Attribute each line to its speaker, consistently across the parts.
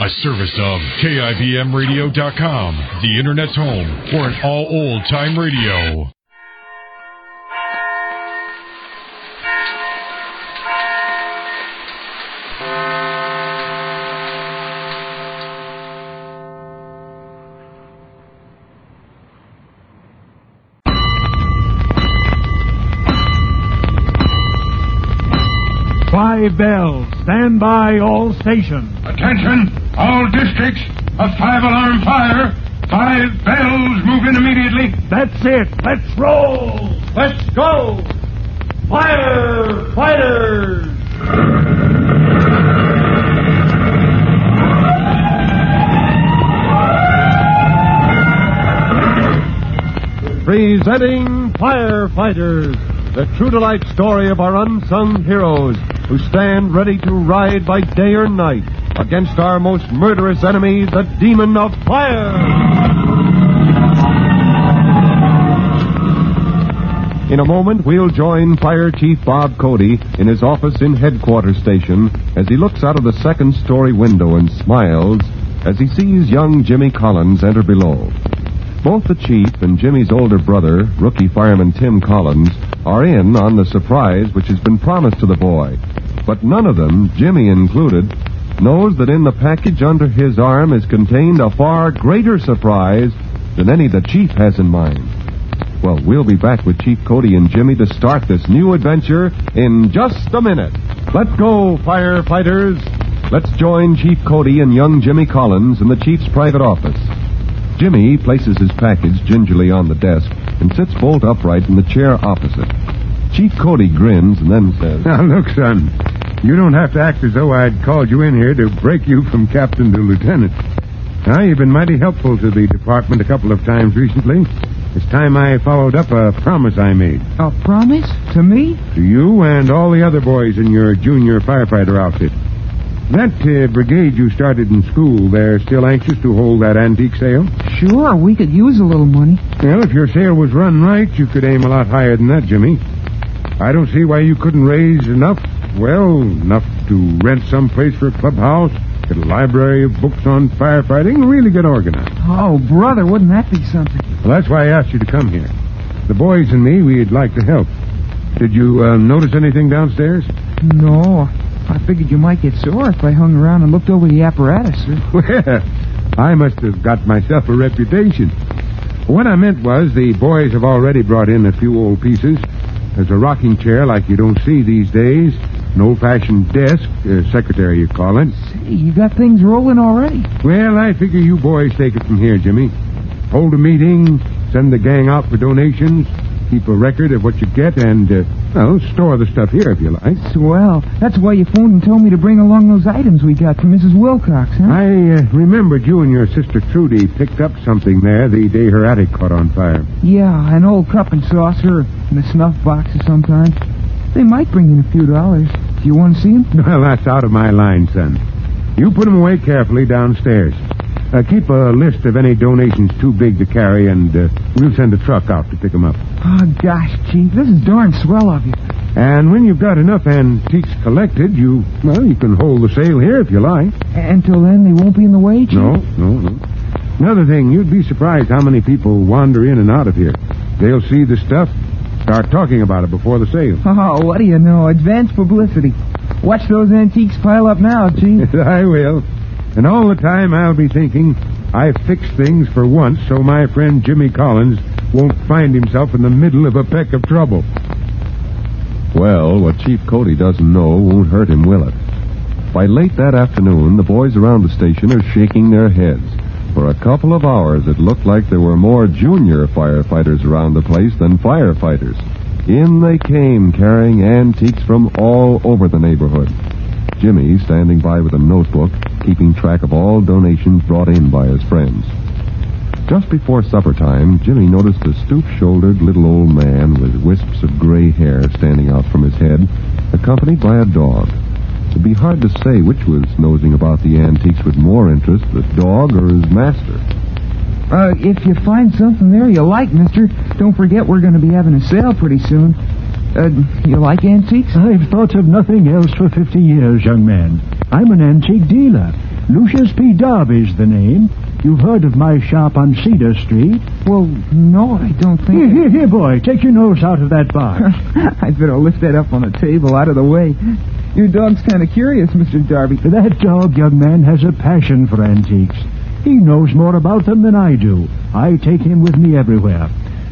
Speaker 1: A service of KIBMradio.com, the Internet's home for an all old-time radio.
Speaker 2: Five bells. Stand by all stations.
Speaker 3: Attention, all districts. A 5-alarm fire. 5 bells. Move in immediately.
Speaker 2: That's it. Let's roll.
Speaker 3: Let's go.
Speaker 2: Firefighters. Presenting Firefighters, the true-to-life story of our unsung heroes who stand ready to ride by day or night against our most murderous enemy, the demon of fire. In a moment, we'll join Fire Chief Bob Cody in his office in Headquarters Station as he looks out of the second-story window and smiles as he sees young Jimmy Collins enter below. Both the chief and Jimmy's older brother, rookie fireman Tim Collins, are in on the surprise which has been promised to the boy. But none of them, Jimmy included, knows that in the package under his arm is contained a far greater surprise than any the chief has in mind. Well, we'll be back with Chief Cody and Jimmy to start this new adventure in just a minute. Let's go, firefighters. Let's join Chief Cody and young Jimmy Collins in the chief's private office. Jimmy places his package gingerly on the desk and sits bolt upright in the chair opposite. Chief Cody grins and then says,
Speaker 3: Now, look, son, you don't have to act as though I'd called you in here to break you from captain to lieutenant. Now, you've been mighty helpful to the department a couple of times recently. It's time I followed up a promise I made.
Speaker 4: A promise? To me?
Speaker 3: To you and all the other boys in your junior firefighter outfit. That brigade you started in school, they're still anxious to hold that antique sale?
Speaker 4: Sure, we could use a little money.
Speaker 3: Well, if your sale was run right, you could aim a lot higher than that, Jimmy. I don't see why you couldn't raise enough to rent some place for a clubhouse, get a library of books on firefighting, and really get organized.
Speaker 4: Oh, brother, wouldn't that be something?
Speaker 3: Well, that's why I asked you to come here. The boys and me, we'd like to help. Did you notice anything downstairs?
Speaker 4: No. I figured you might get sore if I hung around and looked over the apparatus, sir.
Speaker 3: Well, I must have got myself a reputation. What I meant was the boys have already brought in a few old pieces. There's a rocking chair like you don't see these days, an old-fashioned desk, secretary you call it.
Speaker 4: Say, you got things rolling already.
Speaker 3: Well, I figure you boys take it from here, Jimmy. Hold a meeting, send the gang out for donations, keep a record of what you get, and, store the stuff here if you like.
Speaker 4: Swell. That's why you phoned and told me to bring along those items we got from Mrs. Wilcox, huh?
Speaker 3: I remembered you and your sister Trudy picked up something there the day her attic caught on fire.
Speaker 4: Yeah, an old cup and saucer and a snuff box of some kind. They might bring in a few dollars. Do you want to see them?
Speaker 3: Well, that's out of my line, son. You put them away carefully downstairs. Keep a list of any donations too big to carry, and we'll send a truck out to pick them up.
Speaker 4: Oh, gosh, Chief, this is darn swell of you.
Speaker 3: And when you've got enough antiques collected, you can hold the sale here if you like.
Speaker 4: Until then, they won't be in the way, Chief?
Speaker 3: No. Another thing, you'd be surprised how many people wander in and out of here. They'll see the stuff, start talking about it before the sale.
Speaker 4: Oh, what do you know? Advanced publicity. Watch those antiques pile up now, Chief.
Speaker 3: I will. And all the time I'll be thinking, I fixed things for once so my friend Jimmy Collins won't find himself in the middle of a peck of trouble.
Speaker 5: Well, what Chief Cody doesn't know won't hurt him, will it? By late that afternoon, the boys around the station are shaking their heads. For a couple of hours, it looked like there were more junior firefighters around the place than firefighters. In they came, carrying antiques from all over the neighborhood. Jimmy standing by with a notebook, keeping track of all donations brought in by his friends. Just before supper time, Jimmy noticed a stoop-shouldered little old man with wisps of gray hair standing out from his head, accompanied by a dog. It'd be hard to say which was nosing about the antiques with more interest, the dog or his master.
Speaker 4: If you find something there you like, mister, don't forget we're going to be having a sale pretty soon. You like antiques?
Speaker 2: I've thought of nothing else for 50 years, young man. I'm an antique dealer.
Speaker 6: Lucius P. Darby's the name. You've heard of my shop on Cedar Street?
Speaker 4: Well, no, I don't think...
Speaker 6: Here, boy. Take your nose out of that box.
Speaker 4: I'd better lift that up on the table, out of the way. Your dog's kind of curious, Mr. Darby.
Speaker 6: That dog, young man, has a passion for antiques. He knows more about them than I do. I take him with me everywhere.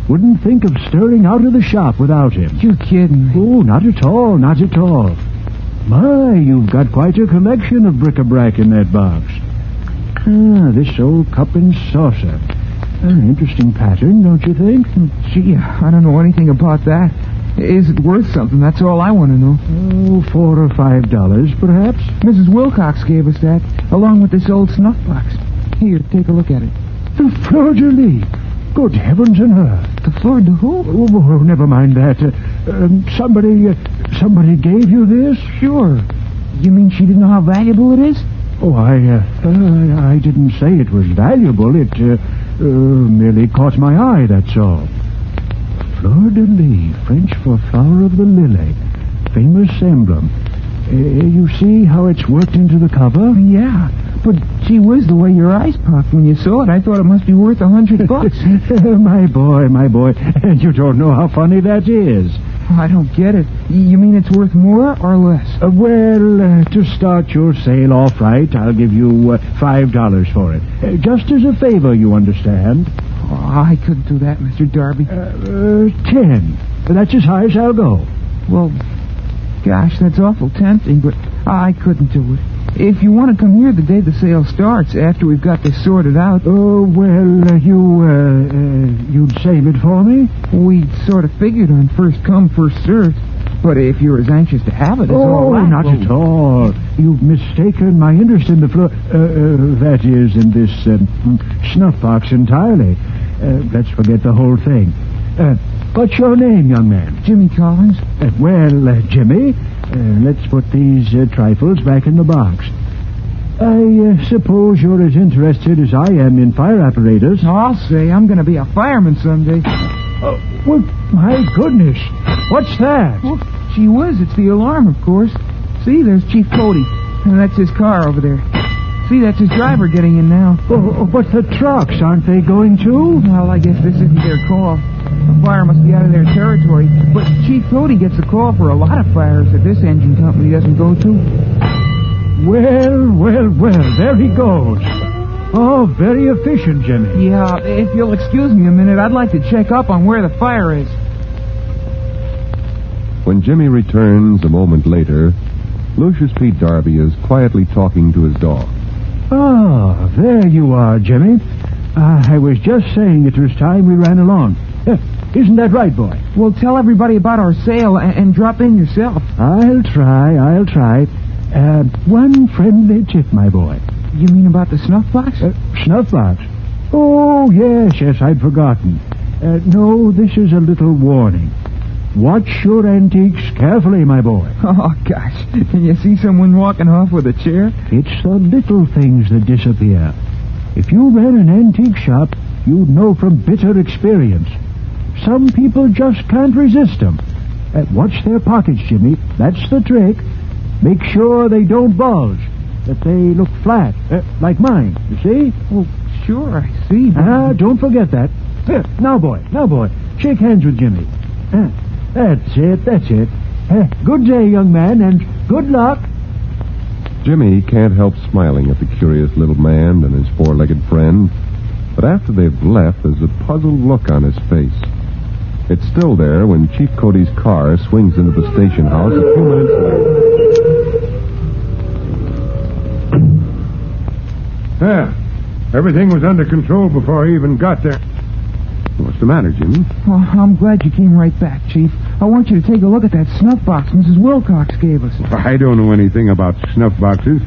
Speaker 6: Wouldn't think of stirring out of the shop without him.
Speaker 4: You're kidding me.
Speaker 6: Oh, not at all, not at all. My, you've got quite a collection of bric-a-brac in that box. This old cup and saucer. An interesting pattern, don't you think?
Speaker 4: Gee, I don't know anything about that. Is it worth something? That's all I want to know.
Speaker 6: Oh, $4 or $5, perhaps?
Speaker 4: Mrs. Wilcox gave us that, along with this old snuff box. Here, take a look at it.
Speaker 6: The fleur-de-lis. Good heavens and earth.
Speaker 4: The fleur de who?
Speaker 6: Oh, never mind that. Somebody gave you this?
Speaker 4: Sure. You mean she didn't know how valuable it is?
Speaker 6: Oh, I didn't say it was valuable. It merely caught my eye, that's all. Fleur-de-lis, French for flower of the lily. Famous emblem. You see how it's worked into the cover?
Speaker 4: Yeah, but gee whiz, the way your eyes popped when you saw it, I thought it must be worth $100.
Speaker 6: My boy, you don't know how funny that is.
Speaker 4: I don't get it. You mean it's worth more or less?
Speaker 6: To start your sale off right, I'll give you $5 for it. Just as a favor, you understand.
Speaker 4: Oh, I couldn't do that, Mr. Darby.
Speaker 6: 10. That's as high as I'll go.
Speaker 4: Well, gosh, that's awful tempting, but I couldn't do it. If you want to come here the day the sale starts, after we've got this sorted out...
Speaker 6: Oh, well, you'd save it for me?
Speaker 4: We sort of figured on first come, first served. But if you're as anxious to have it as all that...
Speaker 6: Oh, not at all. You've mistaken my interest in the that is, in this snuff box entirely. Let's forget the whole thing. What's your name, young man?
Speaker 4: Jimmy Collins.
Speaker 6: Jimmy, let's put these trifles back in the box. I suppose you're as interested as I am in fire apparatus.
Speaker 4: I'll say I'm going to be a fireman someday.
Speaker 6: Well, my goodness. What's that?
Speaker 4: Well, gee whiz, it's the alarm, of course. See, there's Chief Cody. And that's his car over there. See, that's his driver getting in now.
Speaker 6: Oh, but the trucks, aren't they going too?
Speaker 4: Well, I guess this isn't their call. The fire must be out of their territory. But Chief Cody gets a call for a lot of fires that this engine company doesn't go to.
Speaker 6: Well, there he goes. Oh, very efficient, Jimmy.
Speaker 4: Yeah, if you'll excuse me a minute, I'd like to check up on where the fire is.
Speaker 5: When Jimmy returns a moment later, Lucius P. Darby is quietly talking to his dog.
Speaker 6: Ah, there you are, Jimmy. I was just saying it was time we ran along. Isn't that right, boy?
Speaker 4: Well, tell everybody about our sale and drop in yourself.
Speaker 6: I'll try. One friendly tip, my boy.
Speaker 4: You mean about the snuff box?
Speaker 6: Snuff box? Oh, yes, I'd forgotten. No, this is a little warning. Watch your antiques carefully, my boy.
Speaker 4: Oh, gosh. Can you see someone walking off with a chair?
Speaker 6: It's the little things that disappear. If you ran an antique shop, you'd know from bitter experience. Some people just can't resist them. Watch their pockets, Jimmy. That's the trick. Make sure they don't bulge, that they look flat, like mine, you see?
Speaker 4: Well, sure, I see.
Speaker 6: Don't forget that. Now, boy, shake hands with Jimmy. That's it. Good day, young man, and good luck.
Speaker 5: Jimmy can't help smiling at the curious little man and his four-legged friend, but after they've left, there's a puzzled look on his face. It's still there when Chief Cody's car swings into the station house a few minutes later.
Speaker 3: Everything was under control before I even got there. What's the matter, Jimmy?
Speaker 4: Oh, I'm glad you came right back, Chief. I want you to take a look at that snuff box Mrs. Wilcox gave us.
Speaker 3: I don't know anything about snuff boxes.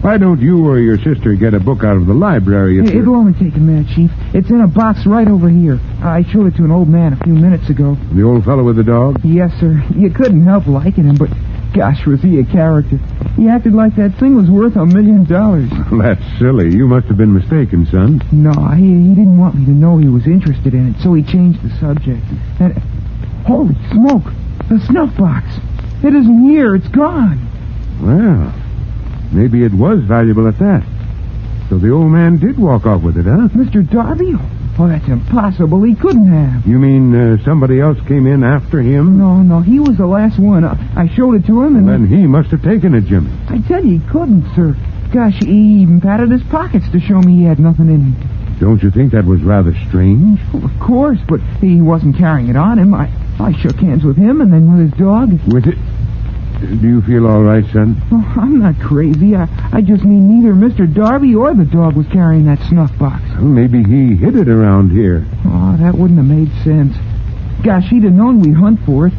Speaker 3: Why don't you or your sister get a book out of the library?
Speaker 4: It'll only take a minute, Chief. It's in a box right over here. I showed it to an old man a few minutes ago.
Speaker 3: The old fellow with the dog?
Speaker 4: Yes, sir. You couldn't help liking him, but gosh, was he a character. He acted like that thing was worth $1 million.
Speaker 3: That's silly. You must have been mistaken, son.
Speaker 4: No, he didn't want me to know he was interested in it, so he changed the subject. And holy smoke! The snuff box! It isn't here. It's gone.
Speaker 3: Well, maybe it was valuable at that. So the old man did walk off with it, huh?
Speaker 4: Mr. Darby? Oh, that's impossible. He couldn't have.
Speaker 3: You mean somebody else came in after him?
Speaker 4: No, he was the last one. I showed it to him, and...
Speaker 3: Then he must have taken it, Jimmy.
Speaker 4: I tell you, he couldn't, sir. Gosh, he even patted his pockets to show me he had nothing in him.
Speaker 3: Don't you think that was rather strange?
Speaker 4: Well, of course, but he wasn't carrying it on him. I shook hands with him and then with his dog.
Speaker 3: With it? Do you feel all right, son?
Speaker 4: Oh, I'm not crazy. I just mean neither Mr. Darby or the dog was carrying that snuff box.
Speaker 3: Well, maybe he hid it around here.
Speaker 4: Oh, that wouldn't have made sense. Gosh, he'd have known we'd hunt for it.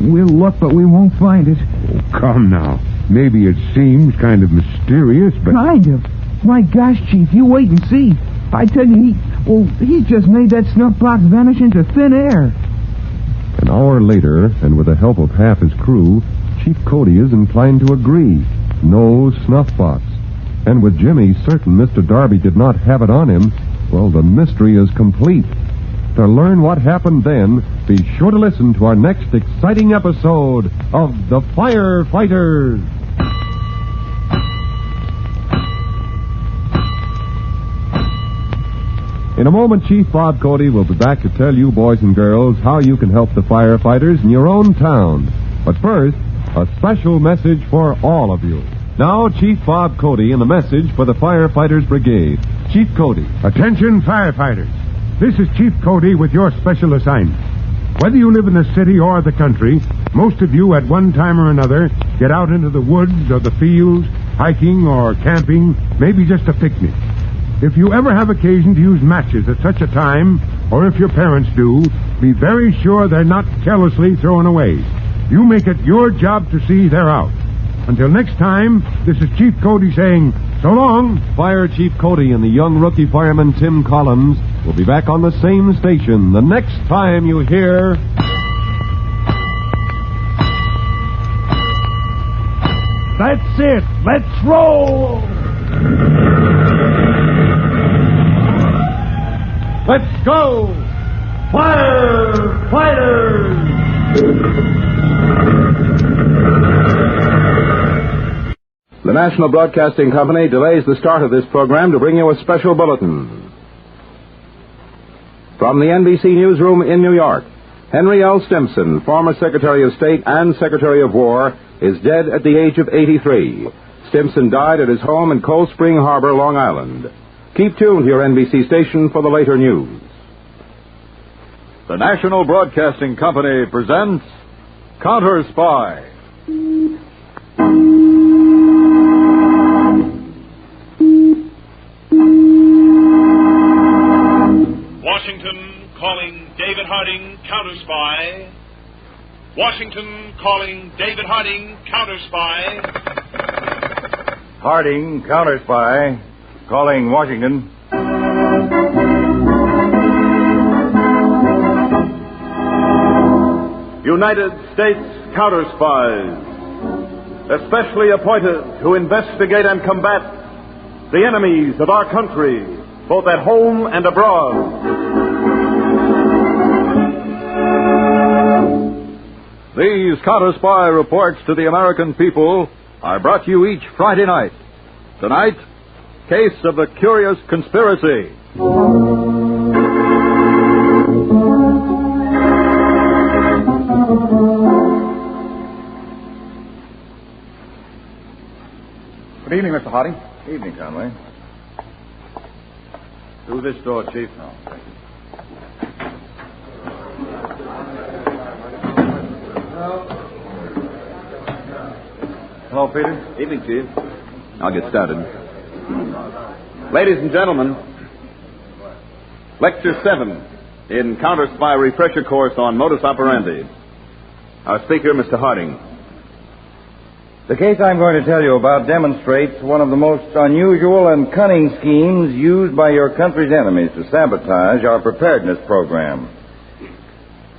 Speaker 4: We'll look, but we won't find it.
Speaker 3: Oh, come now. Maybe it seems kind of mysterious, but...
Speaker 4: Kind of. My gosh, Chief, you wait and see. I tell you, he just made that snuff box vanish into thin air.
Speaker 5: An hour later, and with the help of half his crew, Chief Cody is inclined to agree. No snuff box. And with Jimmy certain Mr. Darby did not have it on him, well, the mystery is complete. To learn what happened then, be sure to listen to our next exciting episode of The Firefighters. In a moment, Chief Bob Cody will be back to tell you, boys and girls, how you can help the firefighters in your own town. But first, a special message for all of you. Now, Chief Bob Cody and the message for the Firefighters Brigade. Chief Cody.
Speaker 3: Attention, firefighters. This is Chief Cody with your special assignment. Whether you live in the city or the country, most of you at one time or another get out into the woods or the fields, hiking or camping, maybe just a picnic. If you ever have occasion to use matches at such a time, or if your parents do, be very sure they're not carelessly thrown away. You make it your job to see they're out. Until next time, this is Chief Cody saying, so long.
Speaker 5: Fire Chief Cody and the young rookie fireman Tim Collins will be back on the same station the next time you hear...
Speaker 6: That's it. Let's roll.
Speaker 5: Let's go! Firefighters!
Speaker 7: The National Broadcasting Company delays the start of this program to bring you a special bulletin. From the NBC Newsroom in New York, Henry L. Stimson, former Secretary of State and Secretary of War, is dead at the age of 83. Stimson died at his home in Cold Spring Harbor, Long Island. Keep tuned to your NBC station for the later news.
Speaker 8: The National Broadcasting Company presents Counterspy.
Speaker 9: Washington calling David Harding, Counterspy. Washington calling David Harding, Counterspy.
Speaker 8: Harding, Counterspy. Calling Washington. United States Counterspies, especially appointed to investigate and combat the enemies of our country, both at home and abroad. These Counterspy reports to the American people are brought to you each Friday night. Tonight, Case of the Curious Conspiracy.
Speaker 10: Good evening, Mr. Harding.
Speaker 8: Evening, Conway.
Speaker 10: Through this door, Chief.
Speaker 8: Oh, thank you.
Speaker 10: Hello, Peter.
Speaker 8: Evening, Chief.
Speaker 10: I'll get started. Ladies and gentlemen, Lecture 7 in Counterspy Refresher Course on Modus Operandi. Our speaker, Mr. Harding.
Speaker 11: The case I'm going to tell you about demonstrates one of the most unusual and cunning schemes used by your country's enemies to sabotage our preparedness program.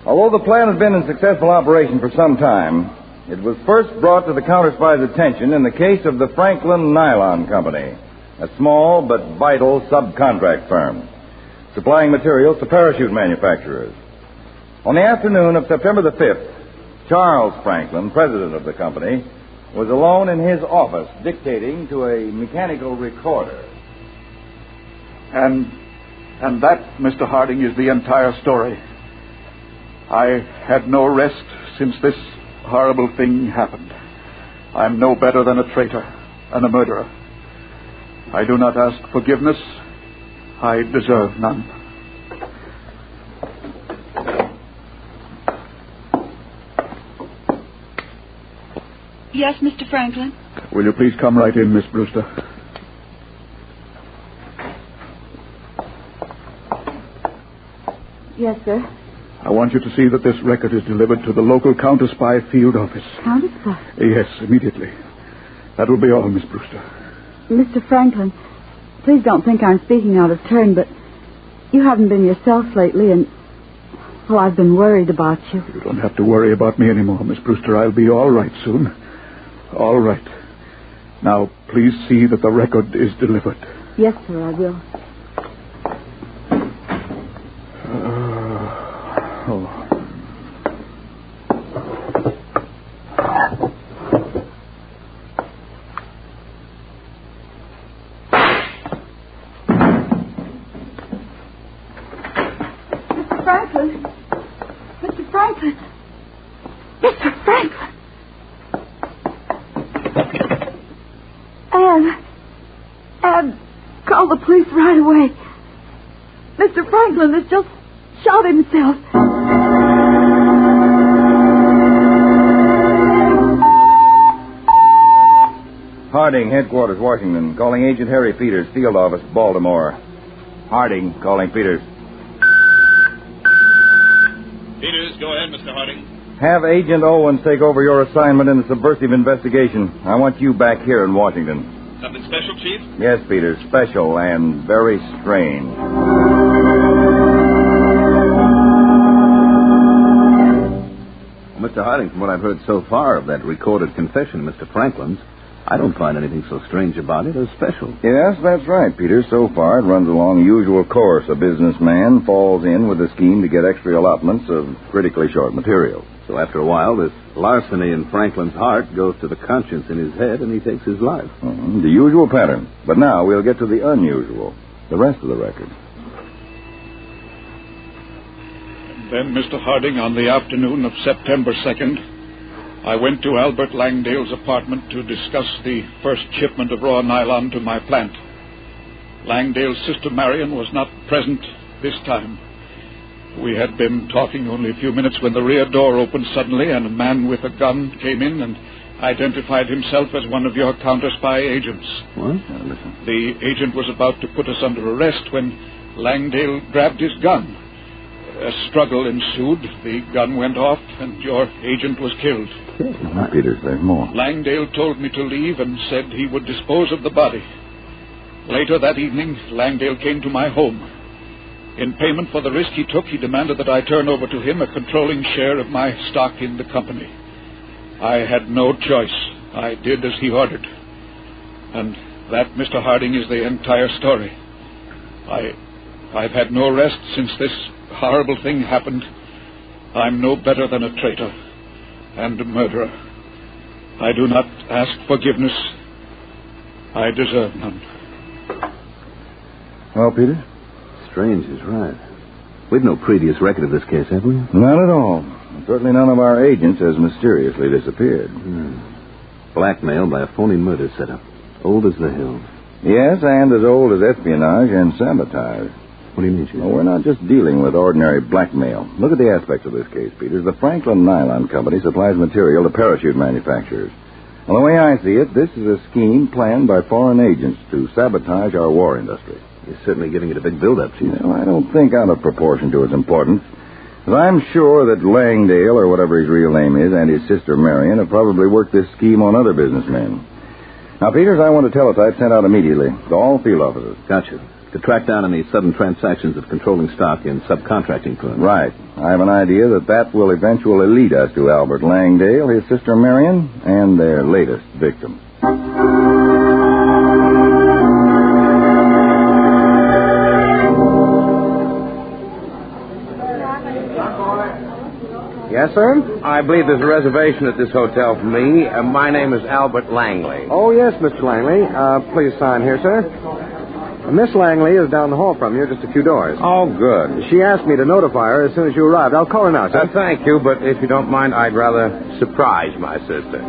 Speaker 11: Although the plan has been in successful operation for some time, it was first brought to the Counterspy's attention in the case of the Franklin Nylon Company, a small but vital subcontract firm, supplying materials to parachute manufacturers. On the afternoon of September the 5th, Charles Franklin, president of the company, was alone in his office dictating to a mechanical recorder.
Speaker 12: And that, Mr. Harding, is the entire story. I had no rest since this horrible thing happened. I'm no better than a traitor and a murderer. I do not ask forgiveness. I deserve none.
Speaker 13: Yes, Mr. Franklin?
Speaker 12: Will you please come right in, Miss Brewster?
Speaker 13: Yes, sir.
Speaker 12: I want you to see that this record is delivered to the local Counterspy field office.
Speaker 13: Counterspy?
Speaker 12: Yes, immediately. That will be all, Miss Brewster.
Speaker 13: Mr. Franklin, please don't think I'm speaking out of turn, but you haven't been yourself lately, and, well, I've been worried about you.
Speaker 12: You don't have to worry about me anymore, Miss Brewster. I'll be all right soon. All right. Now, please see that the record is delivered.
Speaker 13: Yes, sir, I will. Mr. Franklin! Mr. Franklin! Anne, call the police right away. Mr. Franklin has just shot himself.
Speaker 11: Harding, headquarters, Washington. Calling Agent Harry Peters, field office, Baltimore. Harding, calling Peters.
Speaker 9: Peters, go ahead, Mr. Harding.
Speaker 11: Have Agent Owens take over your assignment in the subversive investigation. I want you back here in Washington.
Speaker 9: Something special, Chief?
Speaker 11: Yes, Peters. Special and very strange.
Speaker 10: Well, Mr. Harding, from what I've heard so far of that recorded confession of Mr. Franklin's, I don't find anything so strange about it or special.
Speaker 11: Yes, that's right, Peter. So far, it runs along the usual course. A businessman falls in with a scheme to get extra allotments of critically short material.
Speaker 10: So after a while, this larceny in Franklin's heart goes to the conscience in his head, and he takes his life.
Speaker 11: Mm-hmm. The usual pattern. But now we'll get to the unusual, the rest of the record.
Speaker 12: Then, Mr. Harding, on the afternoon of September 2nd, I went to Albert Langdale's apartment to discuss the first shipment of raw nylon to my plant. Langdale's sister Marion was not present this time. We had been talking only a few minutes when the rear door opened suddenly and a man with a gun came in and identified himself as one of your Counterspy agents.
Speaker 10: What? Now, listen.
Speaker 12: The agent was about to put us under arrest when Langdale grabbed his gun. A struggle ensued. The gun went off, and your agent was killed.
Speaker 11: Peters, there's more.
Speaker 12: Langdale told me to leave and said he would dispose of the body. Later that evening, Langdale came to my home. In payment for the risk he took, he demanded that I turn over to him a controlling share of my stock in the company. I had no choice. I did as he ordered. And that, Mr. Harding, is the entire story. I've had no rest since this horrible thing happened. I'm no better than a traitor and a murderer. I do not ask forgiveness. I deserve none.
Speaker 11: Well, Peter?
Speaker 10: Strange is right. We've no previous record of this case, have we?
Speaker 11: Not at all. Certainly none of our agents has mysteriously disappeared.
Speaker 10: Blackmail by a phony murder setup. Old as the hills.
Speaker 11: Yes, and as old as espionage and sabotage.
Speaker 10: What do you mean, Chief?
Speaker 11: Well, we're not just dealing with ordinary blackmail. Look at the aspects of this case, Peters. The Franklin Nylon Company supplies material to parachute manufacturers. Well, the way I see it, this is a scheme planned by foreign agents to sabotage our war industry.
Speaker 10: You're certainly giving it a big build-up, Chief.
Speaker 11: No, I don't think out of proportion to its importance. But I'm sure that Langdale, or whatever his real name is, and his sister Marion have probably worked this scheme on other businessmen. Now, Peters, I want a teletype sent out immediately to all field officers.
Speaker 10: Gotcha. To track down any sudden transactions of controlling stock in subcontracting firms.
Speaker 11: Right. I have an idea that will eventually lead us to Albert Langdale, his sister Marion, and their latest victim.
Speaker 14: Yes, sir? I believe there's a reservation at this hotel for me. My name is Albert Langley. Oh, yes, Mr. Langley. Please sign here, sir. Miss Langley is down the hall from you, just a few doors.
Speaker 11: Oh, good.
Speaker 14: She asked me to notify her as soon as you arrived. I'll call her now, sir.
Speaker 11: Thank you, but if you don't mind, I'd rather surprise my sister.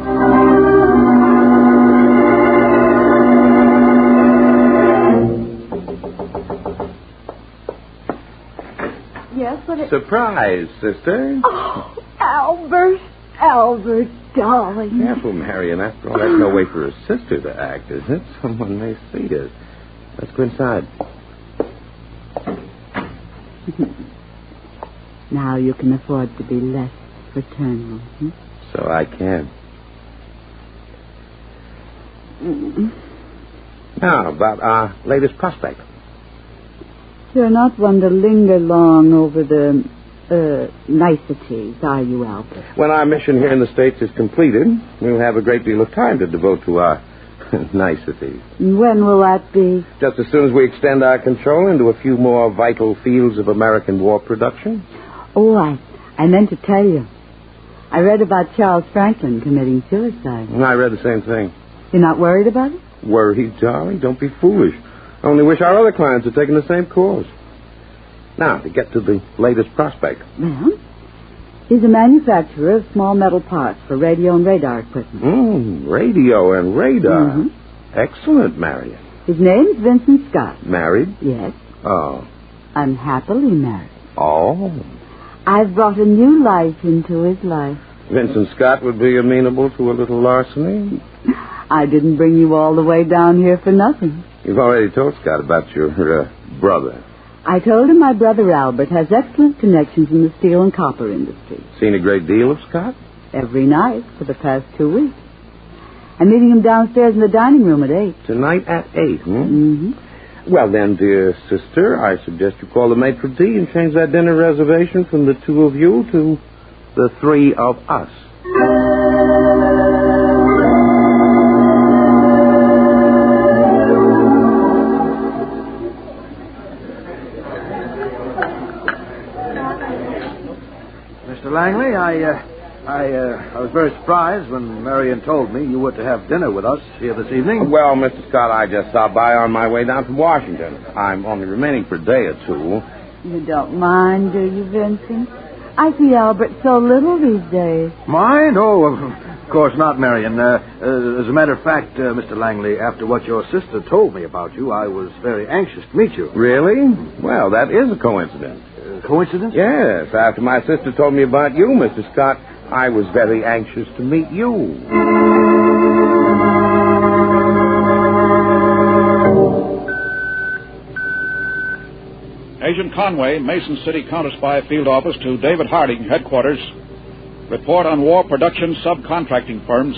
Speaker 13: Yes, what
Speaker 11: Surprise, sister.
Speaker 13: Oh, Albert, darling.
Speaker 11: Careful, Marion. After all, that's no way for a sister to act, is it? Someone may see us. Let's go inside.
Speaker 13: Now you can afford to be less fraternal.
Speaker 11: So I can. Now, about our latest prospect.
Speaker 13: You're not one to linger long over the, niceties, are you, Albert?
Speaker 11: When our mission here in the States is completed, we'll have a great deal of time to devote to our niceties.
Speaker 13: When will that be?
Speaker 11: Just as soon as we extend our control into a few more vital fields of American war production.
Speaker 13: Oh, I meant to tell you. I read about Charles Franklin committing suicide.
Speaker 11: I read the same thing.
Speaker 13: You're not worried about it?
Speaker 11: Worried, darling? Don't be foolish. I only wish our other clients had taken the same course. Now, to get to the latest prospect.
Speaker 13: Well, he's a manufacturer of small metal parts for radio and radar equipment.
Speaker 11: Radio and radar.
Speaker 13: Mm-hmm.
Speaker 11: Excellent, Marion.
Speaker 13: His name's Vincent Scott.
Speaker 11: Married?
Speaker 13: Yes.
Speaker 11: Oh.
Speaker 13: Unhappily married.
Speaker 11: Oh.
Speaker 13: I've brought a new life into his life.
Speaker 11: Vincent Scott would be amenable to a little larceny?
Speaker 13: I didn't bring you all the way down here for nothing.
Speaker 11: You've already told Scott about your brother.
Speaker 13: I told him my brother Albert has excellent connections in the steel and copper industry.
Speaker 11: Seen a great deal of Scott?
Speaker 13: Every night for the past 2 weeks. I'm meeting him downstairs in the dining room at 8.
Speaker 11: Tonight at 8,
Speaker 13: Mm-hmm.
Speaker 11: Well, then, dear sister, I suggest you call the maitre d' and change that dinner reservation from the 2 of you to the 3 of us.
Speaker 14: Mr. Langley, I was very surprised when Marion told me you were to have dinner with us here this evening.
Speaker 11: Well, Mr. Scott, I just stopped by on my way down to Washington. I'm only remaining for a day or two.
Speaker 13: You don't mind, do you, Vincent? I see Albert so little these days.
Speaker 14: Mind? Oh, of course not, Marion. As a matter of fact, Mr. Langley, after what your sister told me about you, I was very anxious to meet you.
Speaker 11: Really? Well, that is a coincidence.
Speaker 14: Coincidence?
Speaker 11: Yes. After my sister told me about you, Mr. Scott, I was very anxious to meet you.
Speaker 12: Agent Conway, Mason City Counterspy Field Office to David Harding, Headquarters. Report on war production subcontracting firms.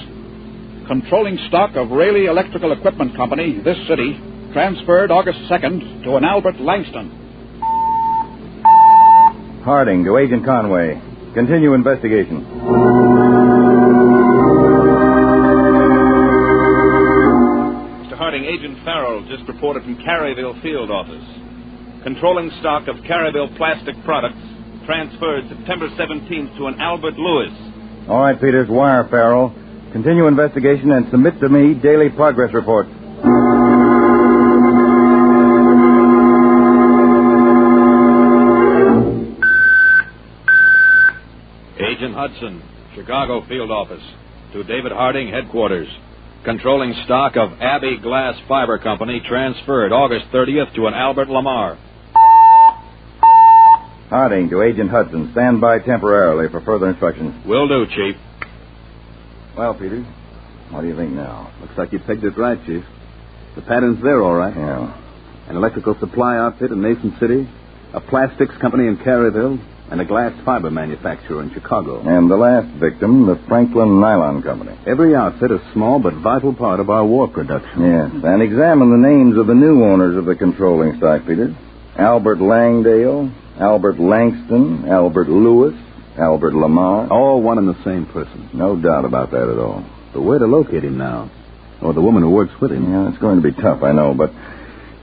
Speaker 12: Controlling stock of Raleigh Electrical Equipment Company, this city, transferred August 2nd to an Albert Langston.
Speaker 15: Harding to Agent Conway. Continue investigation.
Speaker 9: Mr. Harding, Agent Farrell just reported from Caryville Field Office. Controlling stock of Caryville plastic products transferred September 17th to an Albert Lewis.
Speaker 15: All right, Peters, wire Farrell. Continue investigation and submit to me daily progress report.
Speaker 16: Agent Hudson, Chicago Field Office. To David Harding, Headquarters. Controlling stock of Abbey Glass Fiber Company transferred August 30th to an Albert Lamar.
Speaker 15: Harding to Agent Hudson. Stand by temporarily for further instructions.
Speaker 16: Will do, Chief.
Speaker 15: Well, Peters, what do you think now?
Speaker 10: Looks like you pegged it right, Chief. The pattern's there, all right.
Speaker 15: Yeah.
Speaker 10: An electrical supply outfit in Mason City, a plastics company in Caryville, and a glass fiber manufacturer in Chicago.
Speaker 15: And the last victim, the Franklin Nylon Company.
Speaker 10: Every outfit a small but vital part of our war production.
Speaker 15: Yes, and examine the names of the new owners of the controlling stock, Peters. Albert Langdale, Albert Langston, Albert Lewis, Albert Lamar.
Speaker 10: All one and the same person.
Speaker 15: No doubt about that at all.
Speaker 10: But where to locate him now? Or the woman who works with him?
Speaker 15: Yeah, it's going to be tough, I know, but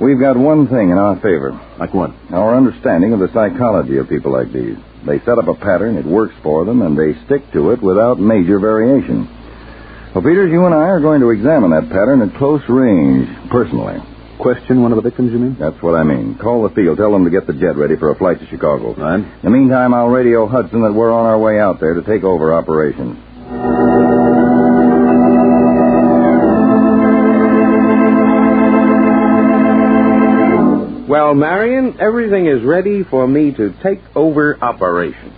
Speaker 15: we've got one thing in our favor.
Speaker 10: Like what?
Speaker 15: Our understanding of the psychology of people like these. They set up a pattern, it works for them, and they stick to it without major variation. Well, Peters, you and I are going to examine that pattern at close range, personally.
Speaker 10: question one of the victims, you mean?
Speaker 15: That's what I mean. Call the field. Tell them to get the jet ready for a flight to Chicago.
Speaker 10: Right.
Speaker 15: In the meantime, I'll radio Hudson that we're on our way out there to take over operations.
Speaker 17: Well, Marion, everything is ready for me to take over operations.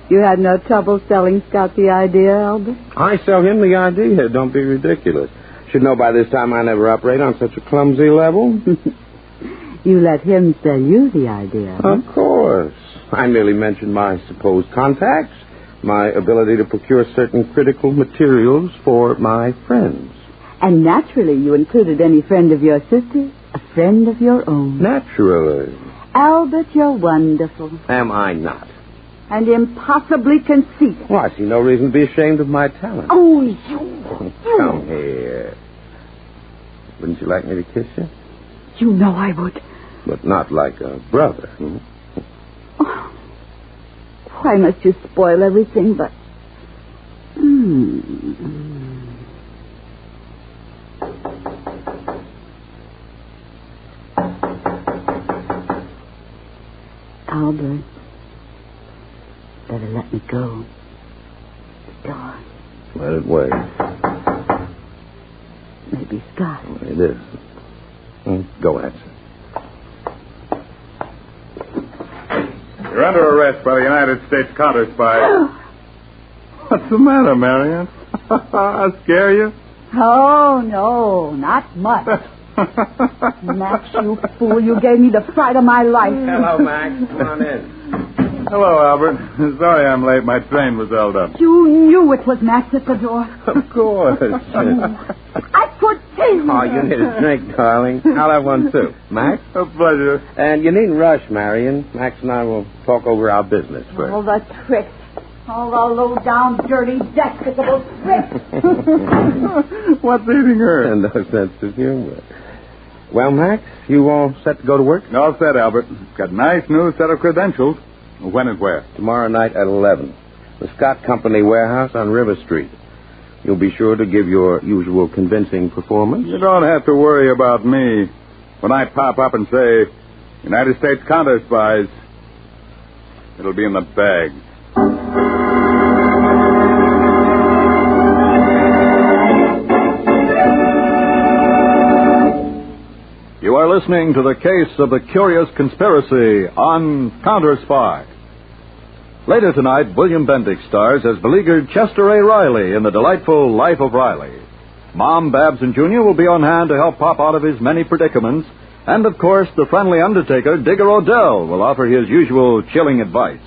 Speaker 13: You had no trouble selling Scott the idea, Albert?
Speaker 17: I sell him the idea. Don't be ridiculous. Should know by this time I never operate on such a clumsy level.
Speaker 13: You let him sell you the idea.
Speaker 17: Of course. I merely mentioned my supposed contacts, my ability to procure certain critical materials for my friends.
Speaker 13: And naturally, you included any friend of your sister's, a friend of your own.
Speaker 17: Naturally.
Speaker 13: Albert, you're wonderful.
Speaker 17: Am I not?
Speaker 13: And impossibly conceited.
Speaker 17: Well, I see no reason to be ashamed of my talent.
Speaker 13: Oh, you.
Speaker 17: Come here. Wouldn't you like me to kiss you?
Speaker 13: You know I would.
Speaker 17: But not like a brother.
Speaker 13: Oh, why must you spoil everything but... Albert, better let me go. The door.
Speaker 17: Let it wait.
Speaker 13: Maybe Scott.
Speaker 17: It is. Go ahead, sir.
Speaker 18: You're under arrest by the United States Counterspy. What's the matter, Marion? I scare you?
Speaker 13: Oh, no, not much. Max, you fool, you gave me the fright of my life.
Speaker 17: Hello, Max. Come on in.
Speaker 18: Hello, Albert. Sorry I'm late. My train was held up.
Speaker 13: You knew it was Max at the door.
Speaker 17: Of course.
Speaker 13: I could see.
Speaker 17: Oh, you need a drink, darling. I'll have one, too. Max?
Speaker 18: A pleasure.
Speaker 17: And you needn't rush, Marion. Max and I will talk over our business first.
Speaker 13: All the tricks. All the low-down, dirty, despicable tricks.
Speaker 18: What's eating her?
Speaker 17: And no sense of humor. Well, Max, you all set to go to work?
Speaker 18: All set, Albert. Got a nice new set of credentials. When and where?
Speaker 17: Tomorrow night at 11. The Scott Company warehouse on River Street. You'll be sure to give your usual convincing performance.
Speaker 18: You don't have to worry about me. When I pop up and say, United States Counterspies, it'll be in the bag.
Speaker 19: You are listening to the case of the curious conspiracy on Counterspy. Later tonight, William Bendick stars as beleaguered Chester A. Riley in the delightful Life of Riley. Mom Babson Jr. will be on hand to help Pop out of his many predicaments. And, of course, the friendly undertaker, Digger Odell, will offer his usual chilling advice.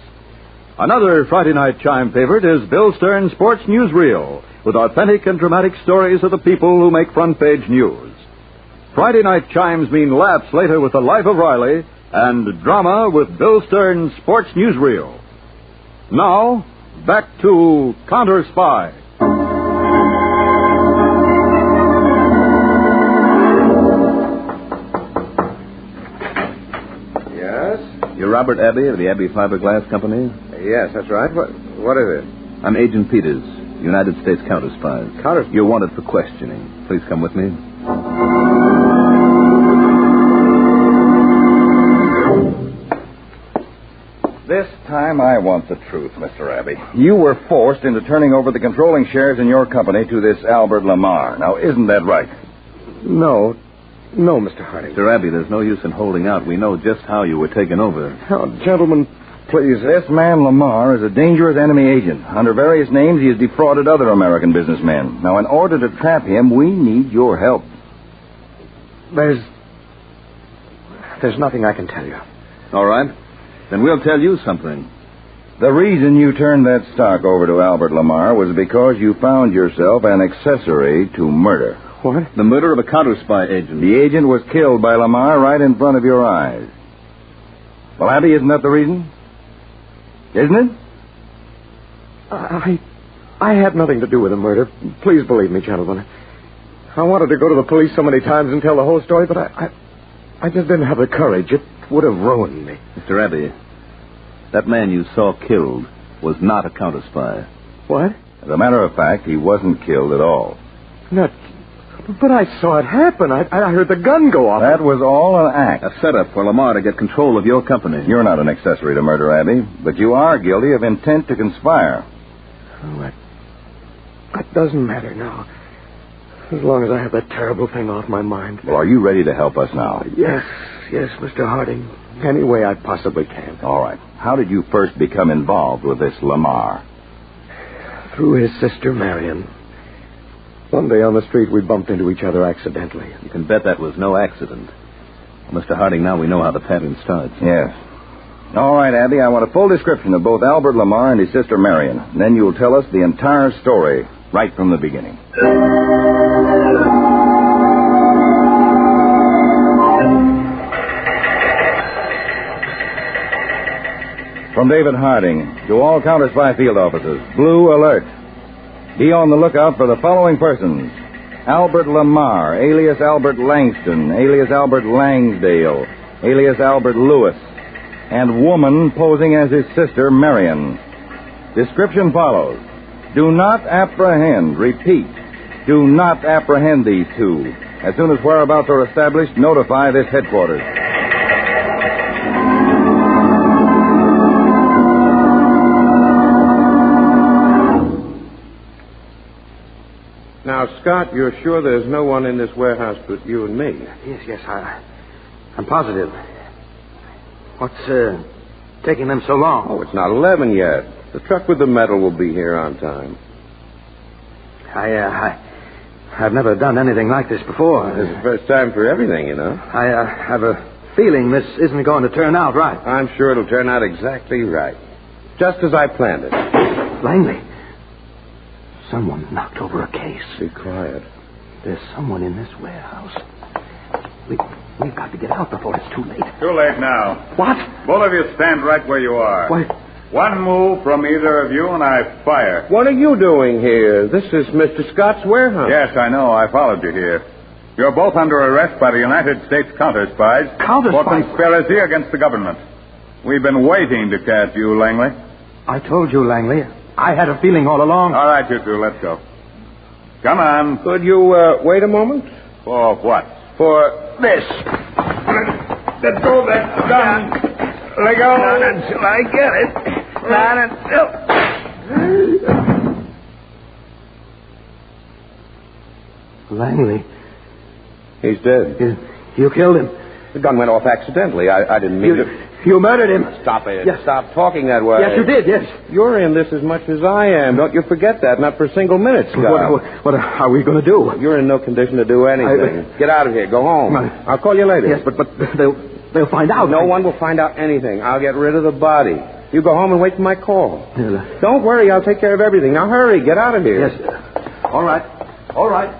Speaker 19: Another Friday night chime favorite is Bill Stern's Sports Newsreel, with authentic and dramatic stories of the people who make front-page news. Friday night chimes mean laughs later with the Life of Riley and drama with Bill Stern's Sports Newsreel. Now, back to Counterspy.
Speaker 17: Yes?
Speaker 10: You're Robert Abbey of the Abbey Fiberglass Company?
Speaker 17: Yes, that's right. What is it?
Speaker 10: I'm Agent Peters, United States Counterspy. You're wanted for questioning. Please come with me.
Speaker 15: This time I want the truth, Mr. Abbey. You were forced into turning over the controlling shares in your company to this Albert Lamar. Now, isn't that right?
Speaker 17: No, Mr. Harding.
Speaker 10: Mr. Abbey, there's no use in holding out. We know just how you were taken over.
Speaker 15: Now, gentlemen, please. This man Lamar is a dangerous enemy agent. Under various names, he has defrauded other American businessmen. Now, in order to trap him, we need your help.
Speaker 14: There's nothing I can tell you.
Speaker 10: All right. Then we'll tell you something.
Speaker 15: The reason you turned that stock over to Albert Lamar was because you found yourself an accessory to murder.
Speaker 10: What? The murder of a counterspy agent.
Speaker 15: The agent was killed by Lamar right in front of your eyes. Well, Abbey, isn't that the reason? Isn't it?
Speaker 14: I had nothing to do with the murder. Please believe me, gentlemen. I wanted to go to the police so many times and tell the whole story, but I just didn't have the courage. It would have ruined me.
Speaker 10: Mr. Abbey, that man you saw killed was not a counterspy.
Speaker 14: What?
Speaker 15: As a matter of fact, he wasn't killed at all.
Speaker 14: Not But I saw it happen. I heard the gun go off.
Speaker 15: That was all an act.
Speaker 10: A setup for Lamar to get control of your company.
Speaker 15: You're not an accessory to murder, Abby, but you are guilty of intent to conspire.
Speaker 14: Oh, that doesn't matter now. As long as I have that terrible thing off my mind.
Speaker 15: Well, are you ready to help us now?
Speaker 14: Yes, Mr. Harding. Any way I possibly can.
Speaker 15: All right. How did you first become involved with this Lamar?
Speaker 14: Through his sister, Marion. One day on the street, we bumped into each other accidentally.
Speaker 10: You can bet that was no accident. Well, Mr. Harding, now we know how the pattern starts.
Speaker 15: Yes. All right, Abby, I want a full description of both Albert Lamar and his sister, Marion. Then you'll tell us the entire story right from the beginning. From David Harding to all Counterspy field officers, Blue Alert. Be on the lookout for the following persons. Albert Lamar, alias Albert Langston, alias Albert Langsdale, alias Albert Lewis, and woman posing as his sister, Marion. Description follows. Do not apprehend, repeat, do not apprehend these two. As soon as whereabouts are established, notify this headquarters.
Speaker 17: Now, Scott, you're sure there's no one in this warehouse but you and me?
Speaker 14: Yes, I'm positive. What's taking them so long?
Speaker 17: Oh, it's not 11 yet. The truck with the metal will be here on time.
Speaker 14: I've never done anything like this before.
Speaker 17: It's the first time for everything, you know.
Speaker 14: I have a feeling this isn't going to turn out right.
Speaker 17: I'm sure it'll turn out exactly right. Just as I planned it.
Speaker 14: Langley. Someone knocked over a case.
Speaker 17: Be quiet.
Speaker 14: There's someone in this warehouse. We've got to get out before it's too late.
Speaker 18: Too late now.
Speaker 14: What?
Speaker 18: Both of you stand right where you are.
Speaker 14: Why?
Speaker 18: One move from either of you and I fire.
Speaker 17: What are you doing here? This is Mr. Scott's warehouse.
Speaker 18: Yes, I know. I followed you here. You're both under arrest by the United States Counterspies.
Speaker 14: Counterspies?
Speaker 18: For conspiracy against the government. We've been waiting to catch you, Langley.
Speaker 14: I told you, Langley. I had a feeling all along.
Speaker 18: All right, you two, let's go. Come on.
Speaker 17: Could you wait a moment?
Speaker 18: For what?
Speaker 17: For this.
Speaker 18: Let go of that gun. Let go.
Speaker 14: Not until I get it. Not until... Langley.
Speaker 17: He's dead.
Speaker 14: You killed him.
Speaker 17: The gun went off accidentally. I didn't mean to...
Speaker 14: You murdered him.
Speaker 17: Stop it.
Speaker 14: Yes.
Speaker 17: Stop talking that way.
Speaker 14: Yes, you did, yes.
Speaker 17: You're in this as much as I am. Don't you forget that. Not for a single minute, Scott.
Speaker 14: What are we going to do?
Speaker 17: You're in no condition to do anything. Get out of here. Go home. I'll call you later.
Speaker 14: Yes, but they'll find out.
Speaker 17: No one will find out anything. I'll get rid of the body. You go home and wait for my call. Don't worry. I'll take care of everything. Now hurry. Get out of here.
Speaker 14: Yes. All right. All right.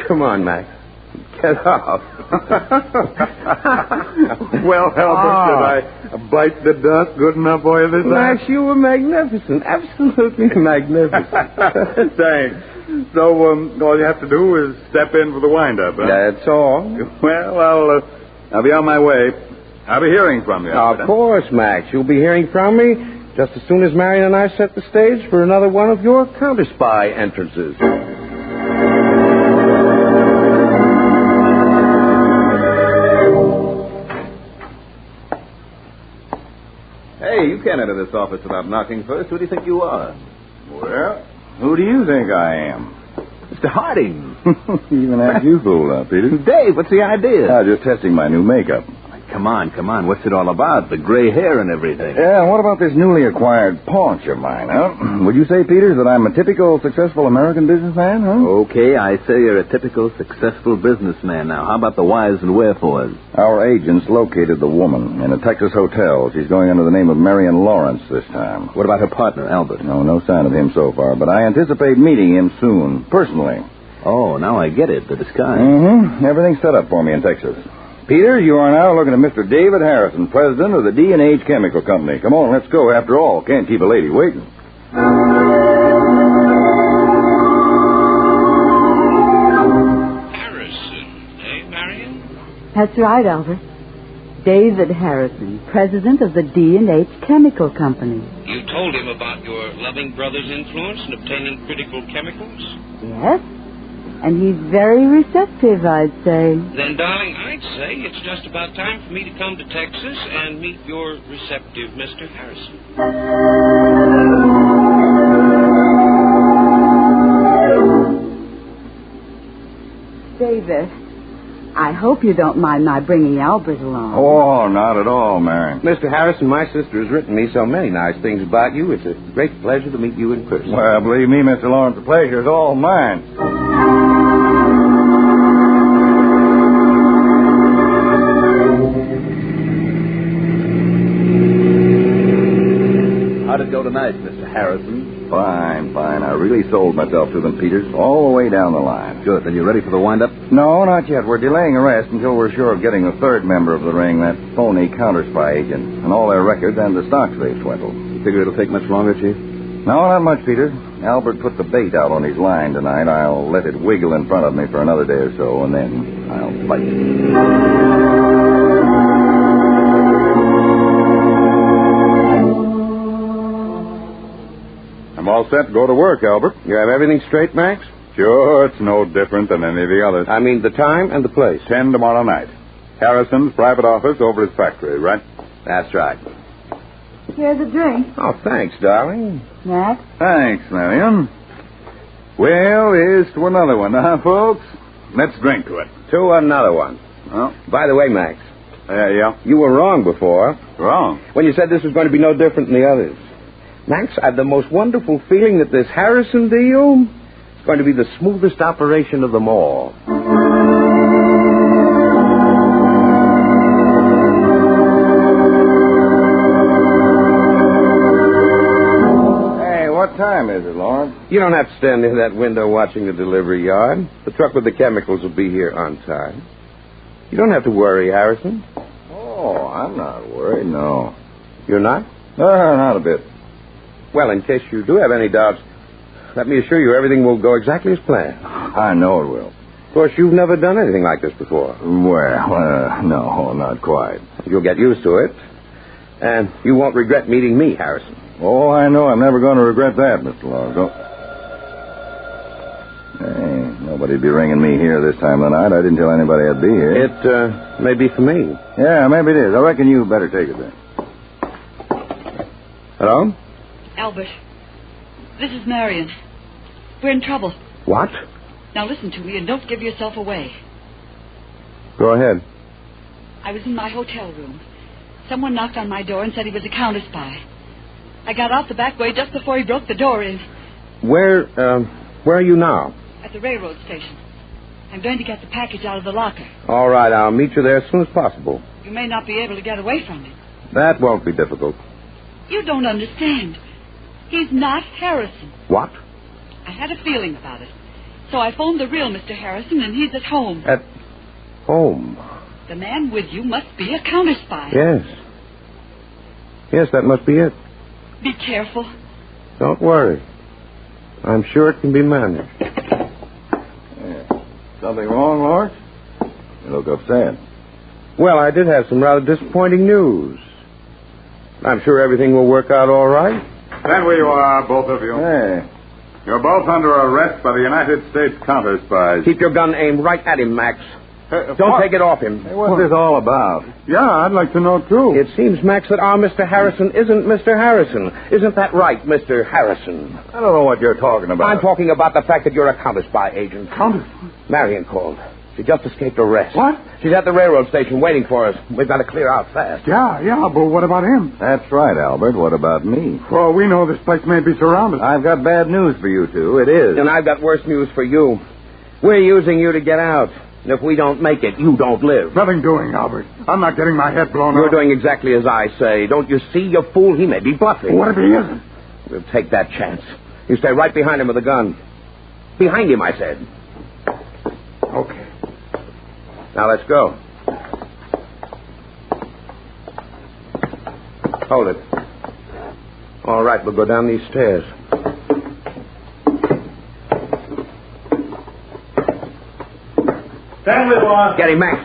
Speaker 17: Come on, Max. Get up.
Speaker 18: Well, Albert, did I bite the dust good enough for you this time?
Speaker 17: Max, you were magnificent. Absolutely magnificent.
Speaker 18: Thanks. So, all you have to do is step in for the wind-up, huh?
Speaker 17: That's all.
Speaker 18: Well, I'll be on my way. I'll be hearing from you.
Speaker 17: Of course, Max. You'll be hearing from me just as soon as Marion and I set the stage for another one of your Counterspy entrances.
Speaker 10: Hey, you can't enter this office without knocking first. Who do you think you are?
Speaker 15: Well, who do you think I am?
Speaker 10: Mr. Harding.
Speaker 15: Even have you fooled up, Peter.
Speaker 10: Dave, what's the idea?
Speaker 15: Just testing my new makeup.
Speaker 10: Come on. What's it all about? The gray hair and everything.
Speaker 15: Yeah, and what about this newly acquired paunch of mine, huh? Would you say, Peters, that I'm a typical successful American businessman, huh?
Speaker 10: Okay, I say you're a typical successful businessman. Now, how about the whys and wherefores?
Speaker 15: Our agents located the woman in a Texas hotel. She's going under the name of Marion Lawrence this time.
Speaker 10: What about her partner, Albert?
Speaker 15: No sign of him so far, but I anticipate meeting him soon, personally.
Speaker 10: Oh, now I get it, the disguise.
Speaker 15: Mm-hmm. Everything's set up for me in Texas. Peter, you are now looking at Mr. David Harrison, president of the D&H Chemical Company. Come on, let's go. After all, can't keep a lady waiting.
Speaker 13: Harrison, eh, Marion? That's right, Albert. David Harrison, president of the D&H Chemical Company.
Speaker 20: You told him about your loving brother's influence in obtaining critical chemicals?
Speaker 13: Yes, and he's very receptive, I'd say.
Speaker 20: Then, darling, I'd say it's just about time for me to come to Texas and meet your receptive Mr. Harrison.
Speaker 13: David, I hope you don't mind my bringing Albert along.
Speaker 15: Oh, not at all, Mary.
Speaker 17: Mr. Harrison, my sister has written me so many nice things about you. It's a great pleasure to meet you in person.
Speaker 15: Well, believe me, Mr. Lawrence, the pleasure's all mine.
Speaker 10: How'd it go tonight, Mr. Harrison?
Speaker 15: Fine. I really sold myself to them, Peters, all the way down the line.
Speaker 10: Good. Then you ready for the wind-up?
Speaker 15: No, not yet. We're delaying arrest until we're sure of getting the third member of the ring, that phony Counterspy agent, and all their records and the stocks they've swindled.
Speaker 10: You figure it'll take much longer, Chief?
Speaker 15: No, not much, Peter. Albert put the bait out on his line tonight. I'll let it wiggle in front of me for another day or so, and then I'll fight it.
Speaker 18: I'm all set to go to work, Albert.
Speaker 17: You have everything straight, Max?
Speaker 18: Sure, it's no different than any of the others.
Speaker 17: I mean the time and the place.
Speaker 18: 10 tomorrow night. Harrison's private office over his factory, right?
Speaker 17: That's right.
Speaker 13: Here's a drink.
Speaker 17: Oh, thanks, darling.
Speaker 13: Max?
Speaker 15: Thanks, Marion. Well, here's to another one, huh, folks?
Speaker 18: Let's drink to it.
Speaker 17: To another one.
Speaker 18: Oh.
Speaker 17: By the way, Max.
Speaker 18: Yeah?
Speaker 17: You were wrong before.
Speaker 18: Wrong?
Speaker 17: When you said this was going to be no different than the others. Max, I've the most wonderful feeling that this Harrison deal is going to be the smoothest operation of them all.
Speaker 15: Hey, what time is it, Lawrence?
Speaker 17: You don't have to stand near that window watching the delivery yard. The truck with the chemicals will be here on time. You don't have to worry, Harrison.
Speaker 15: Oh, I'm not worried, no.
Speaker 17: You're not?
Speaker 15: Not a bit.
Speaker 17: Well, in case you do have any doubts, let me assure you everything will go exactly as planned.
Speaker 15: I know it will.
Speaker 17: Of course, you've never done anything like this before.
Speaker 15: Well, no, not quite.
Speaker 17: You'll get used to it. And you won't regret meeting me, Harrison.
Speaker 15: Oh, I know. I'm never going to regret that, Mr. Lawrence. Hey, nobody'd be ringing me here this time of the night. I didn't tell anybody I'd be here.
Speaker 17: It may be for me.
Speaker 15: Yeah, maybe it is. I reckon you better take it then.
Speaker 17: Hello?
Speaker 21: Albert, this is Marion. We're in trouble.
Speaker 17: What?
Speaker 21: Now listen to me and don't give yourself away.
Speaker 17: Go ahead.
Speaker 21: I was in my hotel room. Someone knocked on my door and said he was a counterspy. I got out the back way just before he broke the door in.
Speaker 17: Where are you now?
Speaker 21: At the railroad station. I'm going to get the package out of the locker.
Speaker 17: All right, I'll meet you there as soon as possible.
Speaker 21: You may not be able to get away from it.
Speaker 17: That won't be difficult.
Speaker 21: You don't understand. He's not Harrison.
Speaker 17: What?
Speaker 21: I had a feeling about it. So I phoned the real Mr. Harrison, and he's at home.
Speaker 17: At home?
Speaker 21: The man with you must be a counterspy.
Speaker 17: Yes. Yes, that must be it.
Speaker 21: Be careful.
Speaker 17: Don't worry. I'm sure it can be managed.
Speaker 15: Yeah. Something wrong, Lawrence? You look upset.
Speaker 17: Well, I did have some rather disappointing news. I'm sure everything will work out all right.
Speaker 18: Stand where you are, both of you.
Speaker 15: Hey.
Speaker 18: You're both under arrest by the United States Counterspies.
Speaker 17: Keep your gun aimed right at him, Max. Don't take it off him.
Speaker 15: Hey, what's this all about?
Speaker 18: Yeah, I'd like to know, too.
Speaker 17: It seems, Max, that our Mr. Harrison isn't Mr. Harrison. Isn't that right, Mr. Harrison?
Speaker 15: I don't know what you're talking about.
Speaker 17: I'm talking about the fact that you're a counterspy agent.
Speaker 18: Counterspy?
Speaker 17: Marion called. She just escaped arrest.
Speaker 18: What?
Speaker 17: She's at the railroad station waiting for us. We've got to clear out fast.
Speaker 18: Yeah, but what about him?
Speaker 15: That's right, Albert. What about me?
Speaker 18: Well, we know this place may be surrounded.
Speaker 15: I've got bad news for you two. It is.
Speaker 17: And I've got worse news for you. We're using you to get out. And if we don't make it, you don't live.
Speaker 18: Nothing doing, Albert. I'm not getting my head blown
Speaker 17: You're
Speaker 18: off.
Speaker 17: doing exactly as I say. Don't you see, you fool? He may be bluffing.
Speaker 18: What if he isn't?
Speaker 17: We'll take that chance. You stay right behind him with a gun. Behind him, I said.
Speaker 18: Okay.
Speaker 17: Now, let's go. Hold it. All right, we'll go down these stairs.
Speaker 18: Stand with one.
Speaker 17: Get him, Max.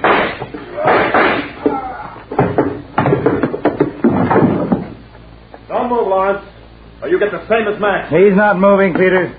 Speaker 8: Don't move, Lawrence, or you get the same as Max.
Speaker 11: He's not moving, Peter.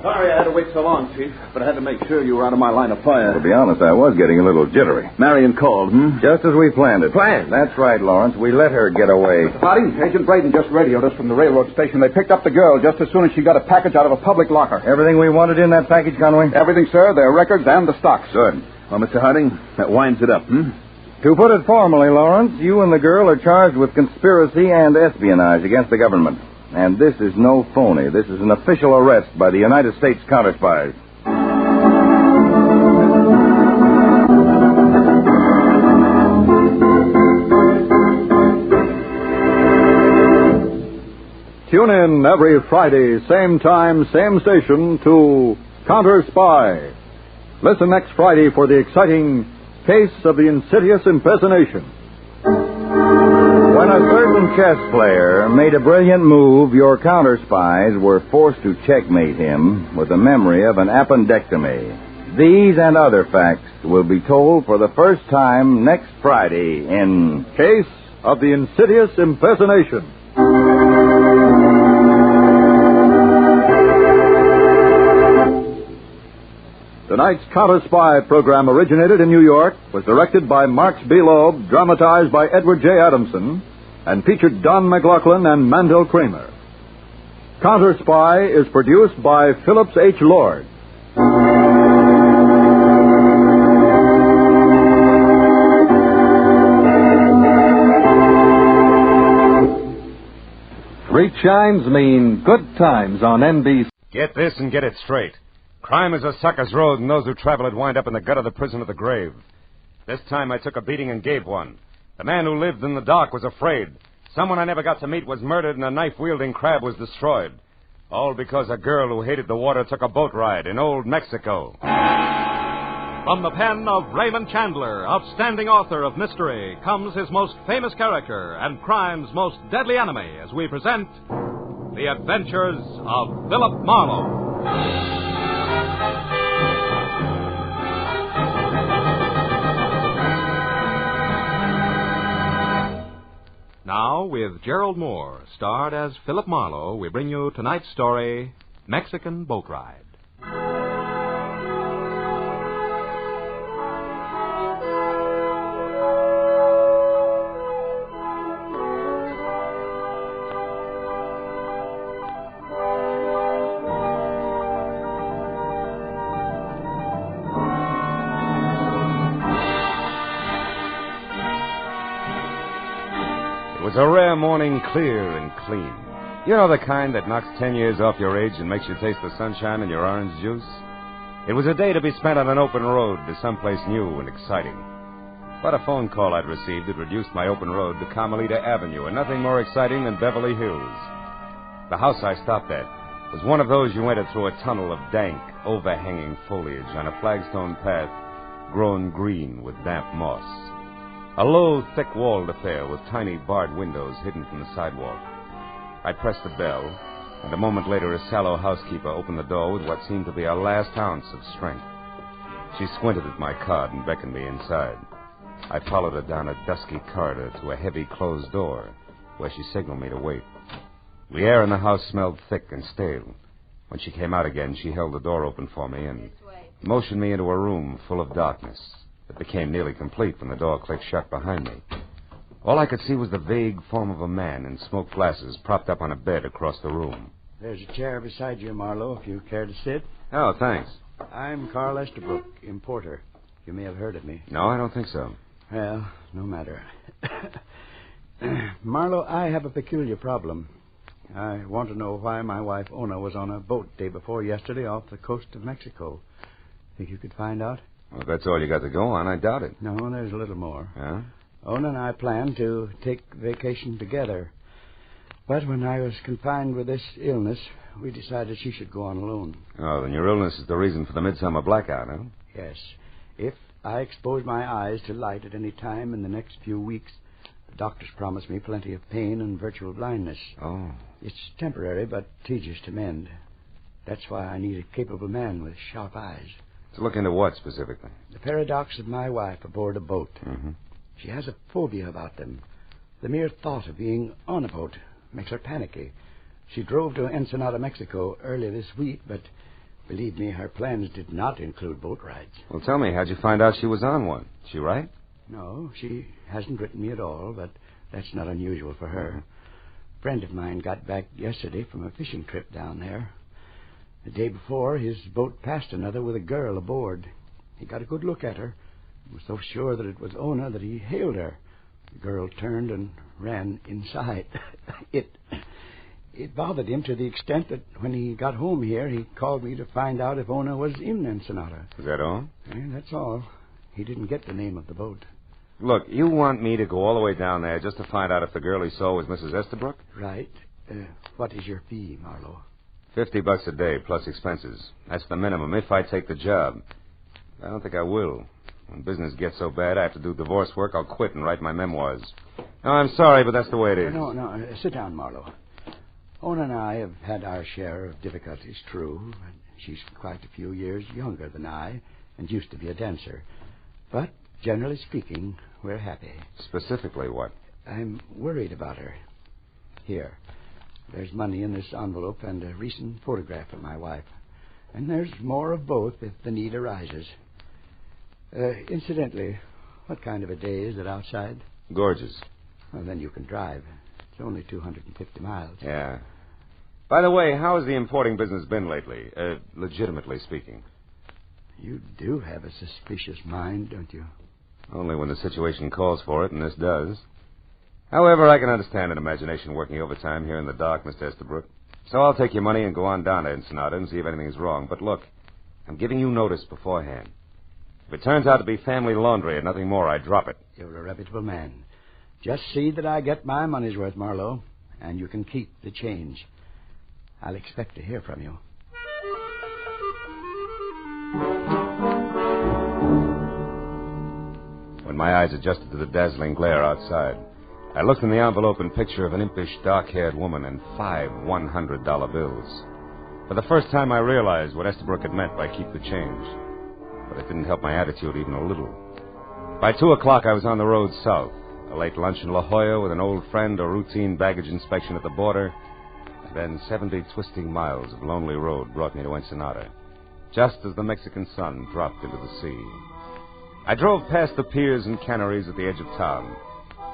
Speaker 7: Sorry I had to wait so long, Chief, but I had to make sure you were out of my line of fire.
Speaker 15: To be honest, I was getting a little jittery.
Speaker 7: Marion called,
Speaker 15: Just as we planned it.
Speaker 7: Planned?
Speaker 15: That's right, Lawrence. We let her get away.
Speaker 7: Harding, Agent Braden just radioed us from the railroad station. They picked up the girl just as soon as she got a package out of a public locker.
Speaker 15: Everything we wanted in that package, Conway?
Speaker 7: Everything, sir. Their records and the stocks.
Speaker 15: Good.
Speaker 7: Well, Mr. Harding, that winds it up,
Speaker 15: To put it formally, Lawrence, you and the girl are charged with conspiracy and espionage against the government. And this is no phony. This is an official arrest by the United States Counterspies.
Speaker 19: Tune in every Friday, same time, same station, to Counterspy. Listen next Friday for the exciting Case of the Insidious Impersonation.
Speaker 15: When a certain chess player made a brilliant move, your counterspies were forced to checkmate him with the memory of an appendectomy. These and other facts will be told for the first time next Friday in
Speaker 19: Case of the Insidious Impersonation. Tonight's Counterspy program originated in New York, was directed by Marks B. Loeb, dramatized by Edward J. Adamson, and featured Don McLaughlin and Mandel Kramer. Counterspy is produced by Phillips H. Lord.
Speaker 1: Three chimes mean good times on NBC.
Speaker 3: Get this and get it straight. Crime is a sucker's road, and those who travel it wind up in the gut of the prison of the grave. This time I took a beating and gave one. The man who lived in the dock was afraid. Someone I never got to meet was murdered, and a knife-wielding crab was destroyed. All because a girl who hated the water took a boat ride in old Mexico.
Speaker 1: From the pen of Raymond Chandler, outstanding author of mystery, comes his most famous character and crime's most deadly enemy as we present The Adventures of Philip Marlowe. Now, with Gerald Moore, starred as Philip Marlowe, we bring you tonight's story, Mexican Boat Ride.
Speaker 3: It was a rare morning, clear and clean. You know the kind that knocks 10 years off your age and makes you taste the sunshine in your orange juice? It was a day to be spent on an open road to someplace new and exciting. But a phone call I'd received had reduced my open road to Carmelita Avenue, and nothing more exciting than Beverly Hills. The house I stopped at was one of those you entered through a tunnel of dank, overhanging foliage on a flagstone path grown green with damp moss. A low, thick-walled affair with tiny barred windows hidden from the sidewalk. I pressed the bell, and a moment later a sallow housekeeper opened the door with what seemed to be a last ounce of strength. She squinted at my card and beckoned me inside. I followed her down a dusky corridor to a heavy closed door, where she signaled me to wait. The air in the house smelled thick and stale. When she came out again, she held the door open for me and motioned me into a room full of darkness. It became nearly complete when the door clicked shut behind me. All I could see was the vague form of a man in smoked glasses propped up on a bed across the room.
Speaker 22: There's a chair beside you, Marlowe, if you care to sit.
Speaker 3: Oh, thanks.
Speaker 22: I'm Carl Estabrook, importer. You may have heard of me.
Speaker 3: No, I don't think so.
Speaker 22: Well, no matter. Marlowe, I have a peculiar problem. I want to know why my wife, Ona, was on a boat day before yesterday off the coast of Mexico. Think you could find out?
Speaker 3: Well, if that's all you got to go on, I doubt it.
Speaker 22: No, there's a little more.
Speaker 3: Yeah?
Speaker 22: Ona and I planned to take vacation together. But when I was confined with this illness, we decided she should go on alone.
Speaker 3: Oh, then your illness is the reason for the midsummer blackout, huh?
Speaker 22: Yes. If I expose my eyes to light at any time in the next few weeks, the doctors promised me plenty of pain and virtual blindness.
Speaker 3: Oh.
Speaker 22: It's temporary, but tedious to mend. That's why I need a capable man with sharp eyes.
Speaker 3: To look into what specifically?
Speaker 22: The paradox of my wife aboard a boat.
Speaker 3: Mm-hmm.
Speaker 22: She has a phobia about them. The mere thought of being on a boat. makes her panicky. She drove to Ensenada, Mexico earlier this week, but believe me, her plans did not include boat rides.
Speaker 7: Well, tell me, how'd you find out she was on one? She right?
Speaker 22: No, she hasn't written me at all, but that's not unusual for her. A friend of mine got back yesterday from a fishing trip down there. The day before, his boat passed another with a girl aboard. He got a good look at her. He was so sure that it was Ona that he hailed her. The girl turned and ran inside. It bothered him to the extent that when he got home here, he called me to find out if Ona was in Ensenada.
Speaker 7: Is that all?
Speaker 22: That's all. He didn't get the name of the boat.
Speaker 7: Look, you want me to go all the way down there just to find out if the girl he saw was Mrs. Estabrook?
Speaker 22: Right. What is your fee, Marlowe?
Speaker 7: $50 a day plus expenses. That's the minimum if I take the job. I don't think I will. When business gets so bad I have to do divorce work, I'll quit and write my memoirs. No, I'm sorry, but that's the way it is.
Speaker 22: No. Sit down, Marlowe. Ona and I have had our share of difficulties, true. She's quite a few years younger than I and used to be a dancer. But, generally speaking, we're happy.
Speaker 7: Specifically what?
Speaker 22: I'm worried about her. Here. There's money in this envelope and a recent photograph of my wife. And there's more of both if the need arises. Incidentally, what kind of a day is it outside?
Speaker 7: Gorgeous.
Speaker 22: Well, then you can drive. It's only 250 miles.
Speaker 7: Yeah. By the way, how has the importing business been lately, legitimately speaking?
Speaker 22: You do have a suspicious mind, don't you?
Speaker 7: Only when the situation calls for it, and this does. However, I can understand an imagination working overtime here in the dark, Mr. Estabrook. So I'll take your money and go on down to Ensenada and see if anything's wrong. But look, I'm giving you notice beforehand. If it turns out to be family laundry and nothing more, I drop it.
Speaker 22: You're a reputable man. Just see that I get my money's worth, Marlowe, and you can keep the change. I'll expect to hear from you.
Speaker 7: When my eyes adjusted to the dazzling glare outside, I looked in the envelope and picture of an impish, dark-haired woman and 5 $100 bills. For the first time, I realized what Estabrook had meant by keep the change. But it didn't help my attitude even a little. By 2 o'clock, I was on the road south. A late lunch in La Jolla with an old friend, a routine baggage inspection at the border, and then 70 twisting miles of lonely road brought me to Ensenada, just as the Mexican sun dropped into the sea. I drove past the piers and canneries at the edge of town,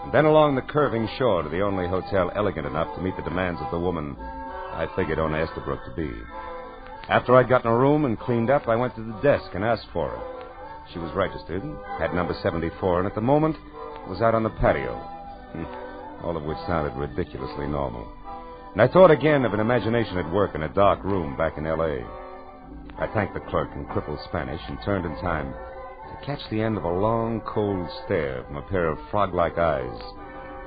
Speaker 7: and then along the curving shore to the only hotel elegant enough to meet the demands of the woman I figured Ona Estabrook to be. After I'd gotten a room and cleaned up, I went to the desk and asked for her. She was registered, had number 74, and at the moment was out on the patio. All of which sounded ridiculously normal. And I thought again of an imagination at work in a dark room back in L.A. I thanked the clerk in crippled Spanish and turned in time to catch the end of a long, cold stare from a pair of frog-like eyes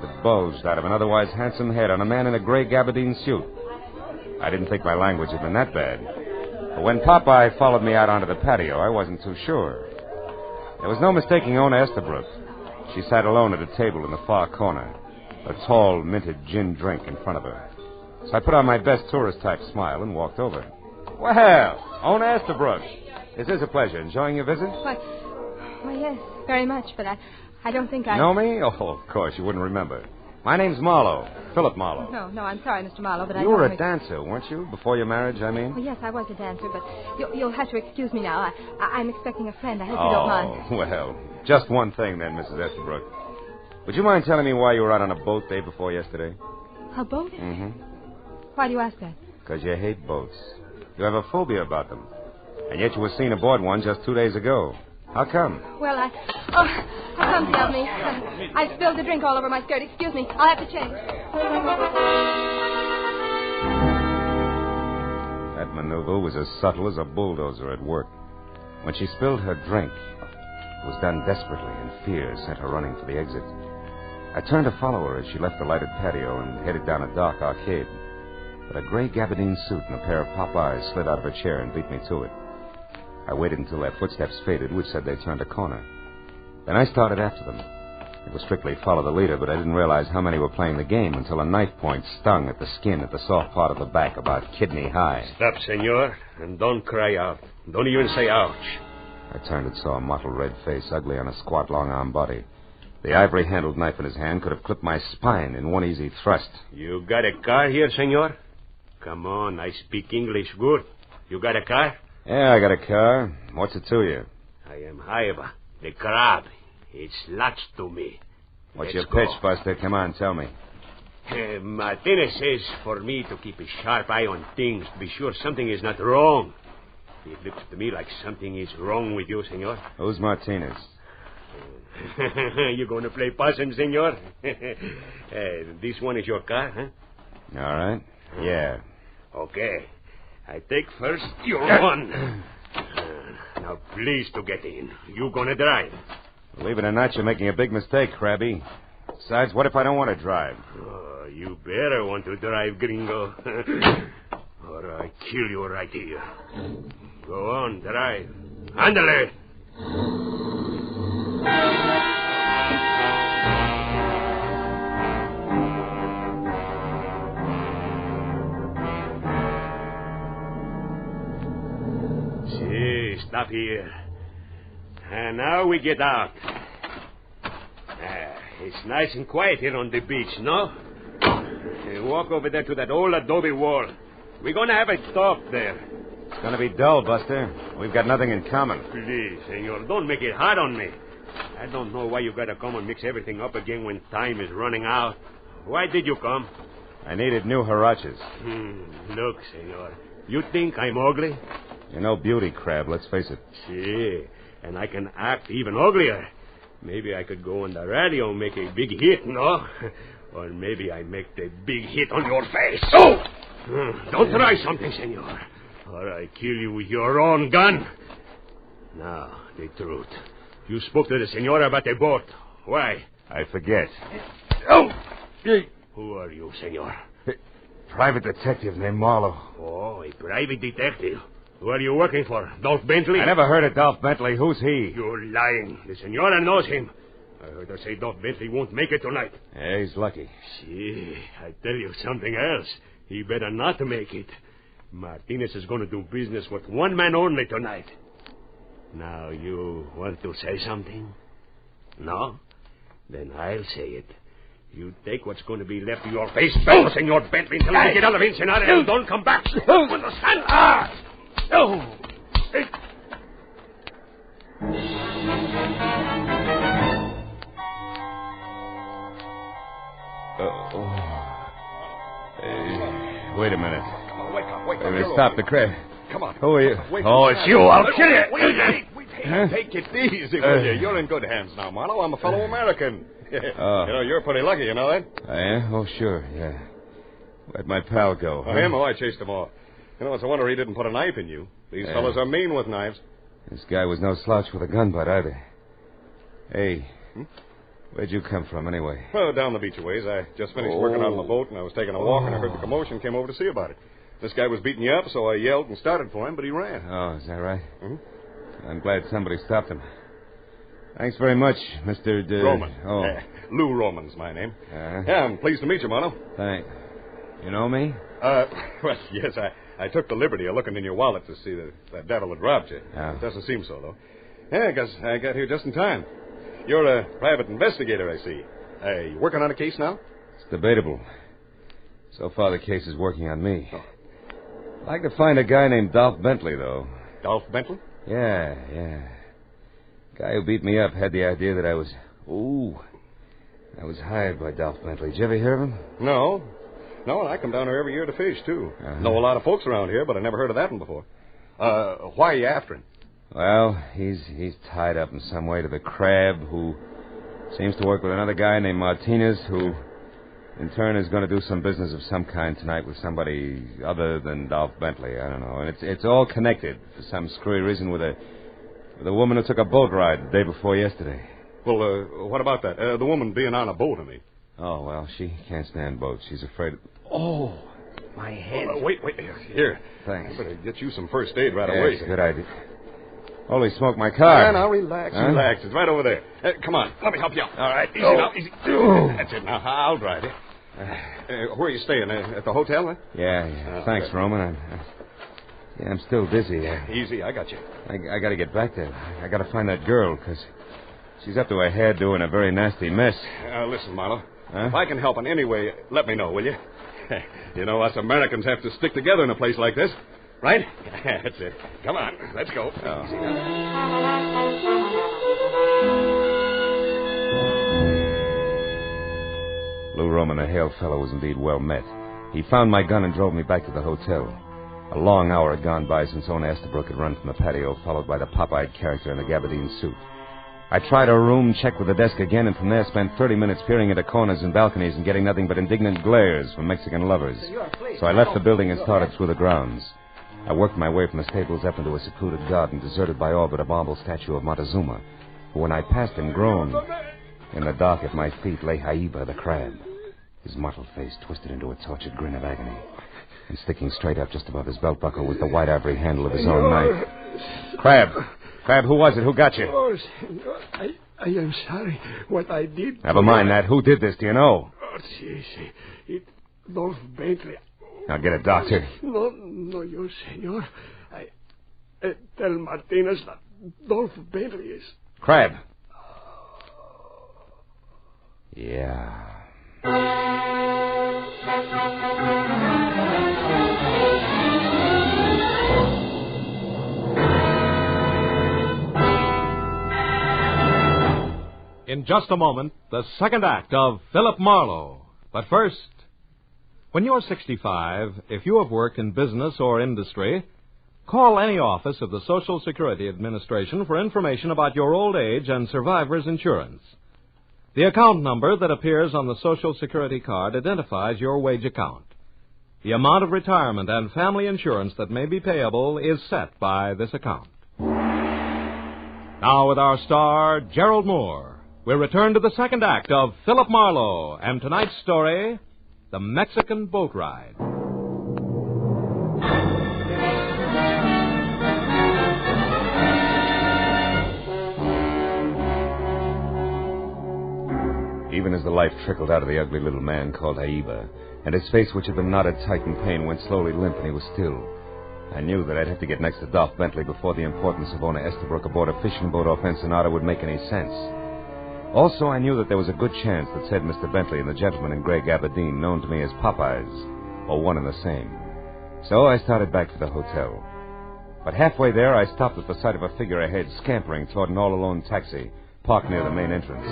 Speaker 7: that bulged out of an otherwise handsome head on a man in a gray gabardine suit. I didn't think my language had been that bad. But when Popeye followed me out onto the patio, I wasn't too sure. There was no mistaking Ona Estabrook. She sat alone at a table in the far corner, a tall, minted gin drink in front of her. So I put on my best tourist-type smile and walked over. Well, Ona Estabrook, this is a pleasure. Enjoying your visit?
Speaker 2: Why, yes, very much, but I don't think I...
Speaker 7: Know me? Oh, of course, you wouldn't remember. My name's Marlowe, Philip Marlowe.
Speaker 2: No, I'm sorry, Mr. Marlowe, but
Speaker 7: You were a dancer, weren't you? Before your marriage, I mean?
Speaker 2: Well, yes, I was a dancer, but you'll have to excuse me now. I'm expecting a friend. I hope you don't mind.
Speaker 7: Oh, well, just one thing then, Mrs. Estabrook. Would you mind telling me why you were out on a boat day before yesterday?
Speaker 2: A boat?
Speaker 7: Mm-hmm.
Speaker 2: Why do you ask that?
Speaker 7: Because you hate boats. You have a phobia about them. And yet you were seen aboard one just 2 days ago. How come?
Speaker 2: Well, how clumsy of me. I spilled the drink all over my skirt. Excuse me. I'll have to change.
Speaker 7: That maneuver was as subtle as a bulldozer at work. When she spilled her drink, it was done desperately, and fear sent her running for the exit. I turned to follow her as she left the lighted patio and headed down a dark arcade. But a gray gabardine suit and a pair of pop eyes slid out of her chair and beat me to it. I waited until their footsteps faded, which said they turned a corner. Then I started after them. It was strictly follow the leader, but I didn't realize how many were playing the game until a knife point stung at the skin at the soft part of the back about kidney high.
Speaker 4: Stop, senor, and don't cry out. Don't even say ouch.
Speaker 7: I turned and saw a mottled red face, ugly on a squat, long-armed body.
Speaker 5: The ivory-handled knife in his hand could have clipped my spine in one easy thrust.
Speaker 4: You got a car here, senor? Come on, I speak English good. You got a car?
Speaker 5: Yeah, I got a car. What's it to you?
Speaker 4: I am Haiva, the crab. It's lots to me.
Speaker 5: What's
Speaker 4: Let's
Speaker 5: your
Speaker 4: go.
Speaker 5: pitch, Buster? Come on, tell me.
Speaker 4: Martinez says for me to keep a sharp eye on things, to be sure something is not wrong. It looks to me like something is wrong with you, senor.
Speaker 5: Who's Martinez?
Speaker 4: You going to play possum, senor? This one is your car, huh?
Speaker 5: All right. Yeah.
Speaker 4: Okay. I take first your one. Now, please to get in. You gonna drive.
Speaker 5: Believe it or not, you're making a big mistake, Krabby. Besides, what if I don't want to drive?
Speaker 4: Oh, you better want to drive, gringo. Or I kill you right here. Go on, drive. Ándale. See, stop here. And now we get out. It's nice and quiet here on the beach, no? Walk over there to that old adobe wall. We're going to have a talk there.
Speaker 5: It's going to be dull, Buster. We've got nothing in common.
Speaker 4: Please, senor, don't make it hard on me. I don't know why you got to come and mix everything up again when time is running out. Why did you come?
Speaker 5: I needed new huaraches.
Speaker 4: Look, senor, you think I'm ugly?
Speaker 5: You're no beauty, Crab, let's face it.
Speaker 4: See, and I can act even uglier. Maybe I could go on the radio and make a big hit, no? Or maybe I make the big hit on your face. Oh! Don't try something, senor, or I kill you with your own gun. Now, the truth. You spoke to the senora about the boat. Why?
Speaker 5: I forget.
Speaker 4: Oh! Who are you, senor?
Speaker 5: Private detective named Marlowe.
Speaker 4: Oh, a private detective. Who are you working for? Dolph Bentley?
Speaker 5: I never heard of Dolph Bentley. Who's he?
Speaker 4: You're lying. The senora knows him. I heard her say Dolph Bentley won't make it tonight.
Speaker 5: Yeah, he's lucky.
Speaker 4: See, I tell you something else. He better not make it. Martinez is going to do business with one man only tonight. Now, you want to say something? No? Then I'll say it. You take what's going to be left of your face, Senor Bentley, until I get out of Ensenada and don't come back. Understand? Oh!
Speaker 5: Wait a minute.
Speaker 4: Come on, wake up, wake up.
Speaker 5: Wait, stop the crab.
Speaker 4: Come on.
Speaker 5: Who are you?
Speaker 4: Wait,
Speaker 5: oh, it's you. I'll kill you.
Speaker 4: Wait. Take it easy with you. You're in good hands now, Marlowe. I'm a fellow American. You know, you're pretty lucky, you know that?
Speaker 5: I am? Oh, sure, yeah. Where'd my pal go?
Speaker 18: Oh, him? Oh, I chased him off. You know, it's a wonder he didn't put a knife in you. These fellas are mean with knives.
Speaker 5: This guy was no slouch with a gun butt either. Hey, where'd you come from, anyway?
Speaker 18: Well, down the beach a ways. I just finished working out on the boat, and I was taking a walk, and I heard the commotion, came over to see about it. This guy was beating you up, so I yelled and started for him, but he ran.
Speaker 5: Oh, is that right? I'm glad somebody stopped him. Thanks very much, Mr.
Speaker 18: Roman.
Speaker 5: Oh.
Speaker 18: Lou Roman's my name. Yeah, I'm pleased to meet you, Marlowe.
Speaker 5: Thanks. You know me?
Speaker 18: Well, yes, I took the liberty of looking in your wallet to see that devil had robbed you.
Speaker 5: Oh.
Speaker 18: It doesn't seem so, though. Yeah, I guess I got here just in time. You're a private investigator, I see. You working on a case now?
Speaker 5: It's debatable. So far, the case is working on me. I'd like to find a guy named Dolph Bentley, though.
Speaker 18: Dolph Bentley?
Speaker 5: Yeah. Guy who beat me up had the idea that I was hired by Dolph Bentley. Did you ever hear of him?
Speaker 18: No, I come down here every year to fish, too. Know a lot of folks around here, but I never heard of that one before. Why are you after him?
Speaker 5: Well, he's tied up in some way to the crab, who seems to work with another guy named Martinez, who in turn is going to do some business of some kind tonight with somebody other than Dolph Bentley. I don't know. And it's all connected for some screwy reason with a woman who took a boat ride the day before yesterday.
Speaker 18: Well, what about that? The woman being on a boat, I mean.
Speaker 5: Oh, well, she can't stand boats. She's afraid of...
Speaker 18: Oh,
Speaker 5: my head.
Speaker 18: Wait. Here.
Speaker 5: Thanks.
Speaker 18: I better get you some first aid right away.
Speaker 5: It's a good idea. Holy smoke, my car.
Speaker 18: Yeah, now relax. It's right over there. Come on, let me help you out. All right, easy now, easy. That's it. Now, I'll drive it. Where are you staying? At the hotel, then?
Speaker 5: Yeah. Thanks, Roman. I'm still dizzy.
Speaker 18: Easy, I got you.
Speaker 5: I got to get back there. I got to find that girl, because She's up to her hairdo in a very nasty mess.
Speaker 6: Listen, Marlowe.
Speaker 5: Huh?
Speaker 6: If I can help in any way, let me know, will you? You know, us Americans have to stick together in a place like this. Right? That's it. Come on, let's go.
Speaker 5: Lou Roman, the hail fellow, was indeed well met. He found my gun and drove me back to the hotel. A long hour had gone by since Ona Estabrook had run from the patio, followed by the pop-eyed character in the gabardine suit. I tried her room, checked with the desk again, and from there spent 30 minutes peering into corners and balconies and getting nothing but indignant glares from Mexican lovers. So I left the building and started through the grounds. I worked my way from the stables up into a secluded garden deserted by all but a marble statue of Montezuma, who, when I passed him, groaned. In the dark at my feet lay Haiba the crab, his mottled face twisted into a tortured grin of agony. And sticking straight up just above his belt buckle was the white ivory handle of his own knife. Crab, who was it? Who got you?
Speaker 12: Oh, senor, I am sorry what I did.
Speaker 5: Never mind that. Who did this? Do you know?
Speaker 12: Oh, si. It's Dolph Bentley.
Speaker 5: Now get a doctor.
Speaker 12: No, you, senor. I tell Martinez that Dolph Bentley is...
Speaker 5: Crab. Yeah.
Speaker 1: In just a moment, the second act of Philip Marlowe. But first, when you're 65, if you have worked in business or industry, call any office of the Social Security Administration for information about your old age and survivor's insurance. The account number that appears on the Social Security card identifies your wage account. The amount of retirement and family insurance that may be payable is set by this account. Now with our star, Gerald Moore, we'll return to the second act of Philip Marlowe and tonight's story, The Mexican Boat Ride.
Speaker 5: Even as the life trickled out of the ugly little man called Haiba, and his face, which had been knotted tight in pain, went slowly limp and he was still, I knew that I'd have to get next to Dolph Bentley before the importance of Ona Estabrook aboard a fishing boat off Ensenada would make any sense. Also, I knew that there was a good chance that said Mr. Bentley and the gentleman in gray gabardine, known to me as Popeyes, were one and the same. So I started back to the hotel. But halfway there, I stopped at the sight of a figure ahead scampering toward an all-alone taxi parked near the main entrance.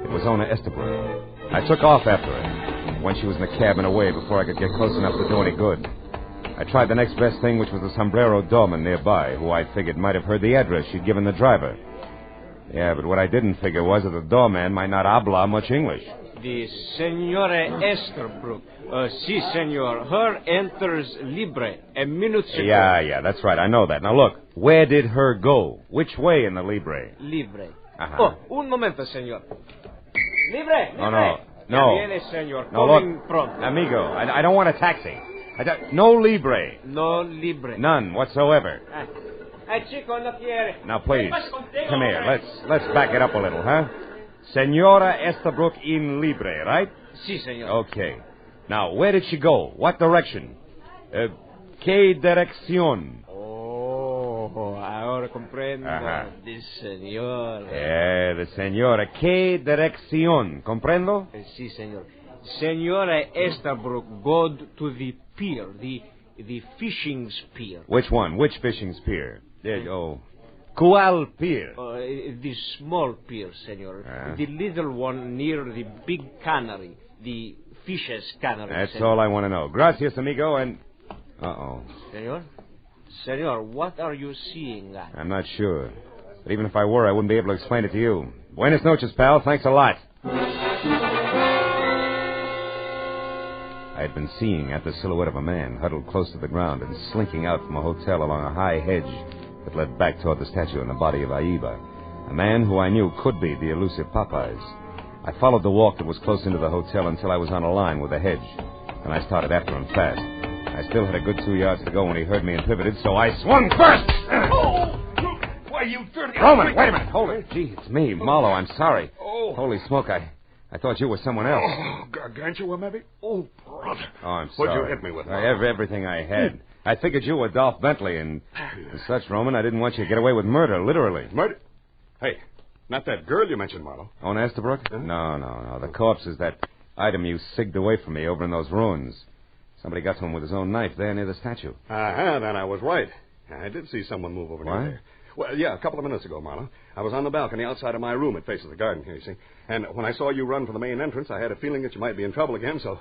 Speaker 5: It was Ona Estabrook. I took off after her. When she was in the cab and away before I could get close enough to do any good. I tried the next best thing, which was the sombrero doorman nearby, who I figured might have heard the address she'd given the driver. Yeah, but what I didn't figure was that the doorman might not habla much English.
Speaker 23: The Senora Estabrook. Si, senor. Her enters libre a minute ago.
Speaker 5: Yeah, that's right. I know that. Now, look, where did her go? Which way in the libre?
Speaker 23: Libre.
Speaker 5: Uh-huh.
Speaker 23: Oh, un momento, senor. Libre.
Speaker 5: No.
Speaker 23: Viene, senor.
Speaker 5: No, look,
Speaker 23: pronto.
Speaker 5: amigo, I don't want a taxi. No libre.
Speaker 23: No libre.
Speaker 5: None whatsoever.
Speaker 23: Chico, no quiere.
Speaker 5: Now, please, come here. Let's back it up a little, huh? Senora Estabrook in libre, right?
Speaker 23: Si, senor.
Speaker 5: Okay. Now, where did she go? What direction? ¿Qué dirección?
Speaker 23: Oh, ahora comprendo.
Speaker 5: Ajá.
Speaker 23: The senor.
Speaker 5: The señora. ¿Qué dirección? ¿Comprendo?
Speaker 23: Si, senor. Senora Estabrook go to the pier, the fishing pier.
Speaker 5: Which one? Which fishing pier? ¿Cuál pier?
Speaker 23: The small pier, senor. The little one near the big cannery, the fisher's cannery.
Speaker 5: That's
Speaker 23: senor.
Speaker 5: all I want to know. Gracias, amigo, and... Uh-oh.
Speaker 23: Senor, what are you seeing?
Speaker 5: I'm not sure. But even if I were, I wouldn't be able to explain it to you. Buenas noches, pal. Thanks a lot. I had been seeing at the silhouette of a man huddled close to the ground and slinking out from a hotel along a high hedge that led back toward the statue and the body of Haiba, a man who I knew could be the elusive Popeyes. I followed the walk that was close into the hotel until I was on a line with the hedge, and I started after him fast. I still had a good 2 yards to go when he heard me and pivoted, so I swung first!
Speaker 6: Why, you dirty...
Speaker 5: Roman, wait a minute, hold it. Gee, it's me, Marlowe, I'm sorry. Holy smoke, I thought you were someone else.
Speaker 6: Gargantua, maybe? Oh, brother.
Speaker 5: Oh, I'm sorry.
Speaker 6: What'd you hit me with?
Speaker 5: Everything I had. I figured you were Dolph Bentley, and as such, Roman, I didn't want you to get away with murder, literally.
Speaker 6: Murder? Hey, Not that girl you mentioned, Marlowe.
Speaker 5: Ona Estabrook?
Speaker 6: Huh?
Speaker 5: No. The corpse is that item you sigged away from me over in those ruins. Somebody got to him with his own knife there near the statue.
Speaker 6: Then I was right. I did see someone move over near there. Well, yeah, a couple of minutes ago, Marlowe. I was on the balcony outside of my room. It faces the garden here, you see. And when I saw you run for the main entrance, I had a feeling that you might be in trouble again, so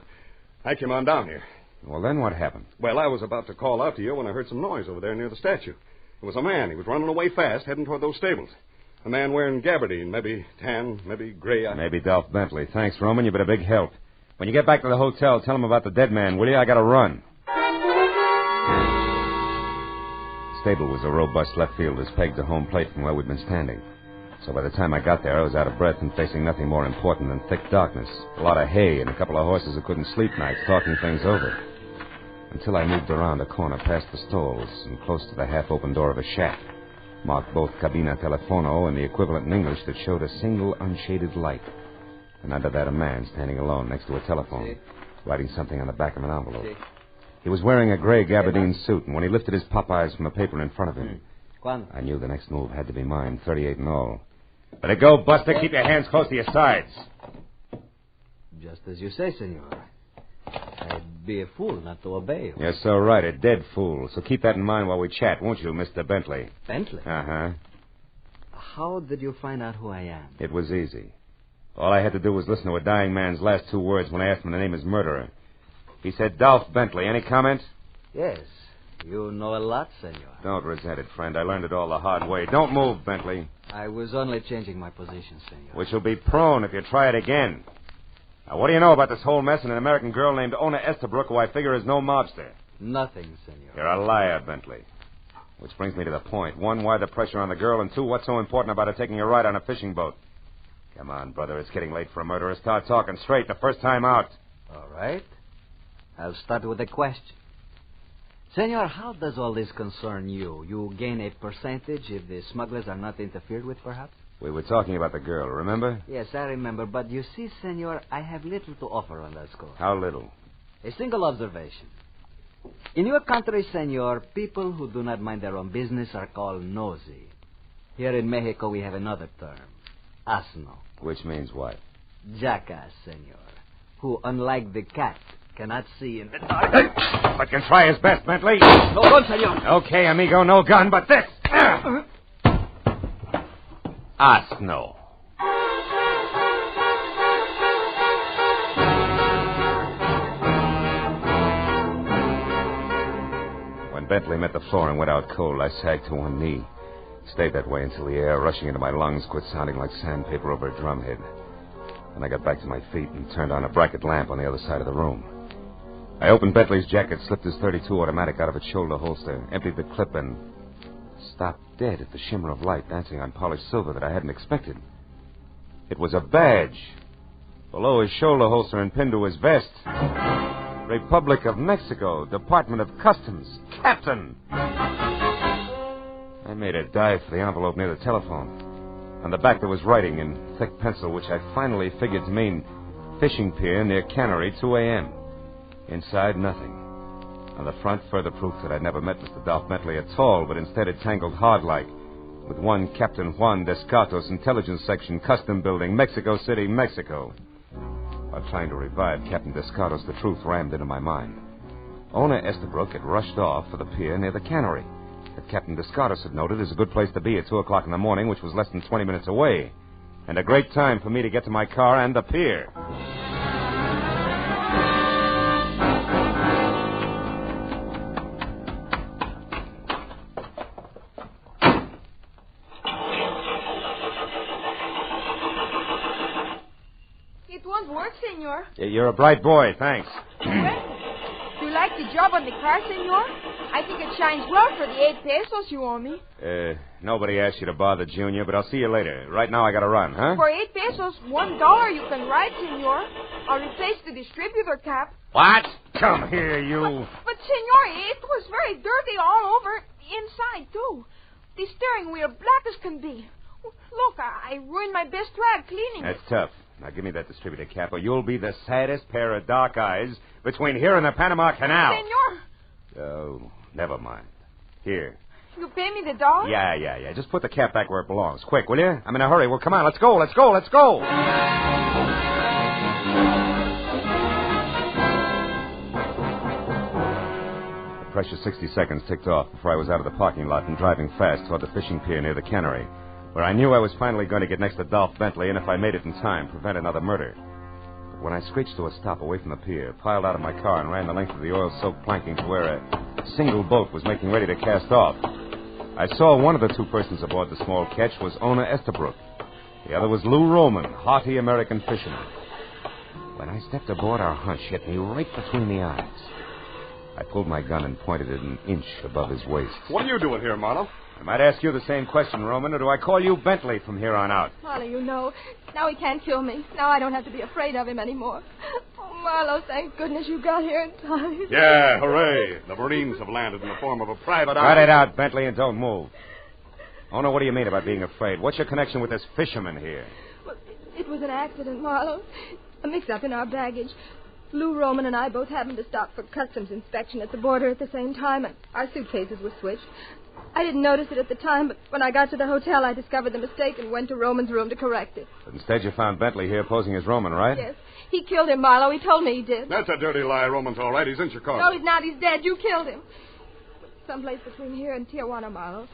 Speaker 6: I came on down here.
Speaker 5: Well, then what happened?
Speaker 6: Well, I was about to call out to you when I heard some noise over there near the statue. It was a man. He was running away fast, heading toward those stables. A man wearing gabardine, maybe tan, maybe gray.
Speaker 5: Maybe Dolph Bentley. Thanks, Roman. You've been a big help. When you get back to the hotel, tell him about the dead man, will you? I gotta run. The stable was a robust left field as pegged to home plate from where we'd been standing. So by the time I got there, I was out of breath and facing nothing more important than thick darkness, a lot of hay, and a couple of horses who couldn't sleep nights talking things over. Until I moved around a corner past the stalls and close to the half-open door of a shack, marked both Cabina Telefono and the equivalent in English that showed a single unshaded light. And under that a man standing alone next to a telephone, writing something on the back of an envelope. He was wearing a gray gabardine suit, and when he lifted his pop eyes from the paper in front of him, I knew the next move had to be mine, 38 and all. Let it go, Buster. Keep your hands close to your sides.
Speaker 23: Just as you say, senor. I'd be a fool not to obey you.
Speaker 5: You're so right, a dead fool. So keep that in mind while we chat, won't you, Mr. Bentley?
Speaker 23: Bentley?
Speaker 5: Uh-huh.
Speaker 23: How did you find out who I am?
Speaker 5: It was easy. All I had to do was listen to a dying man's last two words when I asked him to name his murderer. He said, Dolph Bentley. Any comment?
Speaker 23: Yes. You know a lot, senor.
Speaker 5: Don't resent it, friend. I learned it all the hard way. Don't move, Bentley.
Speaker 23: I was only changing my position, senor.
Speaker 5: Which will be prone if you try it again. Now, what do you know about this whole mess and an American girl named Ona Estabrook, who I figure is no mobster?
Speaker 23: Nothing, senor.
Speaker 5: You're a liar, Bentley. Which brings me to the point. One, why the pressure on the girl? And two, what's so important about her taking a ride on a fishing boat? Come on, brother. It's getting late for a murderer. Start talking straight the first time out.
Speaker 23: All right. I'll start with a question. Senor, how does all this concern you? You gain a percentage if the smugglers are not interfered with, perhaps?
Speaker 5: We were talking about the girl, remember?
Speaker 23: Yes, I remember. But you see, senor, I have little to offer on that score.
Speaker 5: How little?
Speaker 23: A single observation. In your country, senor, people who do not mind their own business are called nosy. Here in Mexico, we have another term. Asno.
Speaker 5: Which means what?
Speaker 23: Jackass, senor. Who, unlike the cat, cannot see in the dark.
Speaker 5: But can try his best, Bentley.
Speaker 23: No gun, senor.
Speaker 5: Okay, amigo, no gun, but this. Asno. When Bentley met the floor and went out cold, I sagged to one knee. Stayed that way until the air rushing into my lungs quit sounding like sandpaper over a drumhead. Then I got back to my feet and turned on a bracket lamp on the other side of the room. I opened Bentley's jacket, slipped his .32 automatic out of its shoulder holster, emptied the clip, and stopped dead at the shimmer of light dancing on polished silver that I hadn't expected. It was a badge. Below his shoulder holster and pinned to his vest. Republic of Mexico, Department of Customs, Captain. I made a dive for the envelope near the telephone. On the back there was writing in thick pencil, which I finally figured to mean fishing pier near Cannery, 2 a.m. Inside, nothing. On the front, further proof that I'd never met Mr. Dolph Bentley at all, but instead it tangled hard-like with one Captain Juan Descartos, Intelligence Section, Custom Building, Mexico City, Mexico. While trying to revive Captain Descartos, the truth rammed into my mind. Ona Estabrook had rushed off for the pier near the Cannery that Captain Descartos had noted is a good place to be at 2 o'clock in the morning, which was less than 20 minutes away, and a great time for me to get to my car and the pier.
Speaker 2: It won't work, senor.
Speaker 5: You're a bright boy, thanks.
Speaker 2: Well, do you like the job on the car, senor? I think it shines well for the 8 pesos you owe me.
Speaker 5: Nobody asked you to bother, Junior, but I'll see you later. Right now I gotta run, huh?
Speaker 2: For 8 pesos, $1 you can ride, senor. I'll replace the distributor cap.
Speaker 5: What? Come here, you.
Speaker 2: But senor, it was very dirty all over, inside, too. The steering wheel, black as can be. Look, I ruined my best rag cleaning
Speaker 5: That's tough. Now give me that distributor cap, or you'll be the saddest pair of dark eyes between here and the Panama Canal.
Speaker 2: Senor!
Speaker 5: Oh, never mind. Here.
Speaker 2: You pay me the dollar?
Speaker 5: Yeah. Just put the cap back where it belongs. Quick, will you? I'm in a hurry. Well, come on. Let's go. The precious 60 seconds ticked off before I was out of the parking lot and driving fast toward the fishing pier near the cannery, where I knew I was finally going to get next to Dolph Bentley and, if I made it in time, prevent another murder. But when I screeched to a stop away from the pier, piled out of my car, and ran the length of the oil-soaked planking to where a single boat was making ready to cast off, I saw one of the two persons aboard the small ketch was Ona Estabrook. The other was Lou Roman, hearty American fisherman. When I stepped aboard, our hunch hit me right between the eyes. I pulled my gun and pointed it an inch above his waist.
Speaker 6: What are you doing here, Marlowe?
Speaker 5: I might ask you the same question, Roman, or do I call you Bentley from here on out?
Speaker 2: Marlowe, you know, now he can't kill me. Now I don't have to be afraid of him anymore. Oh, Marlowe, thank goodness you got here in time.
Speaker 6: Yeah, hooray. The Marines have landed in the form of a private eye.
Speaker 5: Cut it out, Bentley, and don't move. Oh, no, what do you mean about being afraid? What's your connection with this fisherman here?
Speaker 2: Well, it was an accident, Marlowe. A mix-up in our baggage. Lou Roman and I both happened to stop for customs inspection at the border at the same time, and our suitcases were switched. I didn't notice it at the time, but when I got to the hotel, I discovered the mistake and went to Roman's room to correct it.
Speaker 5: But instead, you found Bentley here posing as Roman, right?
Speaker 2: Yes. He killed him, Marlowe. He told me he did.
Speaker 6: That's a dirty lie. Roman's all right. He's in Chicago.
Speaker 2: No, he's not. He's dead. You killed him. Someplace between here and Tijuana, Marlowe.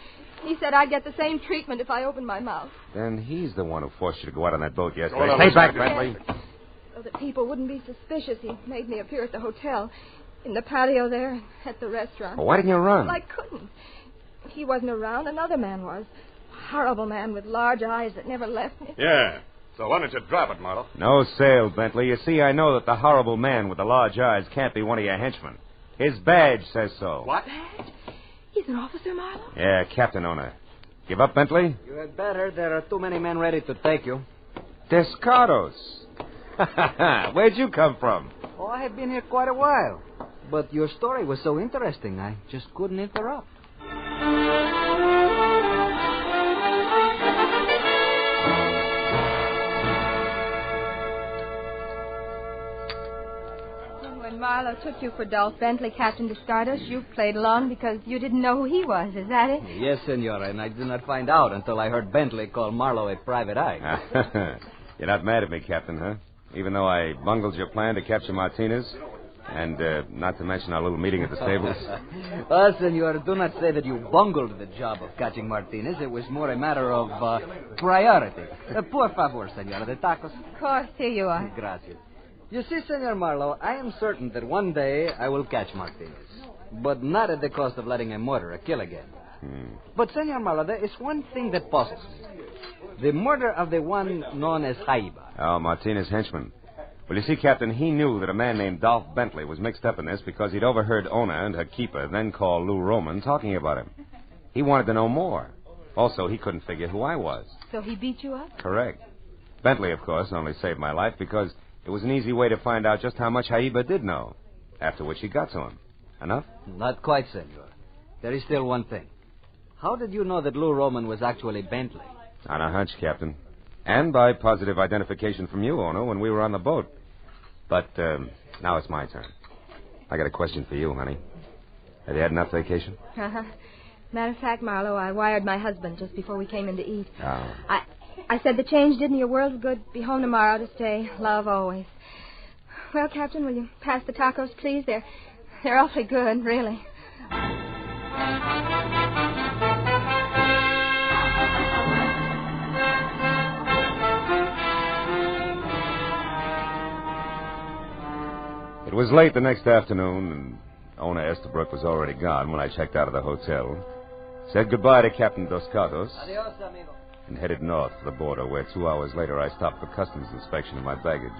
Speaker 2: He said I'd get the same treatment if I opened my mouth.
Speaker 5: Then he's the one who forced you to go out on that boat yesterday.
Speaker 6: Oh, no,
Speaker 5: Stay back,
Speaker 6: yes.
Speaker 5: Bentley.
Speaker 2: So that people wouldn't be suspicious, he made me appear at the hotel, in the patio there, at the restaurant.
Speaker 5: Well, why didn't you run?
Speaker 2: Well, I couldn't. He wasn't around. Another man was. A horrible man with large eyes that never left me.
Speaker 6: Yeah. So why don't you drop it, Marlowe?
Speaker 5: No sale, Bentley. You see, I know that the horrible man with the large eyes can't be one of your henchmen. His badge says so.
Speaker 6: What?
Speaker 2: Badge? He's an officer, Marlowe?
Speaker 5: Yeah, Captain Ona. Give up, Bentley?
Speaker 23: You had better. There are too many men ready to take you.
Speaker 5: Descardos. Where'd you come from?
Speaker 23: Oh, I have been here quite a while. But your story was so interesting, I just couldn't interrupt.
Speaker 2: When Marlowe took you for Dolph Bentley, Captain Descardos, you played along because you didn't know who he was. Is that it?
Speaker 23: Yes, Senora, and I did not find out until I heard Bentley call Marlowe a private eye.
Speaker 5: You're not mad at me, Captain, huh? Even though I bungled your plan to capture Martinez, and not to mention our little meeting at the stables.
Speaker 23: Oh, Senor, do not say that you bungled the job of catching Martinez. It was more a matter of priority. Por favor, Senora, the tacos.
Speaker 2: Of course, here you are.
Speaker 23: Gracias. You see, Senor Marlowe, I am certain that one day I will catch Martinez. But not at the cost of letting a murderer kill again. But, Senor Marlowe, there is one thing that puzzles me. The murder of the one known as Jaiba.
Speaker 5: Oh, Martinez' henchman. Well, you see, Captain, he knew that a man named Dolph Bentley was mixed up in this because he'd overheard Ona and her keeper, then called Lou Roman, talking about him. He wanted to know more. Also, he couldn't figure who I was.
Speaker 2: So he beat you up?
Speaker 5: Correct. Bentley, of course, only saved my life because it was an easy way to find out just how much Jaiba did know, after which he got to him. Enough?
Speaker 23: Not quite, Senor. There is still one thing. How did you know that Lou Roman was actually Bentley?
Speaker 5: On a hunch, Captain. And by positive identification from you, Ona, when we were on the boat. But now it's my turn. I got a question for you, honey. Have you had enough vacation?
Speaker 2: Uh-huh. Matter of fact, Marlowe, I wired my husband just before we came in to eat.
Speaker 5: Oh.
Speaker 2: I said the change did me a world of good. Be home tomorrow to stay. Love always. Well, Captain, will you pass the tacos, please? They're awfully good, really.
Speaker 5: It was late the next afternoon, and Ona Estabrook was already gone when I checked out of the hotel. Said goodbye to Captain Descardos.
Speaker 23: Adios, amigo.
Speaker 5: And headed north to the border, where 2 hours later I stopped for customs inspection of my baggage.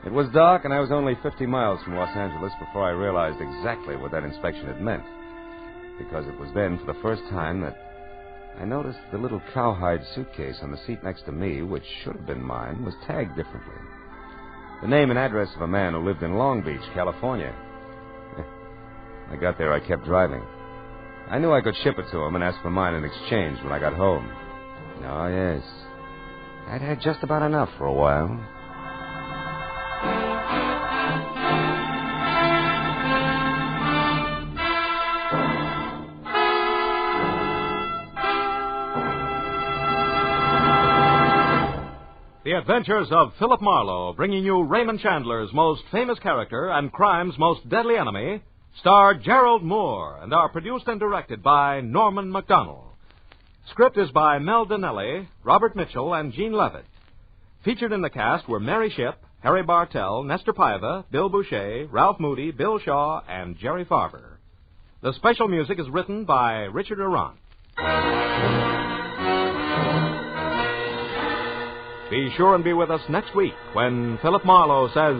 Speaker 5: It was dark, and I was only 50 miles from Los Angeles before I realized exactly what that inspection had meant. Because it was then, for the first time, that I noticed the little cowhide suitcase on the seat next to me, which should have been mine, was tagged differently. The name and address of a man who lived in Long Beach, California. When I got there, I kept driving. I knew I could ship it to him and ask for mine in exchange when I got home. Oh, yes. I'd had just about enough for a while.
Speaker 1: The Adventures of Philip Marlowe, bringing you Raymond Chandler's most famous character and crime's most deadly enemy, star Gerald Moore, and are produced and directed by Norman MacDonald. Script is by Mel Donnelly, Robert Mitchell, and Gene Levitt. Featured in the cast were Mary Shipp, Harry Bartell, Nestor Paiva, Bill Boucher, Ralph Moody, Bill Shaw, and Jerry Farber. The special music is written by Richard Arant. Be sure and be with us next week when Philip Marlowe says...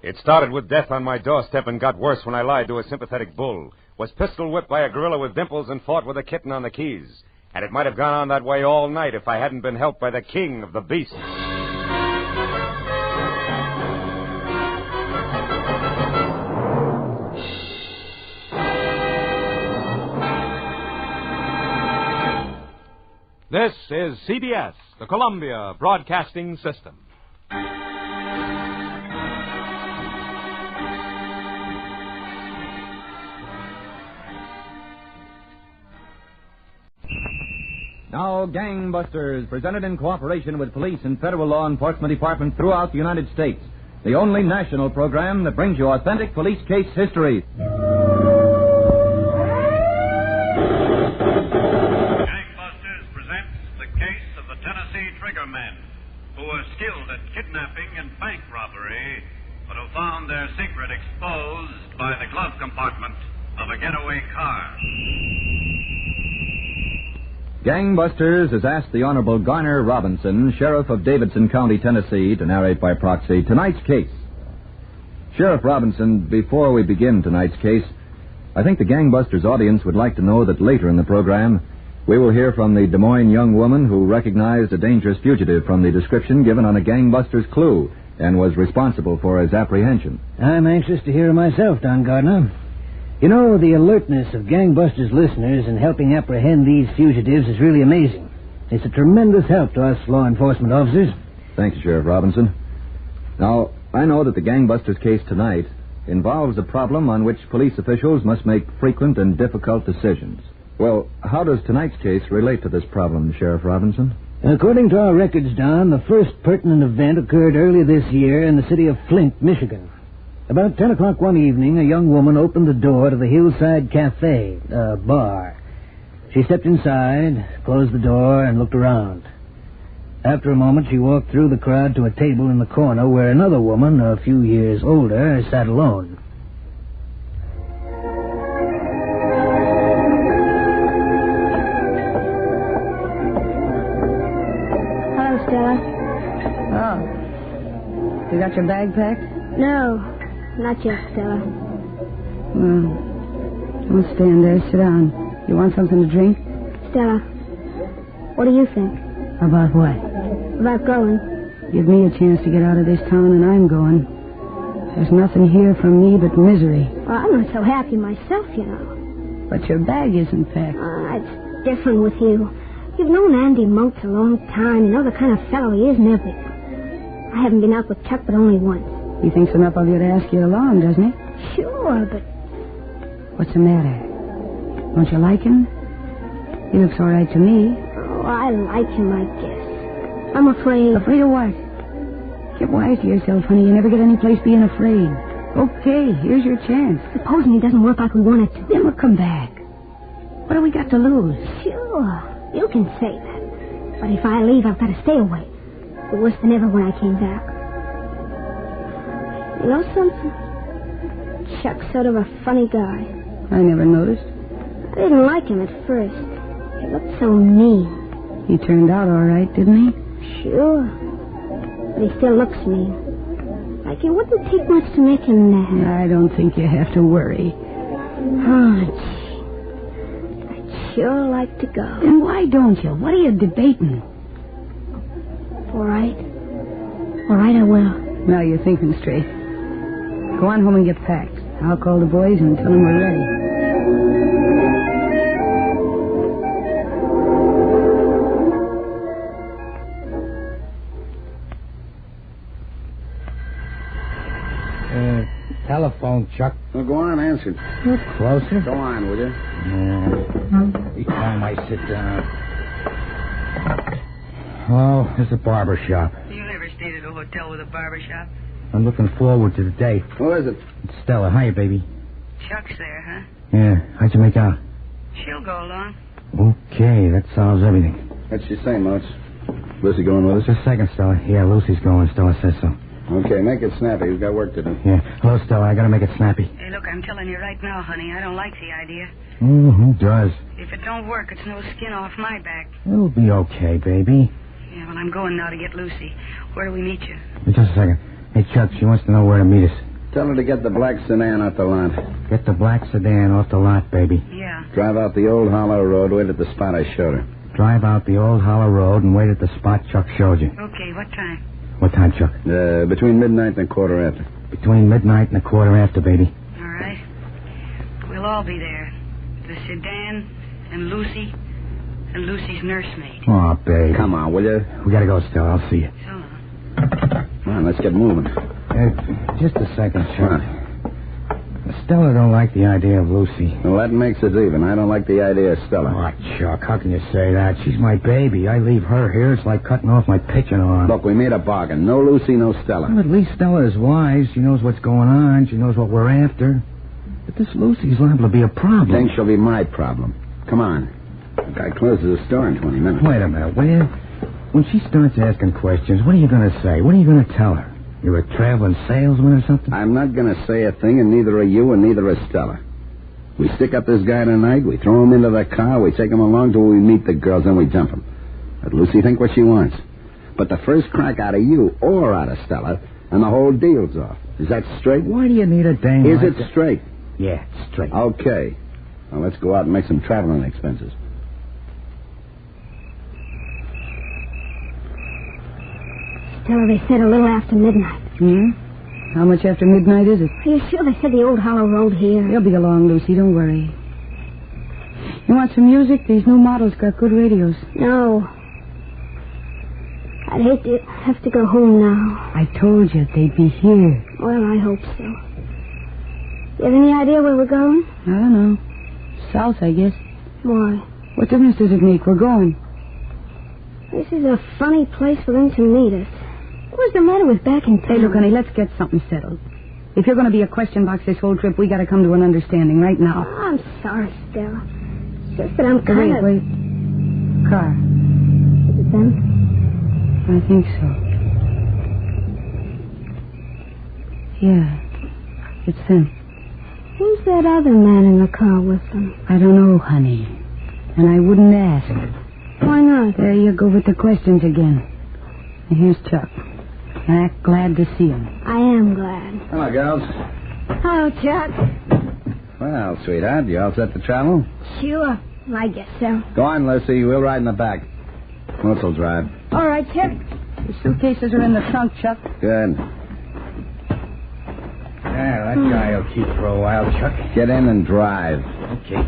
Speaker 5: It started with death on my doorstep and got worse when I lied to a sympathetic bull, was pistol whipped by a gorilla with dimples, and fought with a kitten on the Keys. And it might have gone on that way all night if I hadn't been helped by the king of the beasts.
Speaker 1: This is CBS, the Columbia Broadcasting System.
Speaker 9: Now, Gangbusters, presented in cooperation with police and federal law enforcement departments throughout the United States. The only national program that brings you authentic police case history.
Speaker 14: Gangbusters presents the case of the Tennessee Triggermen, who were skilled at kidnapping and bank robbery, but who found their secret exposed by the glove compartment of a getaway car.
Speaker 9: Gangbusters has asked the Honorable Garner Robinson, Sheriff of Davidson County, Tennessee, to narrate by proxy tonight's case. Sheriff Robinson, before we begin tonight's case, I think the Gangbusters audience would like to know that later in the program, we will hear from the Des Moines young woman who recognized a dangerous fugitive from the description given on a Gangbusters clue and was responsible for his apprehension.
Speaker 16: I'm anxious to hear myself, Don Gardner. You know, the alertness of Gangbusters listeners in helping apprehend these fugitives is really amazing. It's a tremendous help to us law enforcement officers.
Speaker 9: Thank you, Sheriff Robinson. Now, I know that the Gangbusters case tonight involves a problem on which police officials must make frequent and difficult decisions. Well, how does tonight's case relate to this problem, Sheriff Robinson?
Speaker 16: According to our records, Don, the first pertinent event occurred early this year in the city of Flint, Michigan. About 10 o'clock one evening, a young woman opened the door to the Hillside Cafe, a bar. She stepped inside, closed the door, and looked around. After a moment, she walked through the crowd to a table in the corner where another woman, a few years older, sat alone.
Speaker 24: Hello, Stella.
Speaker 13: Oh. You got your bag packed?
Speaker 24: No, not yet, Stella.
Speaker 13: Well, don't stand there. Sit down. You want something to drink?
Speaker 24: Stella, what do you think?
Speaker 13: About what?
Speaker 24: About going.
Speaker 13: Give me a chance to get out of this town, and I'm going. There's nothing here for me but misery.
Speaker 24: Well, I'm not so happy myself, you know.
Speaker 13: But your bag isn't packed.
Speaker 24: It's different with you. You've known Andy Motes a long time. You know the kind of fellow he is and everything. I haven't been out with Chuck but only once.
Speaker 13: He thinks enough of you to ask you along, doesn't he?
Speaker 24: Sure, but...
Speaker 13: What's the matter? Don't you like him? He looks all right to me.
Speaker 24: Oh, I like him, I guess. I'm afraid.
Speaker 13: Afraid of what? Get wise to yourself, honey. You never get any place being afraid. Okay, here's your chance.
Speaker 24: Supposing he doesn't work like we want it to.
Speaker 13: Then we'll come back. What do we got to lose?
Speaker 24: Sure, you can say that. But if I leave, I've got to stay away. Worse than ever when I came back. You know something? Chuck's sort of a funny guy.
Speaker 13: I never noticed.
Speaker 24: I didn't like him at first. He looked so mean.
Speaker 13: He turned out all right, didn't he?
Speaker 24: Sure. But he still looks mean. Like it wouldn't take much to make him mad.
Speaker 13: I don't think you have to worry.
Speaker 24: Oh, gee. I'd sure like to go.
Speaker 13: And why don't you? What are you debating?
Speaker 24: All right. All right, I will.
Speaker 13: Now you're thinking straight. Go on home and get packed. I'll call the boys and tell them we're ready.
Speaker 16: Telephone, Chuck.
Speaker 17: Well, go on, answer.
Speaker 16: Look closer.
Speaker 17: Go on, will you?
Speaker 16: Yeah. Each time I sit down. Oh, it's a barber shop.
Speaker 8: You never stayed at a hotel with a barber shop.
Speaker 16: I'm looking forward to the day.
Speaker 11: Who is it?
Speaker 16: It's Stella. Hiya, baby.
Speaker 8: Chuck's there, huh?
Speaker 16: Yeah, how'd you make out?
Speaker 8: She'll go along.
Speaker 16: Okay, that solves everything.
Speaker 11: What's she saying, Moats? Lucy going with us?
Speaker 16: Just a second, Stella. Yeah, Lucy's going. Stella says so.
Speaker 11: Okay, make it snappy. We've got work to do.
Speaker 16: Yeah. Hello, Stella. I gotta make it snappy.
Speaker 8: Hey, look, I'm telling you right now, honey, I don't like the idea.
Speaker 16: Oh, who does?
Speaker 8: If it don't work, it's no skin off my back.
Speaker 16: It'll be okay, baby.
Speaker 8: Yeah, well, I'm going now to get Lucy. Where do we meet you?
Speaker 16: Just a second. Hey, Chuck, she wants to know where to meet us.
Speaker 11: Tell her to get the black sedan off the lot.
Speaker 16: Get the black sedan off the lot, baby.
Speaker 8: Yeah.
Speaker 11: Drive out the old hollow road, wait at the spot I showed her.
Speaker 16: Drive out the old hollow road and wait at the spot Chuck showed you.
Speaker 8: Okay, what time?
Speaker 16: What time, Chuck?
Speaker 11: Between midnight and a quarter after.
Speaker 16: Between midnight and a quarter after, baby.
Speaker 8: All right. We'll all be there. The sedan and Lucy and Lucy's nursemaid.
Speaker 16: Oh, baby.
Speaker 11: Come on, will you?
Speaker 16: We gotta go, Stella. I'll see you.
Speaker 8: So long.
Speaker 11: Come on, let's get moving.
Speaker 16: Just a second, Chuck. Stella don't like the idea of Lucy.
Speaker 11: Well, that makes it even. I don't like the idea of Stella.
Speaker 16: Oh, Chuck, how can you say that? She's my baby. I leave her here. It's like cutting off my pitching arm.
Speaker 11: Look, we made a bargain. No Lucy, no Stella.
Speaker 16: Well, at least Stella is wise. She knows what's going on. She knows what we're after. But this Lucy's liable to be a problem.
Speaker 11: Think she'll be my problem. Come on. The guy closes the store in 20 minutes.
Speaker 16: Wait a minute, will you? When she starts asking questions, what are you going to say? What are you going to tell her? You're a traveling salesman or something?
Speaker 11: I'm not going to say a thing, and neither are you, and neither is Stella. We stick up this guy tonight, we throw him into the car, we take him along till we meet the girls, then we dump him. Let Lucy think what she wants. But the first crack out of you or out of Stella, and the whole deal's off. Is that straight?
Speaker 16: Why do you need a dame
Speaker 11: Is
Speaker 16: like
Speaker 11: it
Speaker 16: that?
Speaker 11: straight?
Speaker 16: Yeah, it's straight.
Speaker 11: Okay. Now let's go out and make some traveling expenses.
Speaker 24: Stella, they said a little after midnight.
Speaker 13: Hmm? How much after midnight is it?
Speaker 24: Are you sure they said the old hollow road here?
Speaker 13: You'll be along, Lucy. Don't worry. You want some music? These new models got good radios.
Speaker 24: No. I'd hate to have to go home now.
Speaker 13: I told you they'd be here.
Speaker 24: Well, I hope so. You have any idea where we're going?
Speaker 13: I don't know. South, I guess.
Speaker 24: Why?
Speaker 13: What difference does it make? We're going.
Speaker 24: This is a funny place for them to meet us. What's the matter with back in town?
Speaker 13: Hey, look, honey, let's get something settled. If you're going to be a question box this whole trip, we got to come to an understanding right now.
Speaker 24: Oh, I'm sorry, Stella. It's just that I'm kind of...
Speaker 13: Wait. Car.
Speaker 24: Is it them?
Speaker 13: I think so. Yeah. It's them.
Speaker 24: Who's that other man in the car with them?
Speaker 13: I don't know, honey. And I wouldn't ask.
Speaker 24: Why not?
Speaker 13: There you go with the questions again. And here's Chuck. Act glad to see him.
Speaker 24: I am glad.
Speaker 11: Hello, girls.
Speaker 24: Hello, Chuck.
Speaker 11: Well, sweetheart, you all set to travel?
Speaker 24: Sure. I guess so.
Speaker 11: Go on, Lucy. We'll ride in the back. Moose will drive.
Speaker 24: All right, Chuck.
Speaker 13: The suitcases are in the trunk, Chuck.
Speaker 11: Good.
Speaker 16: Yeah, that guy will keep for a while, Chuck.
Speaker 11: Get in and drive.
Speaker 16: Okay.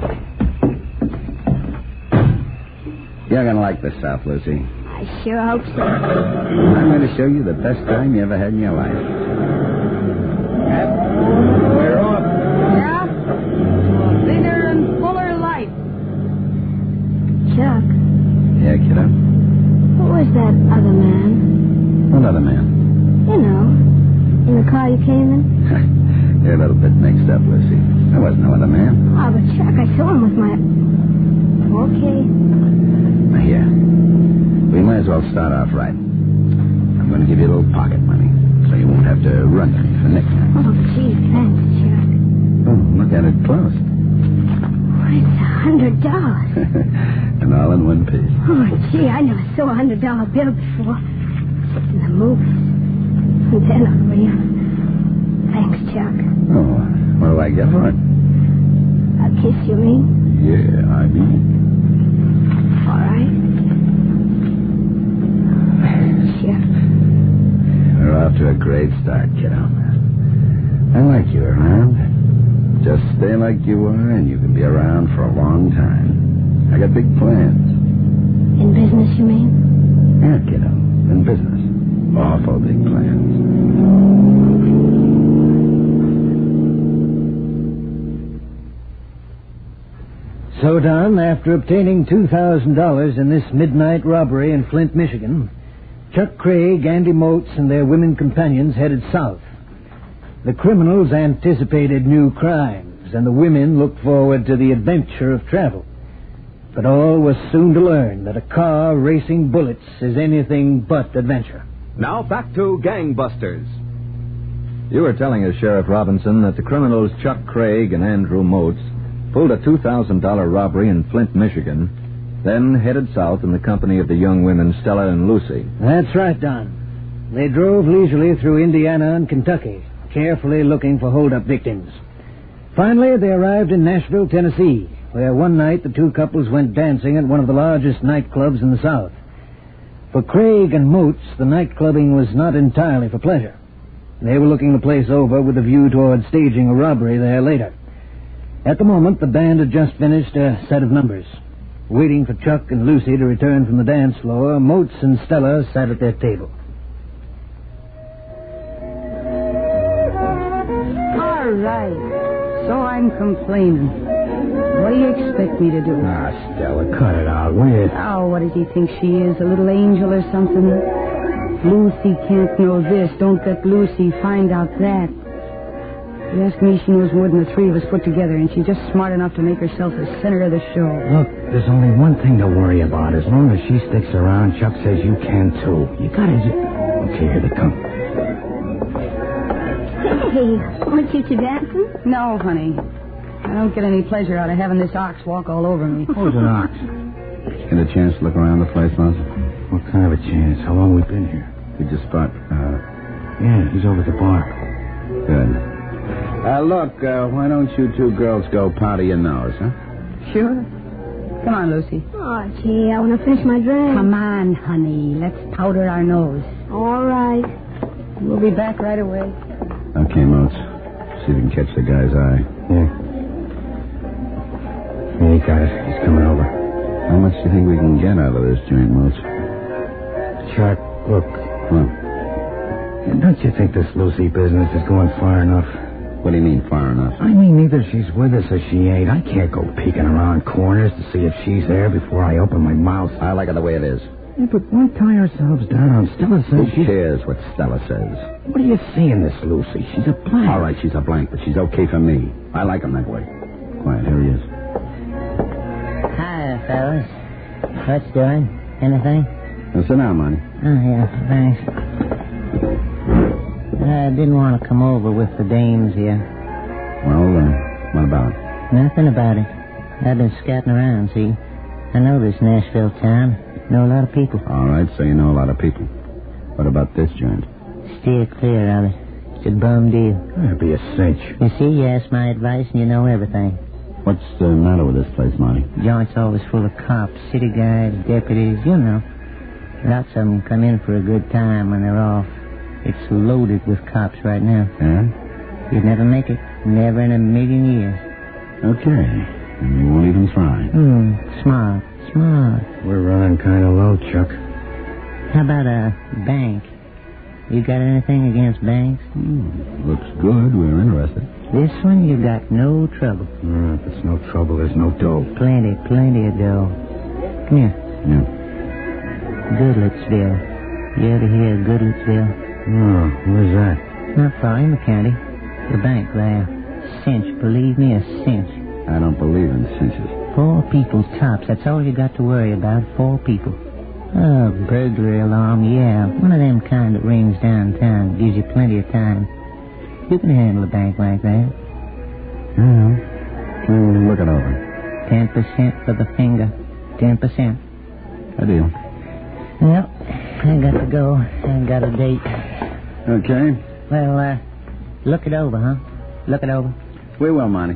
Speaker 11: You're going to like this South, Lucy.
Speaker 24: I sure hope so.
Speaker 11: I'm going to show you the best time you ever had in your life.
Speaker 16: We're off.
Speaker 13: Yeah? Bigger and fuller life.
Speaker 24: Chuck,
Speaker 11: Yeah, kiddo?
Speaker 24: who was that other man?
Speaker 11: What other man?
Speaker 24: You know, in the car you came in?
Speaker 11: You're a little bit mixed up, Lucy. There was no other man.
Speaker 24: Oh, but Chuck, I saw him with my... Okay.
Speaker 11: Now, here. We might as well start off right. I'm going to give you a little pocket money, so you won't have to run to me for knickknacks.
Speaker 24: Oh, gee, thanks, Chuck.
Speaker 11: Oh, look at it close.
Speaker 24: Oh, it's $100.
Speaker 11: And all in one piece.
Speaker 24: Oh, gee, I never saw a $100 bill before. Except in the movies. And they're not real. Thanks, Chuck.
Speaker 11: Oh, what do I get for it?
Speaker 24: A kiss, you mean?
Speaker 11: Yeah, I mean.
Speaker 24: All right. Sure.
Speaker 11: We're off to a great start, kiddo. I like you around. Just stay like you are, and you can be around for a long time. I got big plans.
Speaker 24: In business, you mean?
Speaker 11: Yeah, kiddo. In business. Awful big plans.
Speaker 16: So, Don, after obtaining $2,000 in this midnight robbery in Flint, Michigan, Chuck Craig, Andy Motes, and their women companions headed south. The criminals anticipated new crimes, and the women looked forward to the adventure of travel. But all was soon to learn that a car racing bullets is anything but adventure.
Speaker 9: Now back to Gangbusters. You were telling us, Sheriff Robinson, that the criminals Chuck Craig and Andrew Motes pulled a $2,000 robbery in Flint, Michigan, then headed south in the company of the young women Stella and Lucy.
Speaker 16: That's right, Don. They drove leisurely through Indiana and Kentucky, carefully looking for hold-up victims. Finally, they arrived in Nashville, Tennessee, where one night the two couples went dancing at one of the largest nightclubs in the South. For Craig and Motes, the nightclubbing was not entirely for pleasure. They were looking the place over with a view toward staging a robbery there later. At the moment, the band had just finished a set of numbers. Waiting for Chuck and Lucy to return from the dance floor, Motes and Stella sat at their table.
Speaker 10: All right. So I'm complaining. What do you expect me to do?
Speaker 11: Ah, Stella, cut it out, will you?
Speaker 10: Oh, what does he think she is? A little angel or something? Lucy can't know this. Don't let Lucy find out that. You ask me, she knows more than the three of us put together, and she's just smart enough to make herself the center of the show.
Speaker 11: Look, there's only one thing to worry about. As long as she sticks around, Chuck says you can, too. You gotta... Okay, here they come.
Speaker 24: Hey, aren't you two dancing?
Speaker 10: No, honey. I don't get any pleasure out of having this ox walk all over me.
Speaker 11: Who's an ox?
Speaker 15: Get a chance to look around the place, Mouse?
Speaker 11: What kind of a chance? How long we been here?
Speaker 15: We just about,
Speaker 11: Yeah, he's over at the bar.
Speaker 15: Good. Look, why don't you two girls go powder your nose, huh?
Speaker 10: Sure. Come on, Lucy.
Speaker 24: Oh, gee, I want to finish my drink.
Speaker 10: Come on, honey. Let's powder our nose.
Speaker 24: All right.
Speaker 10: We'll be back right away.
Speaker 15: Okay, Motes. See if you can catch the guy's eye.
Speaker 11: Yeah, he got it. He's coming over.
Speaker 15: How much do you think we can get out of this joint, Motes?
Speaker 11: Chuck, look.
Speaker 15: What?
Speaker 11: Don't you think this Lucy business is going far enough?
Speaker 15: What do you mean, far enough?
Speaker 11: I mean, either she's with us or she ain't. I can't go peeking around corners to see if she's there before I open my mouth.
Speaker 15: I like it the way it is.
Speaker 11: Yeah, but why tie ourselves down? Stella says
Speaker 15: Who cares what Stella says?
Speaker 11: What do you see in this Lucy? She's a blank.
Speaker 15: All right, she's a blank, but she's okay for me. I like 'em that way. Quiet, here he is.
Speaker 20: Hi, fellas. What's doing? Anything?
Speaker 15: Now, sit down, Monty.
Speaker 20: Oh, yeah, thanks. I didn't want to come over with the dames here.
Speaker 15: Well, what about it?
Speaker 20: Nothing about it. I've been scouting around, see? I know this Nashville town. Know a lot of people.
Speaker 15: All right, so you know a lot of people. What about this joint?
Speaker 20: Steer clear of it. It's a bum deal.
Speaker 11: That'd be a cinch.
Speaker 20: You see, you ask my advice and you know everything.
Speaker 15: What's the matter with this place, Monty?
Speaker 20: Joint's always full of cops, city guys, deputies, you know. Lots of them come in for a good time when they're off. It's loaded with cops right now.
Speaker 15: Yeah?
Speaker 20: You'd never make it. Never in a million years.
Speaker 15: Okay. And you won't even try.
Speaker 20: Smart.
Speaker 11: We're running kind of low, Chuck.
Speaker 20: How about a bank? You got anything against banks?
Speaker 15: Looks good. We're interested.
Speaker 20: This one you got no trouble.
Speaker 11: If it's no trouble, there's no dough.
Speaker 20: Plenty of dough. Come here.
Speaker 15: Yeah.
Speaker 20: Goodlettsville. You ever hear of Goodlettsville?
Speaker 11: Oh, where's that?
Speaker 20: Not far in the county. The bank there. Cinch, believe me, a cinch.
Speaker 15: I don't believe in cinches.
Speaker 20: 4 people tops. That's all you got to worry about. 4 people. Oh, burglary alarm, yeah. One of them kind that rings downtown. Gives you plenty of time. You can handle a bank like that.
Speaker 15: Yeah. Look it over.
Speaker 20: 10% for the finger. 10%.
Speaker 15: A deal.
Speaker 20: Well, I got to go. I got a date.
Speaker 15: Okay.
Speaker 20: Well, look it over, huh? Look it over.
Speaker 15: We will, Monty.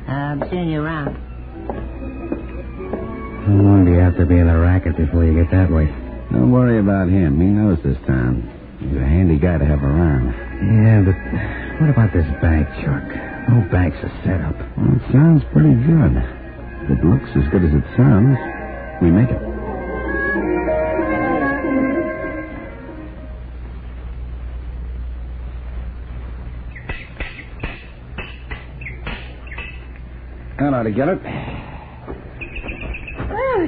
Speaker 20: I'm seeing you around.
Speaker 11: How long do you have to be in the racket before you get that way?
Speaker 15: Don't worry about him. He knows this town. He's a handy guy to have around.
Speaker 11: Yeah, but what about this bank, Chuck? No bank's a setup.
Speaker 15: Well, it sounds pretty good. If it looks as good as it sounds, we make it. That ought to get it.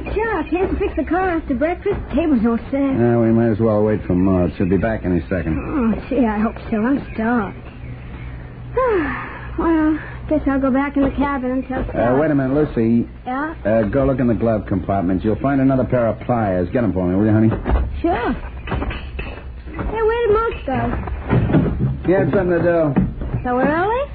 Speaker 24: Chuck, can't you fix the car after breakfast? Table's all set.
Speaker 15: We might as well wait for Maud. She'll be back any second.
Speaker 24: Oh, gee, I hope so. I'm starved. Well, guess I'll go back in the cabin and tell Scott.
Speaker 15: Wait a minute, Lucy.
Speaker 24: Yeah?
Speaker 15: Go look in the glove compartment. You'll find another pair of pliers. Get them for me, will you, honey?
Speaker 24: Sure. Hey, where did Most go?
Speaker 15: He had something to do.
Speaker 24: So early?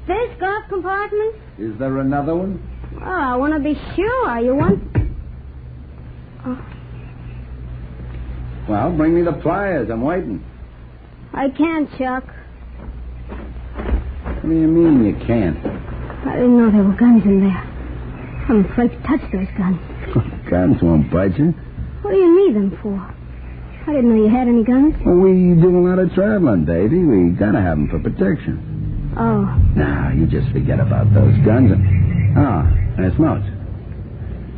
Speaker 24: This glove compartment?
Speaker 15: Is there another one?
Speaker 24: Oh, I want to be sure. You want... Oh.
Speaker 15: Well, bring me the pliers. I'm waiting.
Speaker 24: I can't, Chuck.
Speaker 15: What do you mean you can't?
Speaker 24: I didn't know there were guns in there. I'm afraid to touch those guns.
Speaker 15: Guns won't bite you.
Speaker 24: What do you need them for? I didn't know you had any guns.
Speaker 15: Well, we do a lot of traveling, Davy. We gotta have them for protection.
Speaker 24: Oh.
Speaker 15: Now, you just forget about those guns. There's Mouse.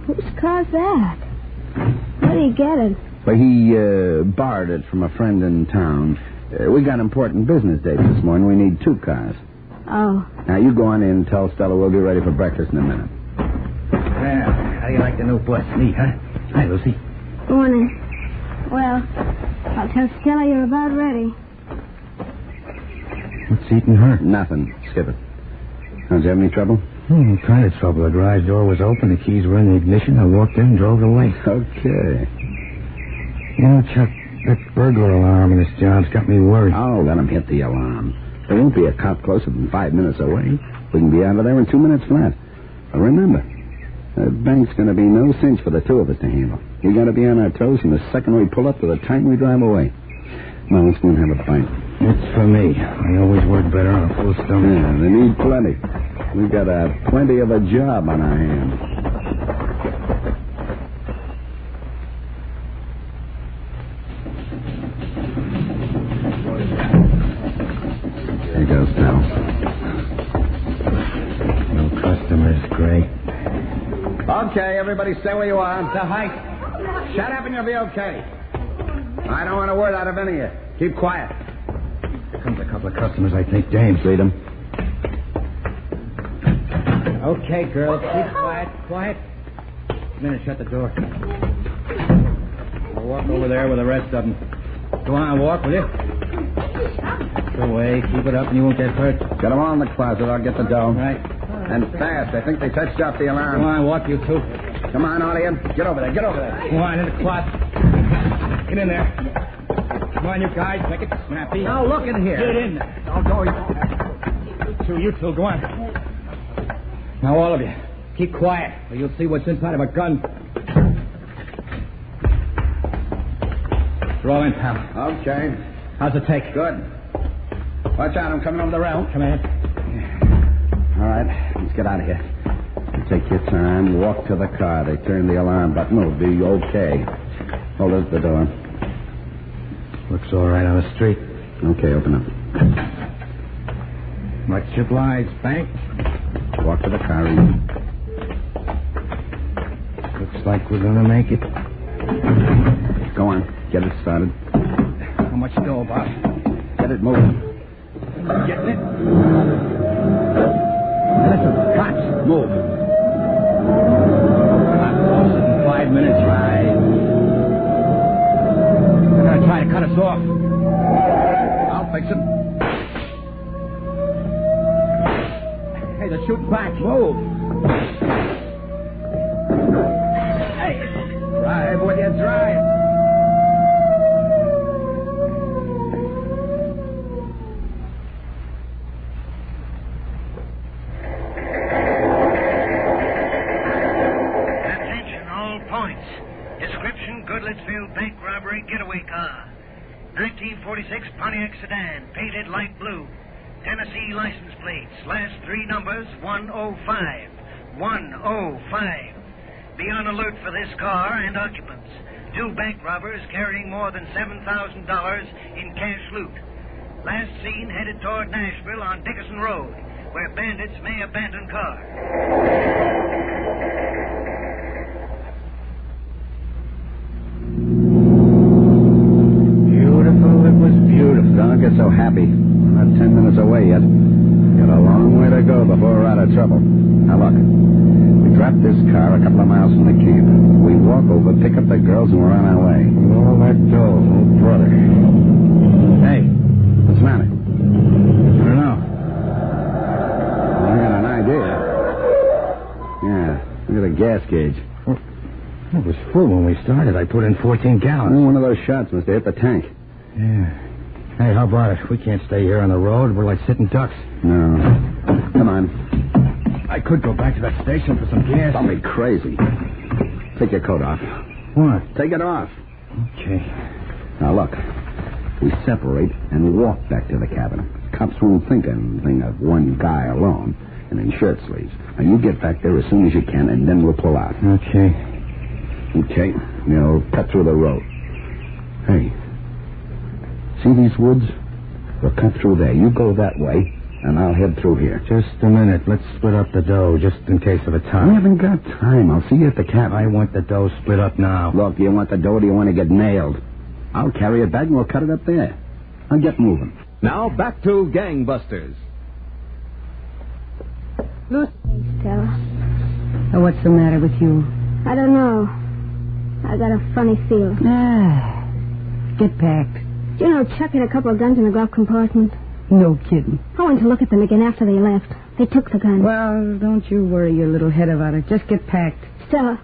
Speaker 24: Whose car's that? Where did he get it?
Speaker 15: Well, he borrowed it from a friend in town. We got important business dates this morning. We need 2 cars.
Speaker 24: Oh.
Speaker 15: Now, you go on in and tell Stella we'll be ready for breakfast in a minute.
Speaker 16: Well, how do you like the new bus? Neat, huh? Hi, Lucy.
Speaker 24: Morning. Well, I'll tell Stella you're about ready.
Speaker 16: What's eating her?
Speaker 15: Nothing. Skip it. Don't you have any trouble?
Speaker 16: Kind of trouble. The garage door was open. The keys were in the ignition. I walked in and drove away.
Speaker 15: Okay.
Speaker 16: You know, Chuck, that burglar alarm in this job's got me worried.
Speaker 15: Oh, let him hit the alarm. There won't be a cop closer than 5 minutes away. We can be out of there in 2 minutes flat. But remember, the bank's going to be no cinch for the 2 of us to handle. We got to be on our toes from the second we pull up to the time we drive away. Come on, let's go and have a bite.
Speaker 16: It's for me. I always work better on a full stomach.
Speaker 15: Yeah, they need plenty. We've got plenty of a job on our hands. Here goes, pal.
Speaker 16: No customers, great.
Speaker 15: Okay, everybody stay where you are. The height. Shut up and you'll be okay. I don't want a word out of any of you. Keep quiet.
Speaker 16: Here comes a couple of customers, I think. James.
Speaker 15: Lead them.
Speaker 16: Okay, girls. Keep quiet. Quiet. A minute, shut the door. I'll walk over there with the rest of them. Go on, walk, will you? Go away. Keep it up and you won't get hurt.
Speaker 15: Get them all in the closet. I'll get the dough.
Speaker 16: Right.
Speaker 15: And fast. I think they touched off the alarm.
Speaker 16: Go on, walk, you 2.
Speaker 15: Come on, all of you. Get over there. Get over there.
Speaker 16: Go on, in the closet. Get in there. Come on, you guys. Make it snappy.
Speaker 15: Now, look in here.
Speaker 16: Get in. I'll go. You two, go on. Now, all of you, keep quiet, or you'll see what's inside of a gun. Roll in, pal.
Speaker 15: Okay.
Speaker 16: How's it take?
Speaker 15: Good. Watch out, I'm coming over the rail.
Speaker 16: Come in.
Speaker 15: All right, let's get out of here. You take your time, walk to the car. They turn the alarm button. It'll be okay. Hold it at the door.
Speaker 16: Looks all right on the street.
Speaker 15: Okay, open up.
Speaker 16: Much obliged, Bank.
Speaker 15: Walk to the car, easy.
Speaker 16: Looks like we're going to make it.
Speaker 15: Go on, get it started.
Speaker 16: How much dough, boss?
Speaker 15: Get it moving.
Speaker 16: Getting it?
Speaker 15: Listen, cops, move.
Speaker 16: Not closer than 5 minutes.
Speaker 15: Right.
Speaker 16: They're going to try to cut us off.
Speaker 15: I'll fix it.
Speaker 16: Hey, they're shooting back. Move.
Speaker 15: Hey, drive with you, drive.
Speaker 3: Attention, all points. Description, Goodlettsville bank robbery getaway car. 1946 Pontiac sedan, painted light blue. Tennessee license plates, last 3 numbers, 105. 105. Be on alert for this car and occupants. 2 bank robbers carrying more than $7,000 in cash loot. Last seen headed toward Nashville on Dickerson Road, where bandits may abandon car.
Speaker 15: Beautiful, it was beautiful. Don't get so happy. We're not 10 minutes away yet. Got a long way to go before we're out of trouble. Now look, we drop this car a couple of miles from the camp. We walk over, pick up the girls, and we're on our way.
Speaker 16: All that dough, oh, brother.
Speaker 15: Hey, what's the matter?
Speaker 16: I don't know.
Speaker 15: I got an idea. Yeah, look at the gas gauge.
Speaker 16: It was full when we started. I put in 14 gallons.
Speaker 15: One of those shots must have hit the tank.
Speaker 16: Yeah. Hey, how about it? We can't stay here on the road. We're like sitting ducks.
Speaker 15: No. Come on.
Speaker 16: I could go back to that station for some gas.
Speaker 15: Don't be crazy. Take your coat off.
Speaker 16: What?
Speaker 15: Take it off.
Speaker 16: Okay.
Speaker 15: Now, look. We separate and walk back to the cabin. Cops won't think anything of one guy alone and in shirt sleeves. Now, you get back there as soon as you can, and then we'll pull out.
Speaker 16: Okay.
Speaker 15: Okay. We'll cut through the road. Hey. See these woods? We'll cut through there. You go that way, and I'll head through here.
Speaker 16: Just a minute. Let's split up the dough, just in case of a tie.
Speaker 15: We haven't got time. I'll see you at the cabin.
Speaker 16: I want the dough split up now.
Speaker 15: Look, do you want the dough or do you want to get nailed? I'll carry it back and we'll cut it up there. I'll get moving.
Speaker 9: Now back to Gangbusters.
Speaker 24: Lucy. Hey, Stella.
Speaker 10: Oh, what's the matter with you?
Speaker 24: I don't know. I got a funny feeling.
Speaker 10: Get packed.
Speaker 24: You know, Chuck had a couple of guns in the glove compartment.
Speaker 10: No kidding.
Speaker 24: I went to look at them again after they left. They took the gun.
Speaker 10: Well, don't you worry your little head about it. Just get packed.
Speaker 24: Stella,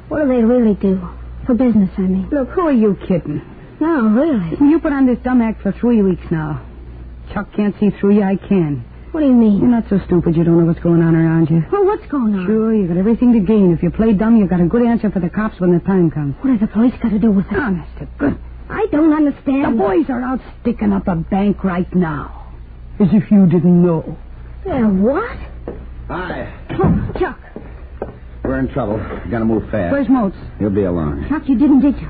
Speaker 24: what do they really do? For business, I mean.
Speaker 10: Look, who are you kidding?
Speaker 24: No, really.
Speaker 10: You put on this dumb act for 3 weeks now. Chuck can't see through you. I can.
Speaker 24: What do you mean?
Speaker 10: You're not so stupid you don't know what's going on around you.
Speaker 24: Well, what's going on?
Speaker 10: Sure, you got everything to gain. If you play dumb, you got a good answer for the cops when the time comes.
Speaker 24: What has the police got to do with it?
Speaker 10: Honest to goodness.
Speaker 24: I don't understand.
Speaker 10: The boys are out sticking up a bank right now. As if you didn't know.
Speaker 24: They're what?
Speaker 15: Hi.
Speaker 24: Oh, Chuck.
Speaker 15: We're in trouble. We gotta move fast.
Speaker 10: Where's Moats?
Speaker 15: He'll be along.
Speaker 24: Chuck, you didn't, did you?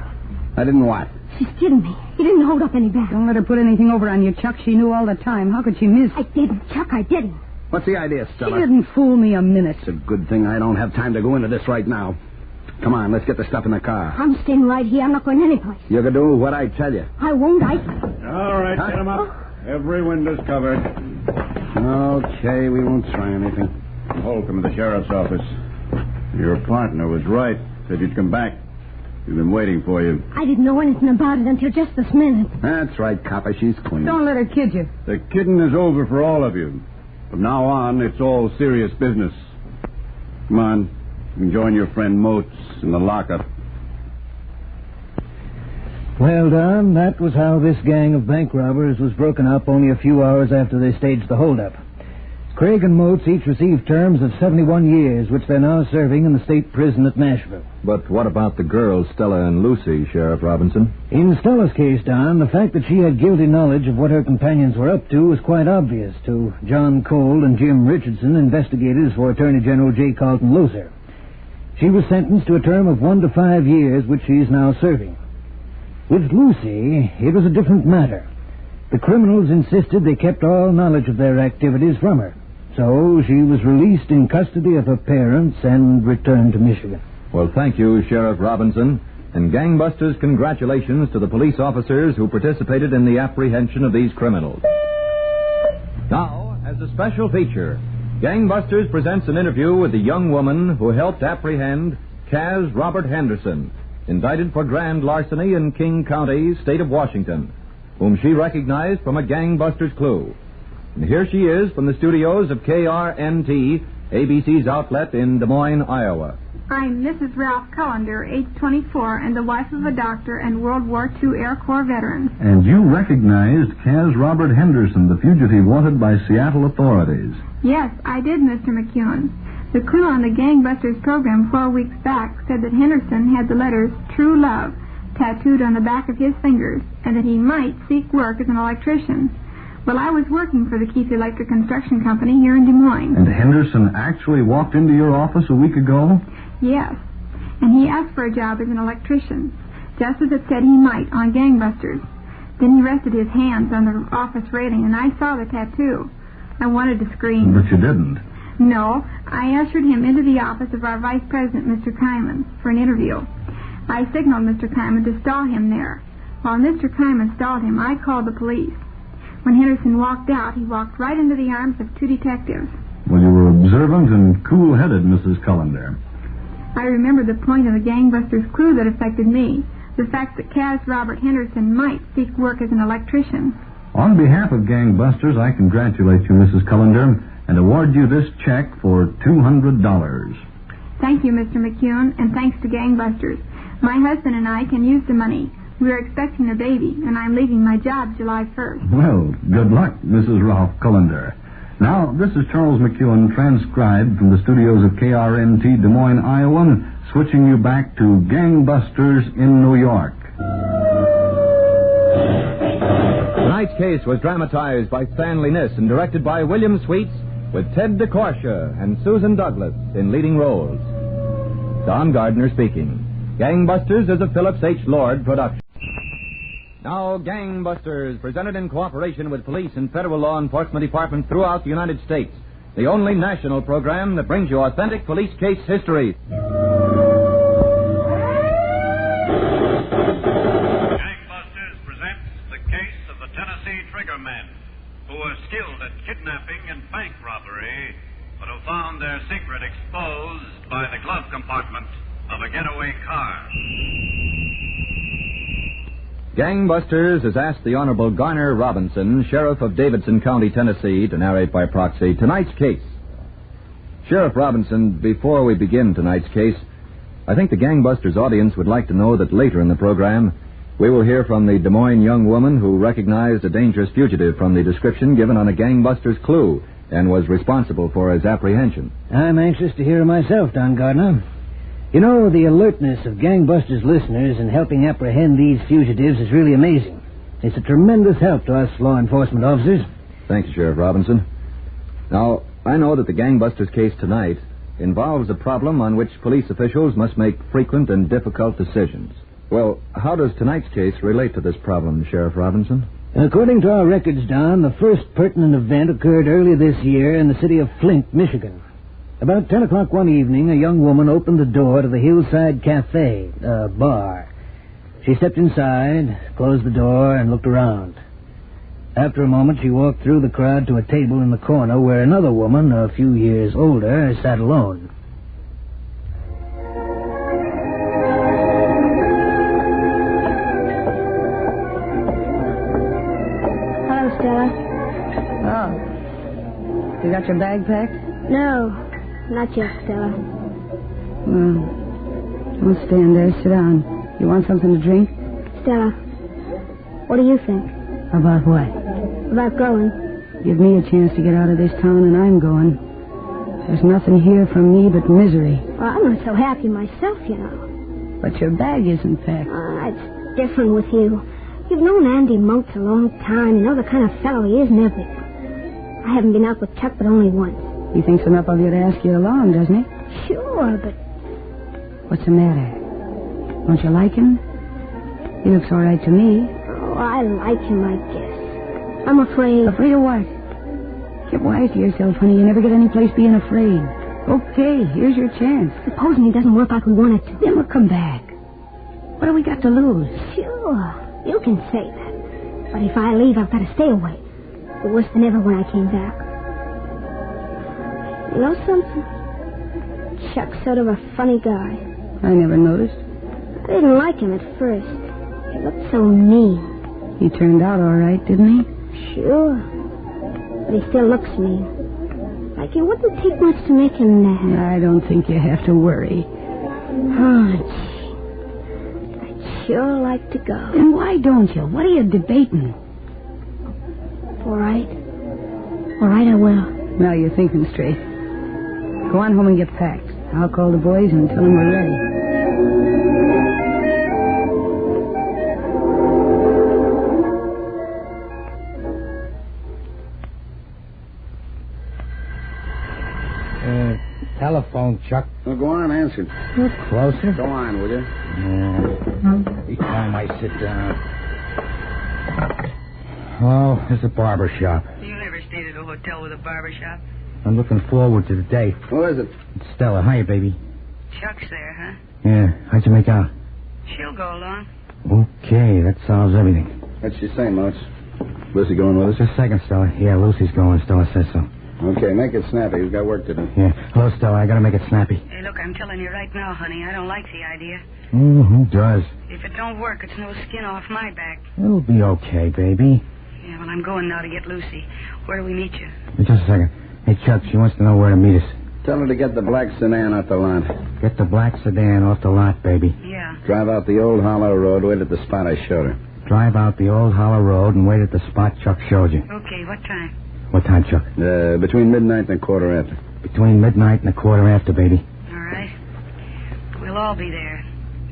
Speaker 15: I didn't what?
Speaker 24: She's kidding me. You didn't hold up any back.
Speaker 10: Don't let her put anything over on you, Chuck. She knew all the time. How could she miss?
Speaker 24: I didn't, Chuck. I didn't.
Speaker 15: What's the idea, Stella?
Speaker 10: She didn't fool me a minute.
Speaker 15: It's a good thing I don't have time to go into this right now. Come on, let's get the stuff in the car.
Speaker 24: I'm staying right here. I'm not going anyplace.
Speaker 15: You can do what I tell you.
Speaker 24: I won't.
Speaker 18: All right, get him up. Every window's covered.
Speaker 15: Okay, we won't try anything.
Speaker 18: Holcomb at the sheriff's office. Your partner was right. Said you'd come back. We've been waiting for you.
Speaker 24: I didn't know anything about it until just this minute.
Speaker 15: That's right, Copper. She's clean.
Speaker 10: Don't let her kid you.
Speaker 18: The kidding is over for all of you. From now on, it's all serious business. Come on. You can join your friend Moats in the lockup.
Speaker 16: Well, Don, that was how this gang of bank robbers was broken up only a few hours after they staged the holdup. Craig and Moats each received terms of 71 years, which they're now serving in the state prison at Nashville.
Speaker 9: But what about the girls, Stella and Lucy, Sheriff Robinson?
Speaker 16: In Stella's case, Don, the fact that she had guilty knowledge of what her companions were up to was quite obvious to John Cole and Jim Richardson, investigators for Attorney General J. Carlton Loser. She was sentenced to a term of 1 to 5 years, which she is now serving. With Lucy, it was a different matter. The criminals insisted they kept all knowledge of their activities from her. So she was released in custody of her parents and returned to Michigan.
Speaker 9: Well, thank you, Sheriff Robinson. And Gangbusters, congratulations to the police officers who participated in the apprehension of these criminals. Now, as a special feature, Gangbusters presents an interview with the young woman who helped apprehend Kaz Robert Henderson, indicted for grand larceny in King County, state of Washington, whom she recognized from a Gangbusters clue. And here she is from the studios of KRNT, ABC's outlet in Des Moines, Iowa.
Speaker 7: I'm Mrs. Ralph Cullender, age 24, and the wife of a doctor and World War II Air Corps veteran.
Speaker 19: And you recognized Kaz Robert Henderson, the fugitive wanted by Seattle authorities.
Speaker 7: Yes, I did, Mr. McEwen. The clue on the Gangbusters program 4 weeks back said that Henderson had the letters True Love tattooed on the back of his fingers, and that he might seek work as an electrician. Well, I was working for the Keith Electric Construction Company here in Des Moines.
Speaker 19: And Henderson actually walked into your office a week ago?
Speaker 7: Yes, and he asked for a job as an electrician, just as it said he might on Gangbusters. Then he rested his hands on the office railing, and I saw the tattoo. I wanted to scream.
Speaker 19: But you didn't.
Speaker 7: No, I ushered him into the office of our Vice President, Mr. Kyman, for an interview. I signaled Mr. Kyman to stall him there. While Mr. Kyman stalled him, I called the police. When Henderson walked out, he walked right into the arms of two detectives.
Speaker 19: Well, you were observant and cool-headed Mrs. Cullender.
Speaker 7: I remember the point of the Gangbusters' clue that affected me, the fact that Kaz Robert Henderson might seek work as an electrician.
Speaker 19: On behalf of Gangbusters, I congratulate you, Mrs. Cullender, and award you this check for $200.
Speaker 7: Thank you, Mr. McCune, and thanks to Gangbusters. My husband and I can use the money. We are expecting a baby, and I'm leaving my job July 1st.
Speaker 19: Well, good luck, Mrs. Ralph Cullender. Now, this is Charles McEwen, transcribed from the studios of KRNT Des Moines, Iowa, switching you back to Gangbusters in New York.
Speaker 9: Tonight's case was dramatized by Stanley Niss and directed by William Sweets, with Ted DeCorsia and Susan Douglas in leading roles. Don Gardner speaking. Gangbusters is a Phillips H. Lord production. Now, Gangbusters, presented in cooperation with police and federal law enforcement departments throughout the United States. The only national program that brings you authentic police case history.
Speaker 14: Gangbusters presents the case of the Tennessee Triggermen, who were skilled at kidnapping and bank robbery, but who found their secret exposed by the glove compartment of a getaway car.
Speaker 9: Gangbusters has asked the Honorable Garner Robinson, Sheriff of Davidson County, Tennessee, to narrate by proxy tonight's case. Sheriff Robinson, before we begin tonight's case, I think the Gangbusters audience would like to know that later in the program, we will hear from the Des Moines young woman who recognized a dangerous fugitive from the description given on a Gangbusters clue and was responsible for his apprehension.
Speaker 16: I'm anxious to hear myself, Don Gardner. You know, the alertness of Gangbusters listeners in helping apprehend these fugitives is really amazing. It's a tremendous help to us law enforcement officers.
Speaker 9: Thank you, Sheriff Robinson. Now, I know that the Gangbusters case tonight involves a problem on which police officials must make frequent and difficult decisions. Well, how does tonight's case relate to this problem, Sheriff Robinson?
Speaker 16: According to our records, Don, the first pertinent event occurred early this year in the city of Flint, Michigan. About 10 o'clock one evening, a young woman opened the door to the Hillside Cafe, a bar. She stepped inside, closed the door, and looked around. After a moment, she walked through the crowd to a table in the corner where another woman, a few years older, sat alone.
Speaker 24: Hello, Stella.
Speaker 10: Oh. You got your bag packed?
Speaker 24: No, not yet, Stella.
Speaker 10: Don't stand there. Sit down. You want something to drink?
Speaker 24: Stella, what do you think?
Speaker 10: About what?
Speaker 24: About going.
Speaker 10: Give me a chance to get out of this town, and I'm going. There's nothing here for me but misery.
Speaker 24: Well, I'm not so happy myself, you know.
Speaker 10: But your bag isn't packed.
Speaker 24: It's different with you. You've known Andy Motes a long time. You know the kind of fellow he is and everything. I haven't been out with Chuck but only once.
Speaker 10: He thinks enough of you to ask you along, doesn't he?
Speaker 24: Sure, but...
Speaker 10: What's the matter? Don't you like him? He looks all right to me.
Speaker 24: Oh, I like him, I guess. I'm afraid.
Speaker 10: Afraid of what? Get wise to yourself, honey. You never get any place being afraid. Okay, here's your chance.
Speaker 24: Supposing he doesn't work like we want it to.
Speaker 10: Then we'll come back. What do we got to lose?
Speaker 24: Sure, you can say that. But if I leave, I've got to stay away. Worse than ever when I came back. You know something? Chuck's sort of a funny guy.
Speaker 10: I never noticed.
Speaker 24: I didn't like him at first. He looked so mean.
Speaker 10: He turned out all right, didn't he?
Speaker 24: Sure. But he still looks mean. Like it wouldn't take much to make him mad.
Speaker 10: I don't think you have to worry.
Speaker 24: Oh, gee. I'd sure like to go.
Speaker 10: And why don't you? What are you debating?
Speaker 24: All right. All right, I will.
Speaker 10: Now you're thinking straight. Go on home and get packed. I'll call the boys and tell them we're ready.
Speaker 4: Telephone, Chuck.
Speaker 15: Well, go on, answer.
Speaker 4: Look closer.
Speaker 15: Go on, will you?
Speaker 4: Every time I sit down. Oh, there's a barber shop.
Speaker 8: You never stayed at a hotel with a barber shop?
Speaker 4: I'm looking forward to the day.
Speaker 15: Who is it?
Speaker 4: It's Stella. Hiya, baby.
Speaker 8: Chuck's there, huh?
Speaker 4: Yeah. How'd you make out?
Speaker 8: She'll go along.
Speaker 4: Okay, that solves everything.
Speaker 15: What's she say, Motes? Lucy going with us?
Speaker 4: Just a second, Stella. Yeah, Lucy's going. Stella says so.
Speaker 15: Okay, make it snappy. We've got work to do.
Speaker 4: Yeah. Hello, Stella. I gotta make it snappy.
Speaker 8: Hey, look, I'm telling you right now, honey, I don't like the idea.
Speaker 4: Who does?
Speaker 8: If it don't work, it's no skin off my back.
Speaker 4: It'll be okay, baby.
Speaker 8: Yeah, well, I'm going now to get Lucy. Where do we meet you?
Speaker 4: Just a second. Hey, Chuck, she wants to know where to meet us.
Speaker 15: Tell her to get the black sedan off the lot.
Speaker 4: Get the black sedan off the lot, baby.
Speaker 8: Yeah.
Speaker 15: Drive out the old hollow road, wait at the spot I showed her.
Speaker 4: Drive out the old hollow road and wait at the spot Chuck showed you.
Speaker 8: Okay, what time?
Speaker 4: What time, Chuck?
Speaker 15: Between midnight and a quarter after.
Speaker 4: Between midnight and a quarter after, baby.
Speaker 8: All right. We'll all be there.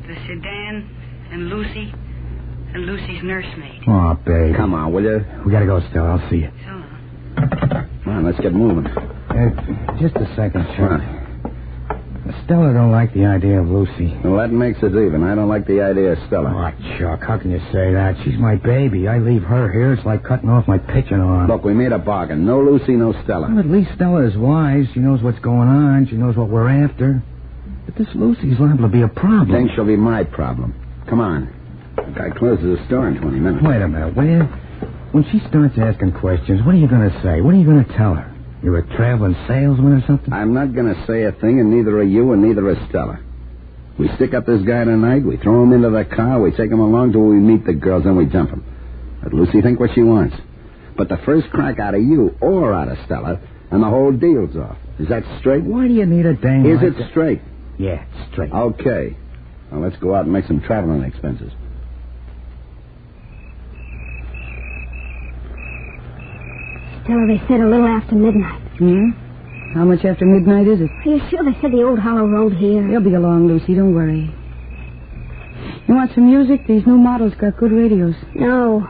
Speaker 8: The sedan and Lucy and Lucy's nursemaid.
Speaker 4: Oh, baby.
Speaker 15: Come on, will you?
Speaker 4: We gotta go, Stella. I'll see you.
Speaker 8: So long.
Speaker 15: Come on, let's get moving.
Speaker 4: Just a second, Chuck. Stella don't like the idea of Lucy.
Speaker 15: Well, that makes it even. I don't like the idea of Stella.
Speaker 4: Oh, Chuck, how can you say that? She's my baby. I leave her here. It's like cutting off my pitching arm.
Speaker 15: Look, we made a bargain. No Lucy, no Stella.
Speaker 4: Well, at least Stella is wise. She knows what's going on. She knows what we're after. But this Lucy's liable to be a problem.
Speaker 15: I think she'll be my problem. Come on. The guy closes the store in 20 minutes.
Speaker 4: Wait a minute, will you? When she starts asking questions, what are you going to say? What are you going to tell her? You're a traveling salesman or something?
Speaker 15: I'm not going to say a thing, and neither are you, and neither is Stella. We stick up this guy tonight, we throw him into the car, we take him along till we meet the girls, then we dump him. Let Lucy think what she wants. But the first crack out of you or out of Stella, and the whole deal's off. Is that straight?
Speaker 4: Why do you need a dang
Speaker 15: Is
Speaker 4: like
Speaker 15: it
Speaker 4: that?
Speaker 15: straight?
Speaker 4: Yeah, it's straight.
Speaker 15: Okay. Now let's go out and make some traveling expenses.
Speaker 24: Stella, they said a little after midnight.
Speaker 10: How much after midnight is it?
Speaker 24: Are you sure they said the old hollow road here?
Speaker 10: They'll be along, Lucy. Don't worry. You want some music? These new models got good radios.
Speaker 24: No.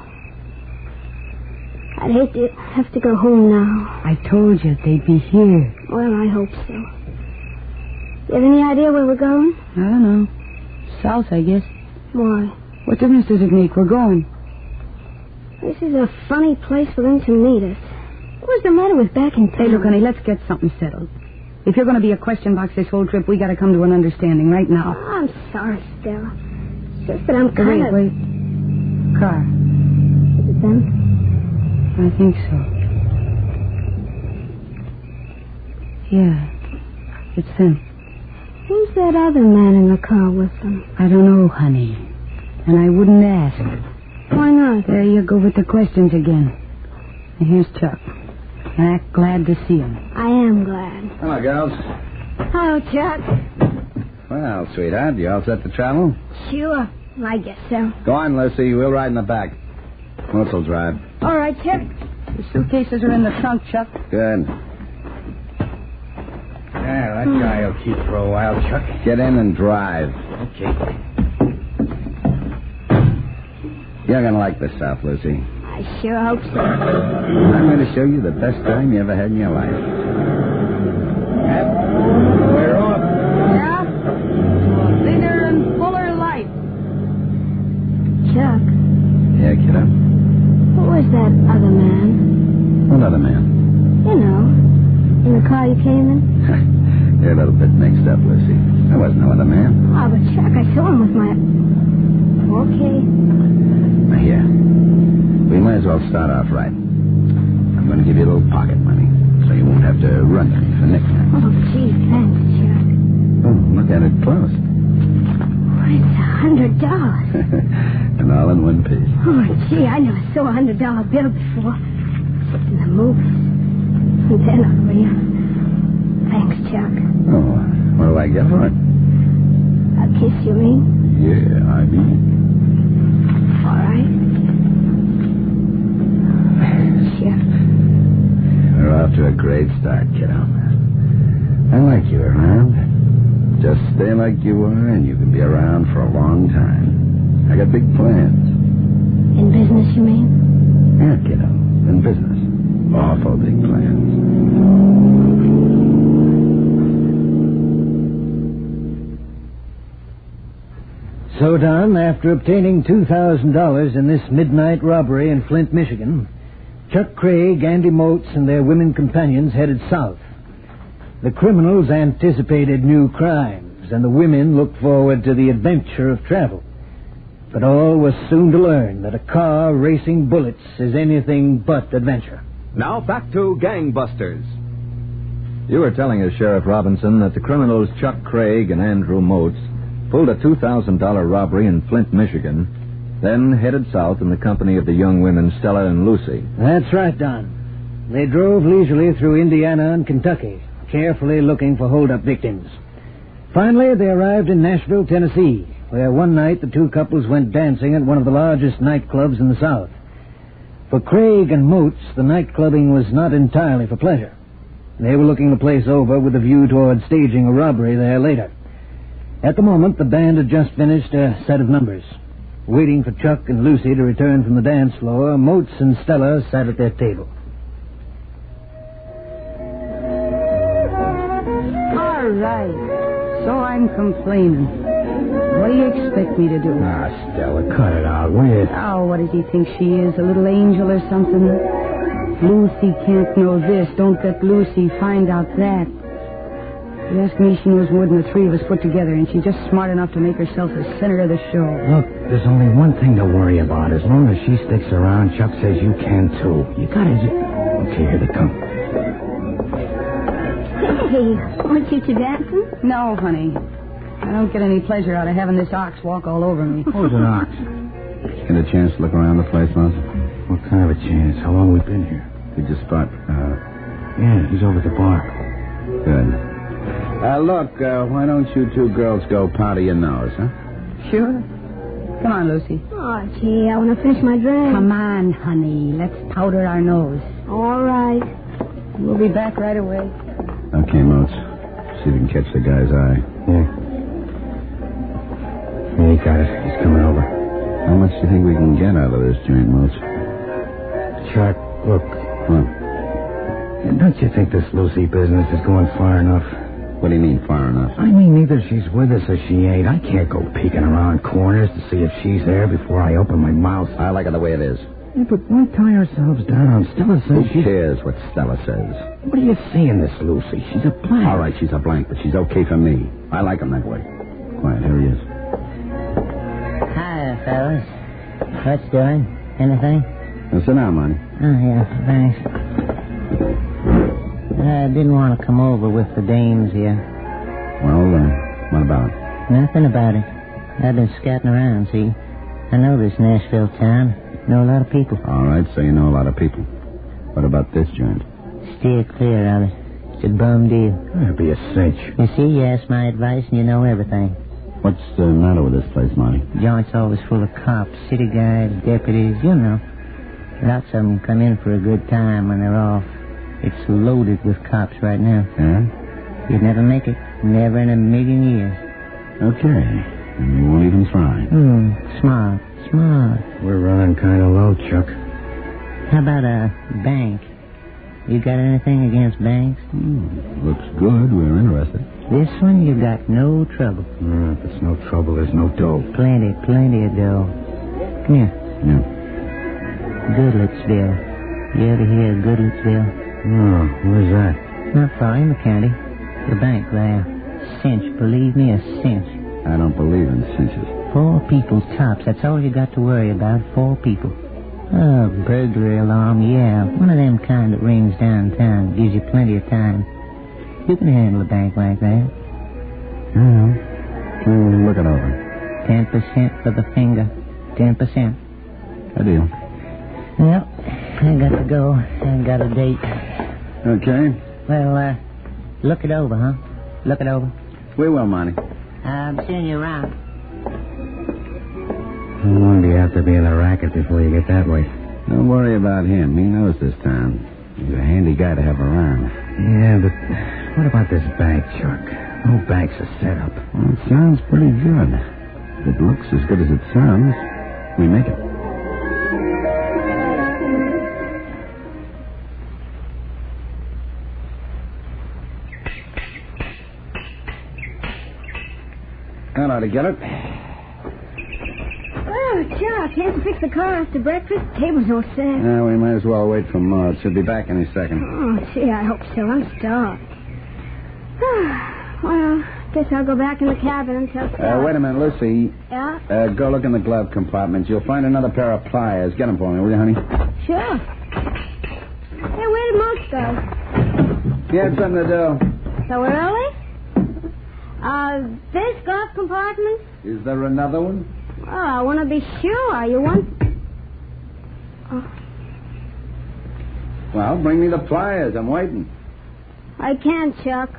Speaker 24: I'd hate to have to go home now.
Speaker 10: I told you they'd be here.
Speaker 24: Well, I hope so. You have any idea where we're going?
Speaker 10: I don't know. South, I guess.
Speaker 24: Why?
Speaker 10: What difference does it make? We're going.
Speaker 24: This is a funny place for them to meet us. What's the matter with back in town?
Speaker 10: Hey, look, honey, let's get something settled. If you're going to be a question box this whole trip, we got to come to an understanding right now.
Speaker 24: Oh, I'm sorry, Stella. It's just that I'm kind of...
Speaker 10: Wait. Car.
Speaker 24: Is it them?
Speaker 10: I think so. Yeah. It's them.
Speaker 24: Who's that other man in the car with them?
Speaker 10: I don't know, honey. And I wouldn't ask.
Speaker 24: Why not?
Speaker 10: There you go with the questions again. And here's Chuck. Act glad to see him.
Speaker 24: I am glad.
Speaker 15: Hello, girls.
Speaker 24: Hello, Chuck.
Speaker 15: Well, sweetheart, you all set to travel?
Speaker 24: Sure. I guess so.
Speaker 15: Go on, Lucy. We'll ride in the back. Most will drive.
Speaker 24: All right, Chuck.
Speaker 10: The suitcases are in the trunk, Chuck.
Speaker 15: Good.
Speaker 4: Yeah, that guy will keep for a while, Chuck.
Speaker 15: Get in and drive.
Speaker 4: Okay.
Speaker 15: You're going to like this South, Lucy.
Speaker 24: I sure hope so.
Speaker 15: I'm going to show you the best time you ever had in your life.
Speaker 4: We're off.
Speaker 10: Yeah? Bigger and fuller life.
Speaker 24: Chuck,
Speaker 15: Yeah, kiddo.
Speaker 24: who was that other man?
Speaker 15: What other man?
Speaker 24: You know, in the car you came in?
Speaker 15: You're a little bit mixed up, Lucy. There was no other man.
Speaker 24: Oh, but Chuck, I saw him with my... Okay.
Speaker 15: Now, here. We might as well start off right. I'm going to give you a little pocket money, so you won't have to run to me for knickknacks.
Speaker 24: Oh, gee, thanks, Chuck.
Speaker 15: Oh, look at it close.
Speaker 24: Oh, it's $100.
Speaker 15: And all in one piece.
Speaker 24: Oh, gee, I never saw a $100 bill before. Except in the movies. They're not real. Thanks, Chuck.
Speaker 15: Oh, what do I get for it?
Speaker 24: A kiss, you mean?
Speaker 15: Yeah, I mean.
Speaker 24: All right. Sure.
Speaker 15: We're off to a great start, kiddo. I like you around. Just stay like you are, and you can be around for a long time. I got big plans.
Speaker 24: In business, you mean?
Speaker 15: Yeah, kiddo. In business. Awful big plans.
Speaker 16: So, Don, after obtaining $2,000 in this midnight robbery in Flint, Michigan, Chuck Craig, Andy Motes, and their women companions headed south. The criminals anticipated new crimes, and the women looked forward to the adventure of travel. But all was soon to learn that a car racing bullets is anything but adventure.
Speaker 1: Now back to Gangbusters.
Speaker 9: You were telling us, Sheriff Robinson, that the criminals Chuck Craig and Andrew Motes pulled a $2,000 robbery in Flint, Michigan, then headed south in the company of the young women Stella and Lucy.
Speaker 16: That's right, Don. They drove leisurely through Indiana and Kentucky, carefully looking for hold-up victims. Finally, they arrived in Nashville, Tennessee, where one night the two couples went dancing at one of the largest nightclubs in the South. For Craig and Motes, the nightclubbing was not entirely for pleasure. They were looking the place over with a view toward staging a robbery there later. At the moment, the band had just finished a set of numbers. Waiting for Chuck and Lucy to return from the dance floor, Motes and Stella sat at their table.
Speaker 10: All right. So I'm complaining. What do you expect me to do?
Speaker 4: Stella, cut it out, will you?
Speaker 10: Oh, what does he think she is? A little angel or something? Lucy can't know this. Don't let Lucy find out that. You ask me, she knows more than the three of us put together, and she's just smart enough to make herself the center of the show.
Speaker 4: Look, there's only one thing to worry about. As long as she sticks around, Chuck says you can, too. You gotta... Okay, here they come.
Speaker 24: Hey, aren't you two dancing?
Speaker 10: No, honey. I don't get any pleasure out of having this ox walk all over me.
Speaker 4: Who's an ox?
Speaker 15: Get a chance to look around the place, Mouse?
Speaker 4: What kind of a chance? How long we been here?
Speaker 15: We just spot.
Speaker 4: Yeah, he's over at the bar.
Speaker 15: Good. Look, why don't you two girls go powder your nose, huh?
Speaker 10: Sure. Come on, Lucy.
Speaker 24: Oh, gee, I want to finish my drink.
Speaker 10: Come on, honey. Let's powder our nose.
Speaker 24: All right.
Speaker 10: We'll be back right away.
Speaker 15: Okay, Motes. See if you can catch the guy's eye.
Speaker 4: Yeah, he got it. He's coming over.
Speaker 15: How much do you think we can get out of this joint, Motes?
Speaker 4: Chuck, look.
Speaker 15: What?
Speaker 4: Don't you think this Lucy business is going far enough?
Speaker 15: What do you mean, far enough?
Speaker 4: I mean, either she's with us or she ain't. I can't go peeking around corners to see if she's there before I open my mouth.
Speaker 15: I like it the way it is.
Speaker 4: Yeah, but why tie ourselves down? Stella says
Speaker 15: Who cares what Stella says?
Speaker 4: What do you see in this Lucy? She's a blank.
Speaker 15: All right, she's a blank, but she's okay for me. I like 'em that way. Quiet, here he is.
Speaker 20: Hi, fellas. What's doing? Anything?
Speaker 15: Now, sit down, Monty.
Speaker 20: Oh, yeah, thanks. I didn't want to come over with the dames here.
Speaker 15: Well, what about it?
Speaker 20: Nothing about it. I've been scouting around, see. I know this Nashville town. Know a lot of people.
Speaker 15: All right, so you know a lot of people. What about this joint?
Speaker 20: Steer clear of it. It's a bum deal.
Speaker 4: That'd be a cinch.
Speaker 20: You see, you ask my advice and you know everything.
Speaker 15: What's the matter with this place, Monty?
Speaker 20: Joint's always full of cops, city guys, deputies, you know. Lots of them come in for a good time when they're off. It's loaded with cops right now.
Speaker 15: Yeah?
Speaker 20: You'd never make it. Never in a million years.
Speaker 15: Okay. And you won't even try.
Speaker 20: Smart.
Speaker 4: We're running kind of low, Chuck.
Speaker 20: How about a bank? You got anything against banks?
Speaker 15: Looks good. We're interested.
Speaker 20: This one you got no trouble.
Speaker 4: If it's no trouble, there's no dough.
Speaker 20: Plenty of dough. Come here.
Speaker 15: Yeah.
Speaker 20: Goodlettsville. You ever hear of Goodlettsville?
Speaker 4: Oh, where's that?
Speaker 20: Not far in the county. The bank there. Cinch, believe me, a cinch.
Speaker 15: I don't believe in cinches.
Speaker 20: 4 people tops. That's all you got to worry about. 4 people. Oh, burglary alarm, yeah. One of them kind that rings downtown. Gives you plenty of time. You can handle a bank like that.
Speaker 15: Yeah. We'll look it over.
Speaker 20: 10% for the finger. 10%.
Speaker 15: A deal.
Speaker 20: Well, I got to go. I got a date.
Speaker 15: Okay.
Speaker 20: Well, look it over, huh? Look it over.
Speaker 15: We will, Monty.
Speaker 20: I'm seeing you around.
Speaker 4: How long do you have to be in the racket before you get that way?
Speaker 15: Don't worry about him. He knows this town. He's a handy guy to have around.
Speaker 4: Yeah, but what about this bank, Chuck? No bank's a setup.
Speaker 15: Well, it sounds pretty good. If it looks as good as it sounds, we make it. That ought to get it.
Speaker 24: Oh, Chuck, can't you fix the car after breakfast? Table's all set.
Speaker 15: We might as well wait for Maud. She'll be back any second.
Speaker 24: Oh, gee, I hope so. I'm starved. Well, guess I'll go back in the cabin and tell Scott.
Speaker 15: Wait a minute, Lucy.
Speaker 24: Yeah?
Speaker 15: Go look in the glove compartment. You'll find another pair of pliers. Get them for me, will you, honey?
Speaker 24: Sure. Hey, where did Moose go?
Speaker 15: You had something to do.
Speaker 24: So early? This golf compartment?
Speaker 15: Is there another one?
Speaker 24: Oh, I want to be sure. You want... Oh,
Speaker 15: Well, bring me the pliers. I'm waiting.
Speaker 24: I can't, Chuck.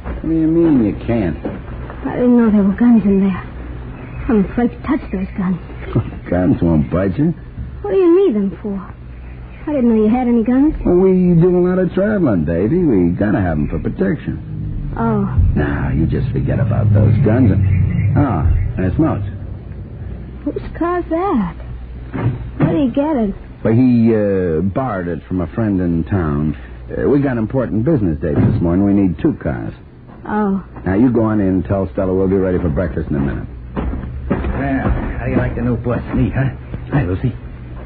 Speaker 15: What do you mean you can't?
Speaker 24: I didn't know there were guns in there. I'm afraid to touch those guns.
Speaker 15: Guns won't bite you.
Speaker 24: What do you need them for? I didn't know you had any guns.
Speaker 15: Well, we do a lot of traveling, Davy. We gotta have them for protection.
Speaker 24: Oh.
Speaker 15: Now, you just forget about those guns. There's Moats.
Speaker 24: Whose car's that? Where did he get it?
Speaker 15: Well, he borrowed it from a friend in town. We got important business, Davy, this morning. We need 2 cars.
Speaker 24: Oh.
Speaker 15: Now, you go on in and tell Stella we'll be ready for breakfast in a minute.
Speaker 16: Well, how do you like the new bus? Neat, huh? Hi, Lucy.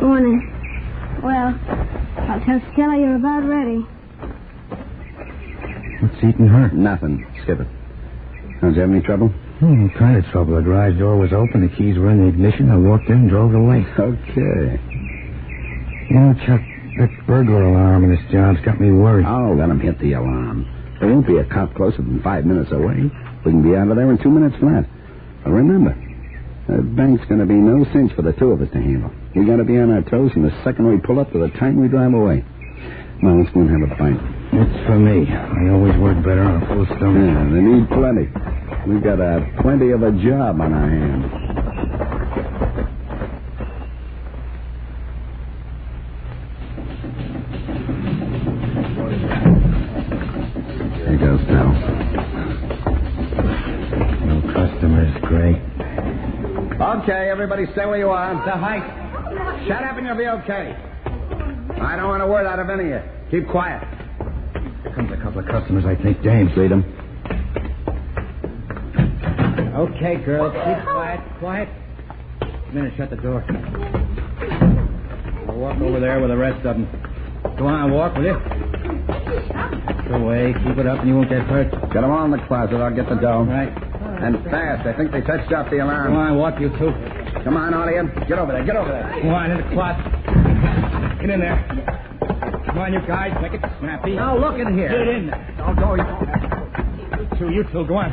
Speaker 24: Morning. Well, I'll tell Stella you're about ready.
Speaker 16: What's eating her?
Speaker 15: Nothing. Skip it. Don't you have any trouble?
Speaker 16: What kind of trouble? The garage door was open, the keys were in the ignition. I walked in and drove away.
Speaker 15: Okay.
Speaker 16: You know, Chuck, that burglar alarm in this job's got me worried.
Speaker 15: Oh, let him hit the alarm. There won't be a cop closer than 5 minutes away. We can be out of there in 2 minutes flat. But remember, the bank's going to be no cinch for the 2 of us to handle. We got to be on our toes from the second we pull up to the time we drive away. Come on, let's go and have a bite.
Speaker 16: It's for me. I always work better on a full stomach.
Speaker 15: Yeah, they need plenty. We've got plenty of a job on our hands. Here goes, pal.
Speaker 16: No customers, Gray.
Speaker 15: Okay, everybody stay where you are. The height. Shut up and you'll be okay. I don't want a word out of any of you. Keep quiet.
Speaker 16: Here comes a couple of customers, I think. James,
Speaker 15: lead them.
Speaker 16: Okay, girls, keep quiet. Quiet. A minute, shut the door. I'll walk over there with the rest of them. Go on, walk, will you? Go away, keep it up and you won't get hurt.
Speaker 15: Get them all in the closet, I'll get the dough.
Speaker 16: Right.
Speaker 15: And fast, I think they touched off the alarm.
Speaker 16: Go on, walk you two.
Speaker 15: Come on, all of you. Get over there, get over there.
Speaker 16: Go on, in the closet. Get in there. Come on, you guys, make it snappy.
Speaker 15: Now, look in here.
Speaker 16: Get in there. Don't go, you two, go on.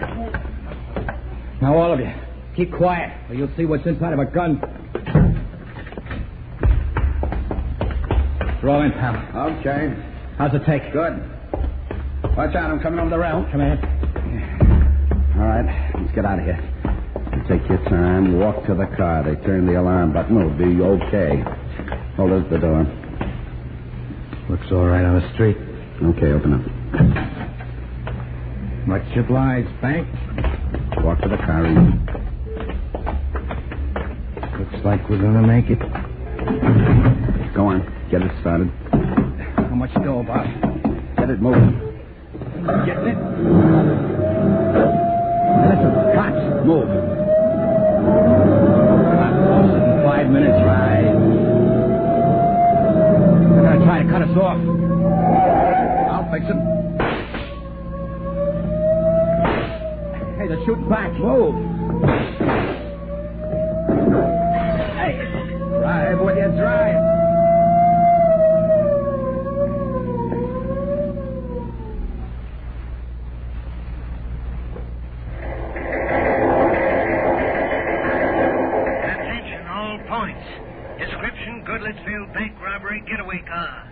Speaker 16: Now, all of you, keep quiet, or you'll see what's inside of a gun. Throw in, pal.
Speaker 15: Okay.
Speaker 16: How's it take?
Speaker 15: Good. Watch out, I'm coming over the rail.
Speaker 16: Come in.
Speaker 15: All right, let's get out of here. You take your time, walk to the car. They turn the alarm button, it'll be okay. Hold up the door.
Speaker 16: Looks all right on the street.
Speaker 15: Okay, open up.
Speaker 16: Much obliged, Bank.
Speaker 15: Walk to the car, easy.
Speaker 16: Looks like we're gonna make it.
Speaker 15: Go on, get it started.
Speaker 16: How much dough, boss?
Speaker 15: Get it moving.
Speaker 16: Getting it? Listen, cops, move. Not closer than 5 minutes, right? They're gonna try to cut us off.
Speaker 15: I'll fix it.
Speaker 16: Hey, they're shooting back. Move. Hey, drive with you, drive.
Speaker 3: Goodlettsville bank robbery getaway car.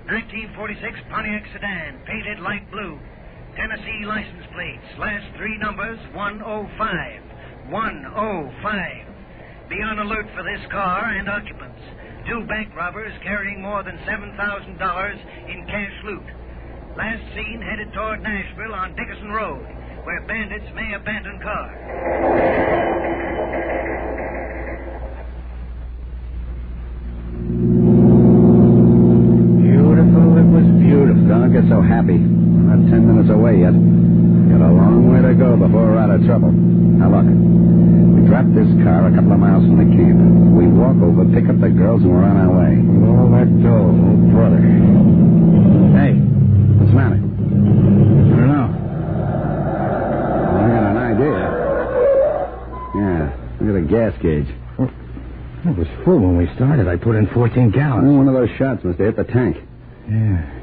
Speaker 3: 1946 Pontiac sedan, painted light blue. Tennessee license plates, last 3 numbers 105. 105. Be on alert for this car and occupants. 2 bank robbers carrying more than $7,000 in cash loot. Last seen headed toward Nashville on Dickerson Road, where bandits may abandon car.
Speaker 15: Don't get so happy. We're not 10 minutes away yet. Got a long way to go before we're out of trouble. Now look, we drop this car a couple of miles from the camp. We walk over, pick up the girls, and we're on our way.
Speaker 16: All that dough, oh brother.
Speaker 15: Hey, what's the matter?
Speaker 16: I don't know.
Speaker 15: Well, I got an idea. Yeah, look at the gas gauge.
Speaker 16: It was full when we started. I put in 14 gallons.
Speaker 15: One of those shots must have hit the tank.
Speaker 16: Yeah.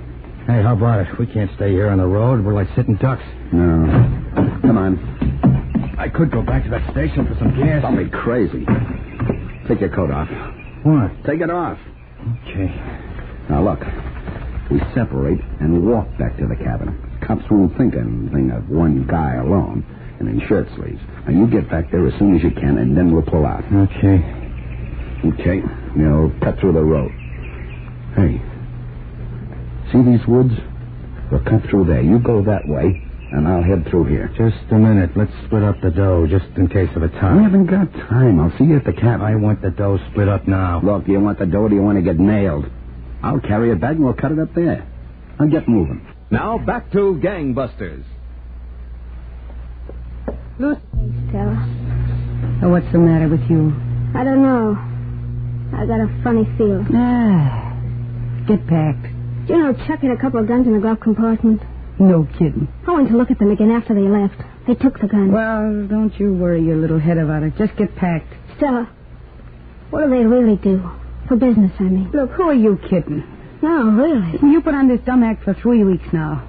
Speaker 4: Hey, how about it? We can't stay here on the road. We're like sitting ducks.
Speaker 15: No. Come on.
Speaker 4: I could go back to that station for some gas.
Speaker 15: Don't be crazy. Take your coat off.
Speaker 4: What?
Speaker 15: Take it off.
Speaker 4: Okay.
Speaker 15: Now, look. We separate and walk back to the cabin. Cops won't think anything of one guy alone and in shirt sleeves. Now, you get back there as soon as you can, and then we'll pull out.
Speaker 4: Okay.
Speaker 15: Okay. We'll cut through the road. Hey. See these woods? We'll cut through there. You go that way, and I'll head through here.
Speaker 4: Just a minute. Let's split up the dough, just in case of a tie.
Speaker 15: We haven't got time. I'll see you at the cabin.
Speaker 4: I want the dough split up now.
Speaker 15: Look, do you want the dough or do you want to get nailed? I'll carry it back and we'll cut it up there. I'll get moving.
Speaker 9: Now, back to Gangbusters.
Speaker 24: Lucy. Stella.
Speaker 10: Oh, what's the matter with you?
Speaker 24: I don't know. I got a funny feeling.
Speaker 10: Get packed.
Speaker 24: Do you know Chuck had a couple of guns in the glove compartment?
Speaker 10: No kidding.
Speaker 24: I went to look at them again after they left. They took the guns.
Speaker 10: Well, don't you worry your little head about it. Just get packed.
Speaker 24: Stella, what do they really do? For business, I mean.
Speaker 10: Look, who are you kidding?
Speaker 24: No, really.
Speaker 10: You put on this dumb act for 3 weeks now.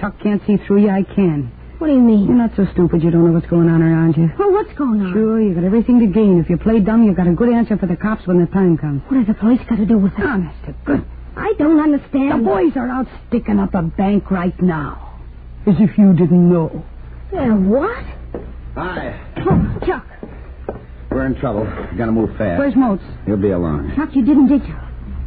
Speaker 10: Chuck can't see through you, I can.
Speaker 24: What do you mean?
Speaker 10: You're not so stupid you don't know what's going on around you.
Speaker 24: Well, what's going on?
Speaker 10: Sure, you got everything to gain. If you play dumb, you got a good answer for the cops when the time comes.
Speaker 24: What has the police got to do with it?
Speaker 10: Honest to good.
Speaker 24: I don't understand.
Speaker 10: The boys are out sticking up a bank right now. As if you didn't know.
Speaker 24: They're what?
Speaker 15: Hi.
Speaker 24: Oh, Chuck.
Speaker 15: We're in trouble. Gotta move fast.
Speaker 10: Where's Moats?
Speaker 15: He'll be along.
Speaker 24: Chuck, you didn't, did you?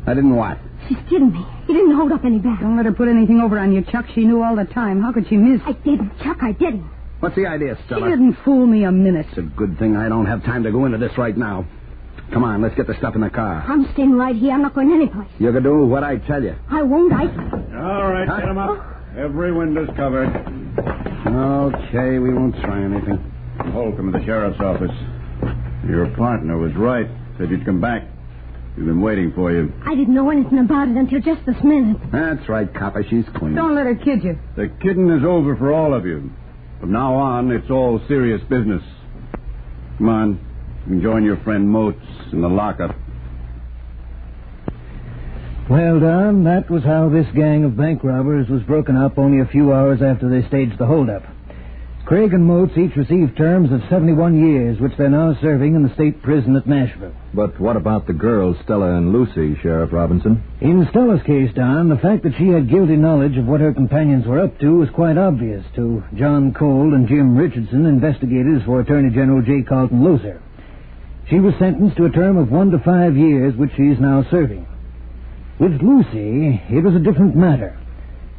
Speaker 15: I didn't what?
Speaker 24: She's kidding me. You didn't hold up any back.
Speaker 10: Don't let her put anything over on you, Chuck. She knew all the time. How could she miss?
Speaker 24: I didn't, Chuck. I didn't.
Speaker 15: What's the idea,
Speaker 10: She
Speaker 15: Stella?
Speaker 10: didn't fool me a minute.
Speaker 15: It's a good thing I don't have time to go into this right now. Come on, let's get the stuff in the car.
Speaker 24: I'm staying right here. I'm not going anyplace.
Speaker 15: You can do what I tell you.
Speaker 24: I won't.
Speaker 18: All right, get them up. Every window's covered.
Speaker 15: Okay, we won't try anything.
Speaker 18: Holcomb at the sheriff's office. Your partner was right. Said you'd come back. We've been waiting for you.
Speaker 24: I didn't know anything about it until just this minute.
Speaker 15: That's right, copper. She's clean.
Speaker 10: Don't let her kid you.
Speaker 18: The kidding is over for all of you. From now on, it's all serious business. Come on. You can join your friend Moats in the lockup.
Speaker 16: Well, Don, that was how this gang of bank robbers was broken up only a few hours after they staged the holdup. Craig and Moats each received terms of 71 years, which they're now serving in the state prison at Nashville.
Speaker 9: But what about the girls, Stella and Lucy, Sheriff Robinson?
Speaker 16: In Stella's case, Don, the fact that she had guilty knowledge of what her companions were up to was quite obvious to John Cole and Jim Richardson, investigators for Attorney General J. Carlton Loser. She was sentenced to a term of 1 to 5 years, which she is now serving. With Lucy, it was a different matter.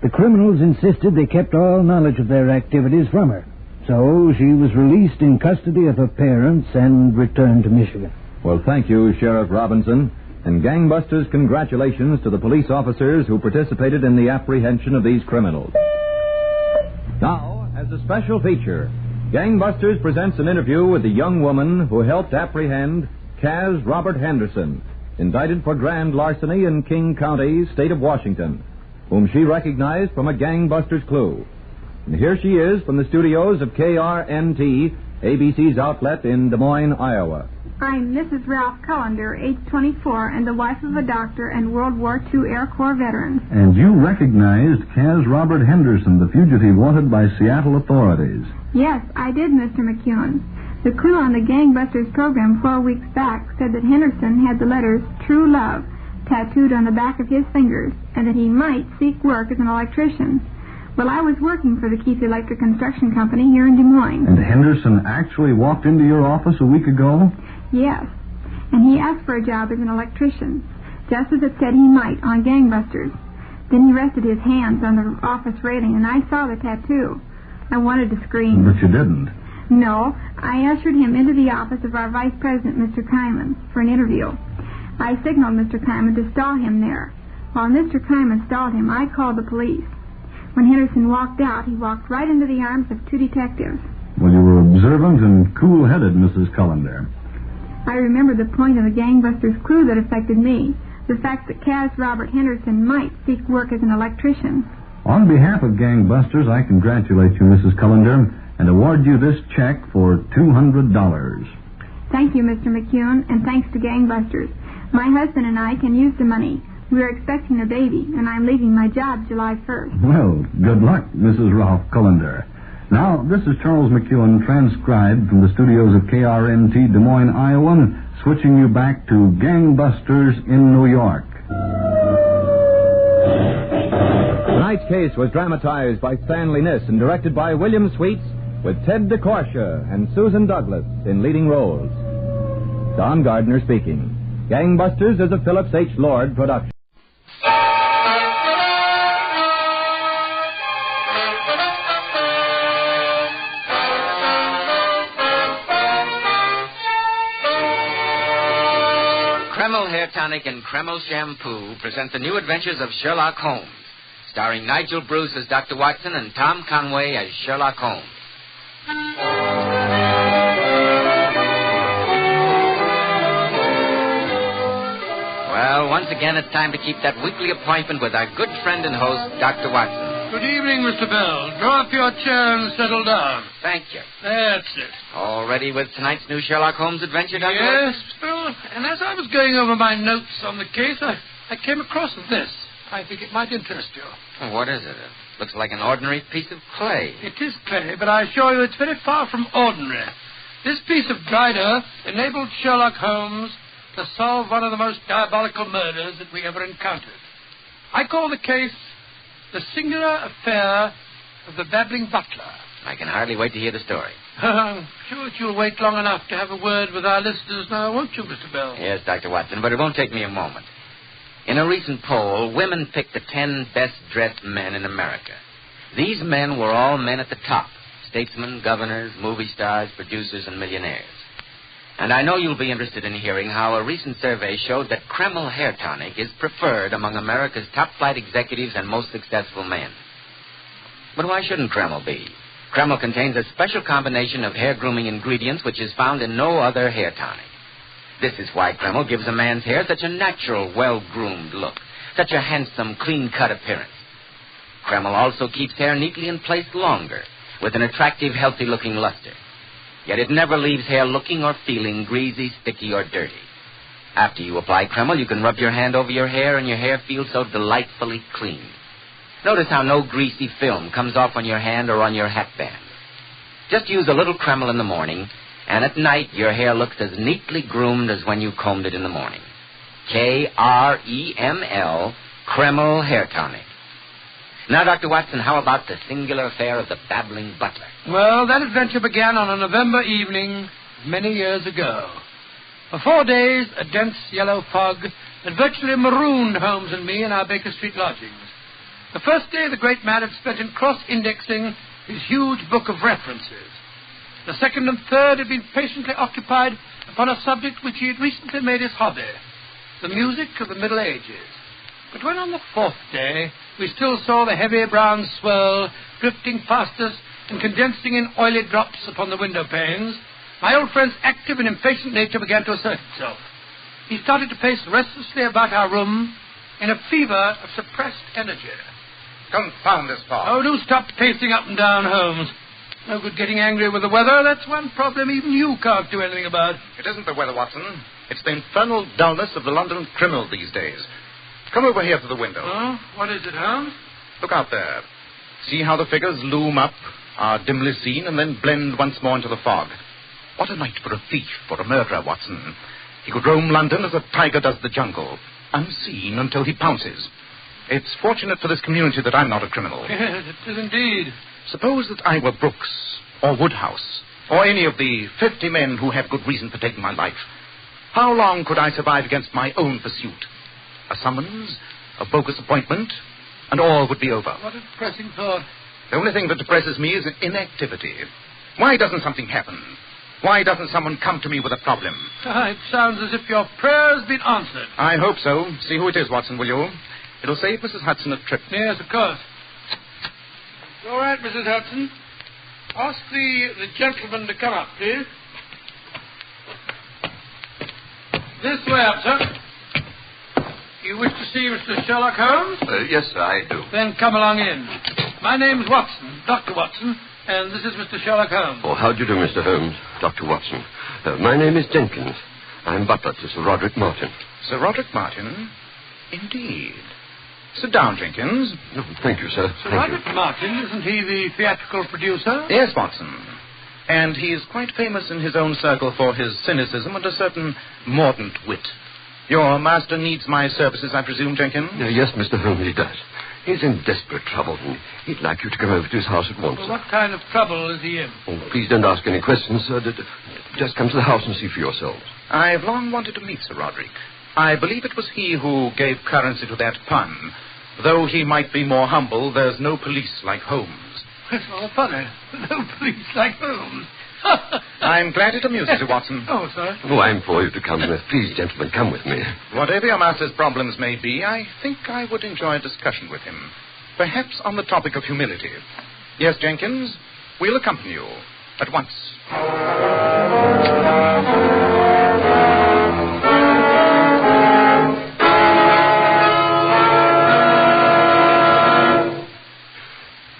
Speaker 16: The criminals insisted they kept all knowledge of their activities from her. So she was released in custody of her parents and returned to Michigan.
Speaker 9: Well, thank you, Sheriff Robinson. And Gangbusters, congratulations to the police officers who participated in the apprehension of these criminals. Now, as a special feature, Gangbusters presents an interview with the young woman who helped apprehend Kaz Robert Henderson, indicted for grand larceny in King County, state of Washington, whom she recognized from a Gangbusters clue. And here she is from the studios of KRNT, ABC's outlet in Des Moines, Iowa.
Speaker 7: I'm Mrs. Ralph Cullender, age 24, and the wife of a doctor and World War II Air Corps veteran.
Speaker 19: And you recognized Kaz Robert Henderson, the fugitive wanted by Seattle authorities.
Speaker 7: Yes, I did, Mr. McEwen. The crew on the Gangbusters program 4 weeks back said that Henderson had the letters True Love tattooed on the back of his fingers and that he might seek work as an electrician. Well, I was working for the Keith Electric Construction Company here in Des Moines.
Speaker 19: And Henderson actually walked into your office a week ago?
Speaker 7: Yes, and he asked for a job as an electrician, just as it said he might on Gangbusters. Then he rested his hands on the office railing, and I saw the tattoo. I wanted to scream.
Speaker 19: But you didn't.
Speaker 7: No, I ushered him into the office of our Vice President, Mr. Kyman, for an interview. I signaled Mr. Kyman to stall him there. While Mr. Kyman stalled him, I called the police. When Henderson walked out, he walked right into the arms of 2 detectives.
Speaker 19: Well, you were observant and cool-headed, Mrs. Cullender.
Speaker 7: I remembered the point of the Gangbusters clue that affected me, the fact that Kaz Robert Henderson might seek work as an electrician.
Speaker 19: On behalf of Gangbusters, I congratulate you, Mrs. Cullender, and award you this check for $200.
Speaker 7: Thank you, Mr. McEwen, and thanks to Gangbusters. My husband and I can use the money. We are expecting a baby, and I'm leaving my job July 1st.
Speaker 19: Well, good luck, Mrs. Ralph Cullender. Now, this is Charles McEwen, transcribed from the studios of KRNT Des Moines, Iowa, switching you back to Gangbusters in New York.
Speaker 9: Tonight's case was dramatized by Stanley Niss and directed by William Sweets, with Ted DeCorsia and Susan Douglas in leading roles. Don Gardner speaking. Gangbusters is a Phillips H. Lord production.
Speaker 6: Kreml Hair Tonic and Kreml Shampoo present the new adventures of Sherlock Holmes, starring Nigel Bruce as Dr. Watson and Tom Conway as Sherlock Holmes. Well, once again, it's time to keep that weekly appointment with our good friend and host, Dr. Watson.
Speaker 12: Good evening, Mr. Bell. Draw up your chair and settle down.
Speaker 6: Thank you.
Speaker 12: That's it.
Speaker 6: All ready with tonight's new Sherlock Holmes adventure, Dr.
Speaker 12: Yes,
Speaker 6: Watson?
Speaker 12: Bill. And as I was going over my notes on the case, I came across this. I think it might interest you.
Speaker 6: Oh, what is it? It looks like an ordinary piece of clay.
Speaker 12: It is clay, but I assure you it's very far from ordinary. This piece of dried earth enabled Sherlock Holmes to solve one of the most diabolical murders that we ever encountered. I call the case The Singular Affair of the Babbling Butler.
Speaker 6: I can hardly wait to hear the story.
Speaker 12: I'm sure that you'll wait long enough to have a word with our listeners now, won't you, Mr. Bell?
Speaker 6: Yes, Dr. Watson, but it won't take me a moment. In a recent poll, women picked the 10 best-dressed men in America. These men were all men at the top: statesmen, governors, movie stars, producers, and millionaires. And I know you'll be interested in hearing how a recent survey showed that Kreml Hair Tonic is preferred among America's top-flight executives and most successful men. But why shouldn't Kreml be? Kreml contains a special combination of hair grooming ingredients which is found in no other hair tonic. This is why Kreml gives a man's hair such a natural, well-groomed look, such a handsome, clean-cut appearance. Kreml also keeps hair neatly in place longer, with an attractive, healthy-looking luster. Yet it never leaves hair looking or feeling greasy, sticky, or dirty. After you apply Kreml, you can rub your hand over your hair, and your hair feels so delightfully clean. Notice how no greasy film comes off on your hand or on your hatband. Just use a little Kreml in the morning, and at night your hair looks as neatly groomed as when you combed it in the morning. Kreml, Kreml Hair Tonic. Now, Dr. Watson, how about the singular affair of the Babbling Butler?
Speaker 12: Well, that adventure began on a November evening many years ago. For 4 days, a dense yellow fog had virtually marooned Holmes and me in our Baker Street lodgings. The first day, the great man had spent in cross-indexing his huge book of references. The second and third had been patiently occupied upon a subject which he had recently made his hobby, the music of the Middle Ages. But when on the fourth day we still saw the heavy brown swirl drifting past us and condensing in oily drops upon the window panes, my old friend's active and impatient nature began to assert itself. He started to pace restlessly about our room in a fever of suppressed energy.
Speaker 21: Confound this fog.
Speaker 12: Oh, do stop pacing up and down, Holmes. No good getting angry with the weather. That's one problem even you can't do anything about.
Speaker 21: It isn't the weather, Watson. It's the infernal dullness of the London criminal these days. Come over here to the window.
Speaker 12: Oh, what is it, Holmes?
Speaker 21: Look out there. See how the figures loom up, are dimly seen, and then blend once more into the fog. What a night for a thief or a murderer, Watson. He could roam London as a tiger does the jungle, unseen until he pounces. It's fortunate for this community that I'm not a criminal.
Speaker 12: Yes, it is indeed.
Speaker 21: Suppose that I were Brooks, or Woodhouse, or any of the 50 men who have good reason for taking my life. How long could I survive against my own pursuit? A summons, a bogus appointment, and all would be over.
Speaker 12: What a depressing thought.
Speaker 21: The only thing that depresses me is inactivity. Why doesn't something happen? Why doesn't someone come to me with a problem?
Speaker 12: It sounds as if your prayer's been answered.
Speaker 21: I hope so. See who it is, Watson, will you? It'll save Mrs. Hudson a trip.
Speaker 12: Yes, of course. All right, Mrs. Hudson. Ask the gentleman to come up, please. This way up, sir. You wish to see Mr. Sherlock Holmes?
Speaker 22: Yes, sir, I do.
Speaker 12: Then come along in. My name's Watson, Dr. Watson, and this is Mr. Sherlock Holmes.
Speaker 22: Oh, how do you do, Mr. Holmes? Dr. Watson. My name is Jenkins. I'm butler to Sir Roderick Martin.
Speaker 21: Sir Roderick Martin? Indeed. Sit down, Jenkins.
Speaker 22: Oh, thank you, sir.
Speaker 12: Sir Roderick Martin, isn't he the theatrical producer?
Speaker 21: Yes, Watson. And he is quite famous in his own circle for his cynicism and a certain mordant wit. Your master needs my services, I presume, Jenkins?
Speaker 22: Yes, Mr. Holmes, he does. He's in desperate trouble, and he'd like you to come over to his house at once.
Speaker 12: Well, what kind of trouble is he in?
Speaker 22: Oh, please don't ask any questions, sir. Just come to the house and see for yourselves.
Speaker 21: I've long wanted to meet Sir Roderick. I believe it was he who gave currency to that pun. Though he might be more humble, there's no police like Holmes.
Speaker 12: That's all funny. No police like Holmes.
Speaker 21: I'm glad it amuses you, Watson.
Speaker 12: Oh, sir.
Speaker 22: Oh, I implore you to come. Please, gentlemen, come with me.
Speaker 21: Whatever your master's problems may be, I think I would enjoy a discussion with him. Perhaps on the topic of humility. Yes, Jenkins, we'll accompany you at once.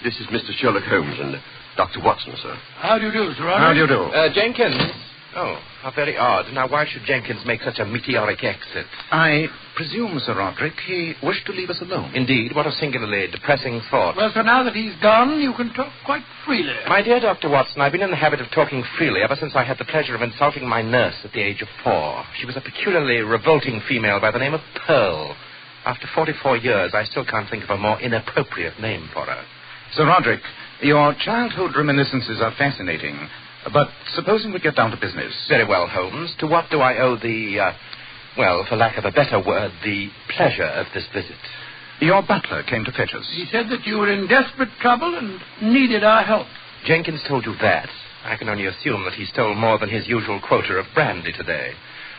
Speaker 22: This is Mr. Sherlock Holmes and Dr. Watson, sir.
Speaker 12: How do you do, Sir Roderick?
Speaker 21: How do you do?
Speaker 2: Jenkins. Oh, how very odd. Now, why should Jenkins make such a meteoric exit?
Speaker 21: I presume, Sir Roderick, he wished to leave us alone.
Speaker 2: Indeed, what a singularly depressing thought.
Speaker 12: Well, sir, now that he's gone, you can talk quite freely.
Speaker 2: My dear Dr. Watson, I've been in the habit of talking freely ever since I had the pleasure of insulting my nurse at the age of 4. She was a peculiarly revolting female by the name of Pearl. After 44 years, I still can't think of a more inappropriate name for her.
Speaker 21: Sir Roderick, your childhood reminiscences are fascinating. But supposing we get down to business.
Speaker 2: Very well, Holmes. To what do I owe well, for lack of a better word, the pleasure of this visit?
Speaker 21: Your butler came to fetch us.
Speaker 12: He said that you were in desperate trouble and needed our help.
Speaker 2: Jenkins told you that. I can only assume that he stole more than his usual quota of brandy today.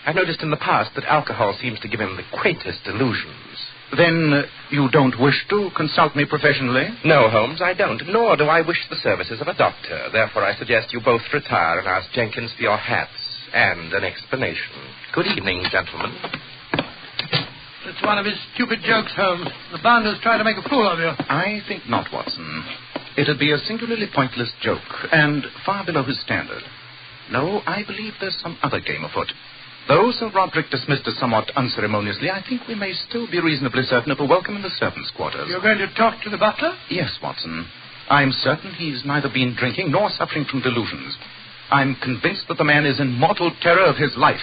Speaker 2: I've noticed in the past that alcohol seems to give him the quaintest illusions.
Speaker 21: Then you don't wish to consult me professionally?
Speaker 2: No, Holmes, I don't. Nor do I wish the services of a doctor. Therefore, I suggest you both retire and ask Jenkins for your hats and an explanation. Good evening, gentlemen.
Speaker 12: It's one of his stupid jokes, Holmes. The bounder's trying to make a fool of you.
Speaker 21: I think not, Watson. It'd be a singularly pointless joke, and far below his standard. No, I believe there's some other game afoot. Though Sir Roderick dismissed us somewhat unceremoniously, I think we may still be reasonably certain of a welcome in the servants' quarters.
Speaker 12: You're going to talk to the butler?
Speaker 21: Yes, Watson. I'm certain he's neither been drinking nor suffering from delusions. I'm convinced that the man is in mortal terror of his life.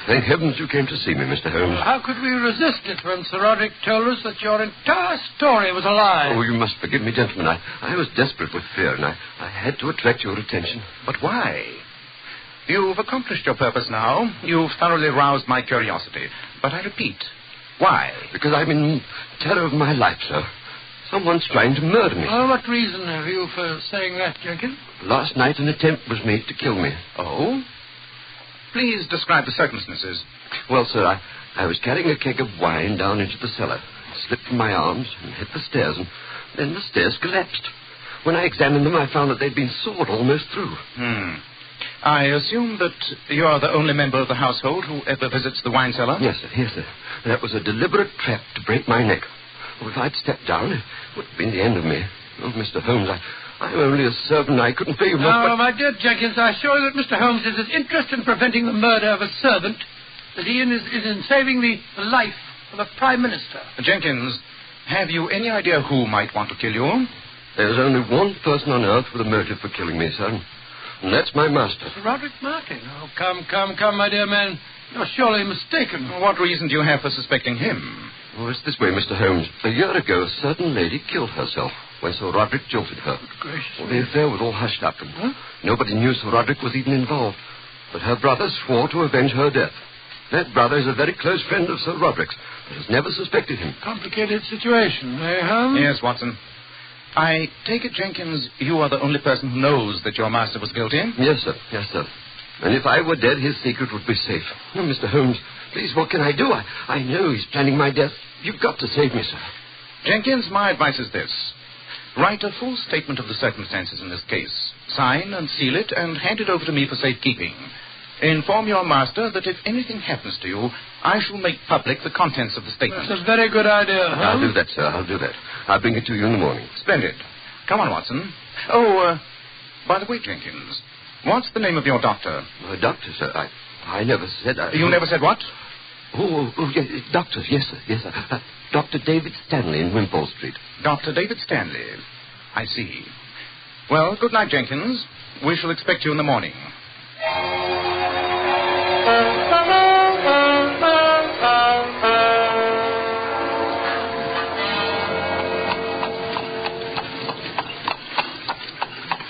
Speaker 22: Thank heavens you came to see me, Mr. Holmes.
Speaker 12: How could we resist it when Sir Roderick told us that your entire story was a lie?
Speaker 22: Oh, you must forgive me, gentlemen. I was desperate with fear, and I had to attract your attention.
Speaker 21: But why? You've accomplished your purpose now. You've thoroughly roused my curiosity. But I repeat, why?
Speaker 22: Because I'm in terror of my life, sir. Someone's trying to murder me.
Speaker 12: Well, what reason have you for saying that, Jenkins?
Speaker 22: Last night an attempt was made to kill me.
Speaker 21: Oh? Please describe the circumstances.
Speaker 22: Well, sir, I was carrying a keg of wine down into the cellar. It slipped from my arms and hit the stairs, and then the stairs collapsed. When I examined them, I found that they'd been sawed almost through.
Speaker 21: I assume that you're the only member of the household who ever visits the wine cellar?
Speaker 22: Yes, sir. That was a deliberate trap to break my neck. Well, if I'd stepped down, it would have been the end of me. Oh, Mr. Holmes, I'm only a servant. I couldn't pay you much.
Speaker 12: Oh, my dear Jenkins, I assure you that Mr. Holmes is as interested in preventing the murder of a servant as he is in saving the life of a prime minister.
Speaker 21: Jenkins, have you any idea who might want to kill you?
Speaker 22: There's only one person on earth with a motive for killing me, sir, and that's my master.
Speaker 12: Sir Roderick Martin. Oh, come, my dear man. You're surely mistaken.
Speaker 21: What reason do you have for suspecting him?
Speaker 22: Oh, it's this way, Mr. Holmes. A year ago, a certain lady killed herself when Sir Roderick jilted her. Well, the affair was all hushed up, and nobody knew Sir Roderick was even involved. But her brother swore to avenge her death. That brother is a very close friend of Sir Roderick's, but has never suspected him.
Speaker 12: Complicated situation, eh, Holmes?
Speaker 21: Yes, Watson. I take it, Jenkins, you are the only person who knows that your master was guilty?
Speaker 22: Yes, sir. And if I were dead, his secret would be safe. Oh, Mr. Holmes, please, what can I do? I know he's planning my death. You've got to save me, sir.
Speaker 21: Jenkins, my advice is this. Write a full statement of the circumstances in this case. Sign and seal it and hand it over to me for safekeeping. Inform your master that if anything happens to you, I shall make public the contents of the statement.
Speaker 12: That's a very good idea, Holmes.
Speaker 22: I'll do that, sir. I'll do that. I'll bring it to you in the morning.
Speaker 21: Splendid. Come on, Watson. Oh, by the way, Jenkins, what's the name of your doctor?
Speaker 22: Doctor, sir. I never said...
Speaker 21: You never said what?
Speaker 22: Oh, yes, doctor, yes, sir. Dr. David Stanley in Wimpole Street.
Speaker 21: Dr. David Stanley. I see. Well, good night, Jenkins. We shall expect you in the morning.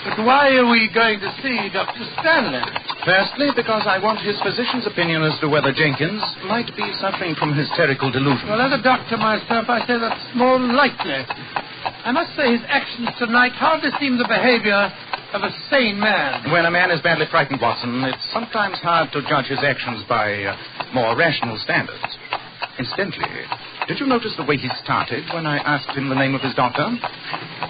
Speaker 12: But why are we going to see Dr. Stanley?
Speaker 21: Firstly, because I want his physician's opinion as to whether Jenkins might be suffering from hysterical delusion.
Speaker 12: Well, as a doctor myself, I say that's more likely. I must say his actions tonight hardly seem the behavior of a sane man.
Speaker 21: When a man is badly frightened, Watson, it's sometimes hard to judge his actions by more rational standards. Incidentally, did you notice the way he started when I asked him the name of his doctor?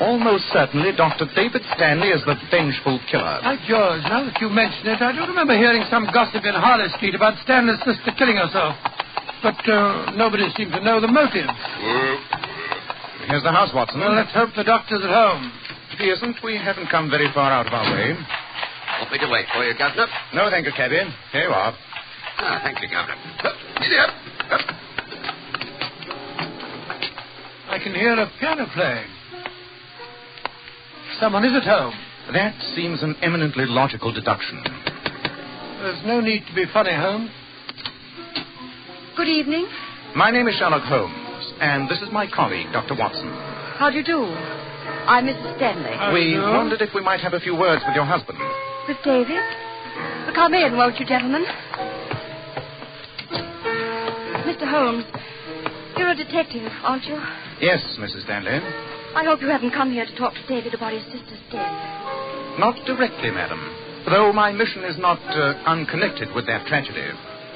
Speaker 21: Almost certainly, Dr. David Stanley is the vengeful killer.
Speaker 12: By George, now that you mention it, I do remember hearing some gossip in Harley Street about Stanley's sister killing herself. But nobody seemed to know the motive.
Speaker 21: Here's the house, Watson.
Speaker 12: Well, let's hope the doctor's at home.
Speaker 21: If he isn't, we haven't come very far out of our way.
Speaker 22: Want me to wait for you, Governor?
Speaker 21: No, thank you, cabby. Here you are.
Speaker 22: Thank you, Governor.
Speaker 12: I can hear a piano playing. Someone is at home.
Speaker 21: That seems an eminently logical deduction.
Speaker 12: There's no need to be funny, Holmes.
Speaker 5: Good evening.
Speaker 21: My name is Sherlock Holmes, and this is my colleague, Dr. Watson.
Speaker 5: How do you do? I'm Mrs. Stanley.
Speaker 21: We wondered if we might have a few words with your husband.
Speaker 5: With David? Well, come in, won't you, gentlemen? Mr. Holmes, you're a detective, aren't you?
Speaker 21: Yes, Mrs. Stanley.
Speaker 5: I hope you haven't come here to talk to David about his sister's death.
Speaker 21: Not directly, madam. Though my mission is not unconnected with that tragedy.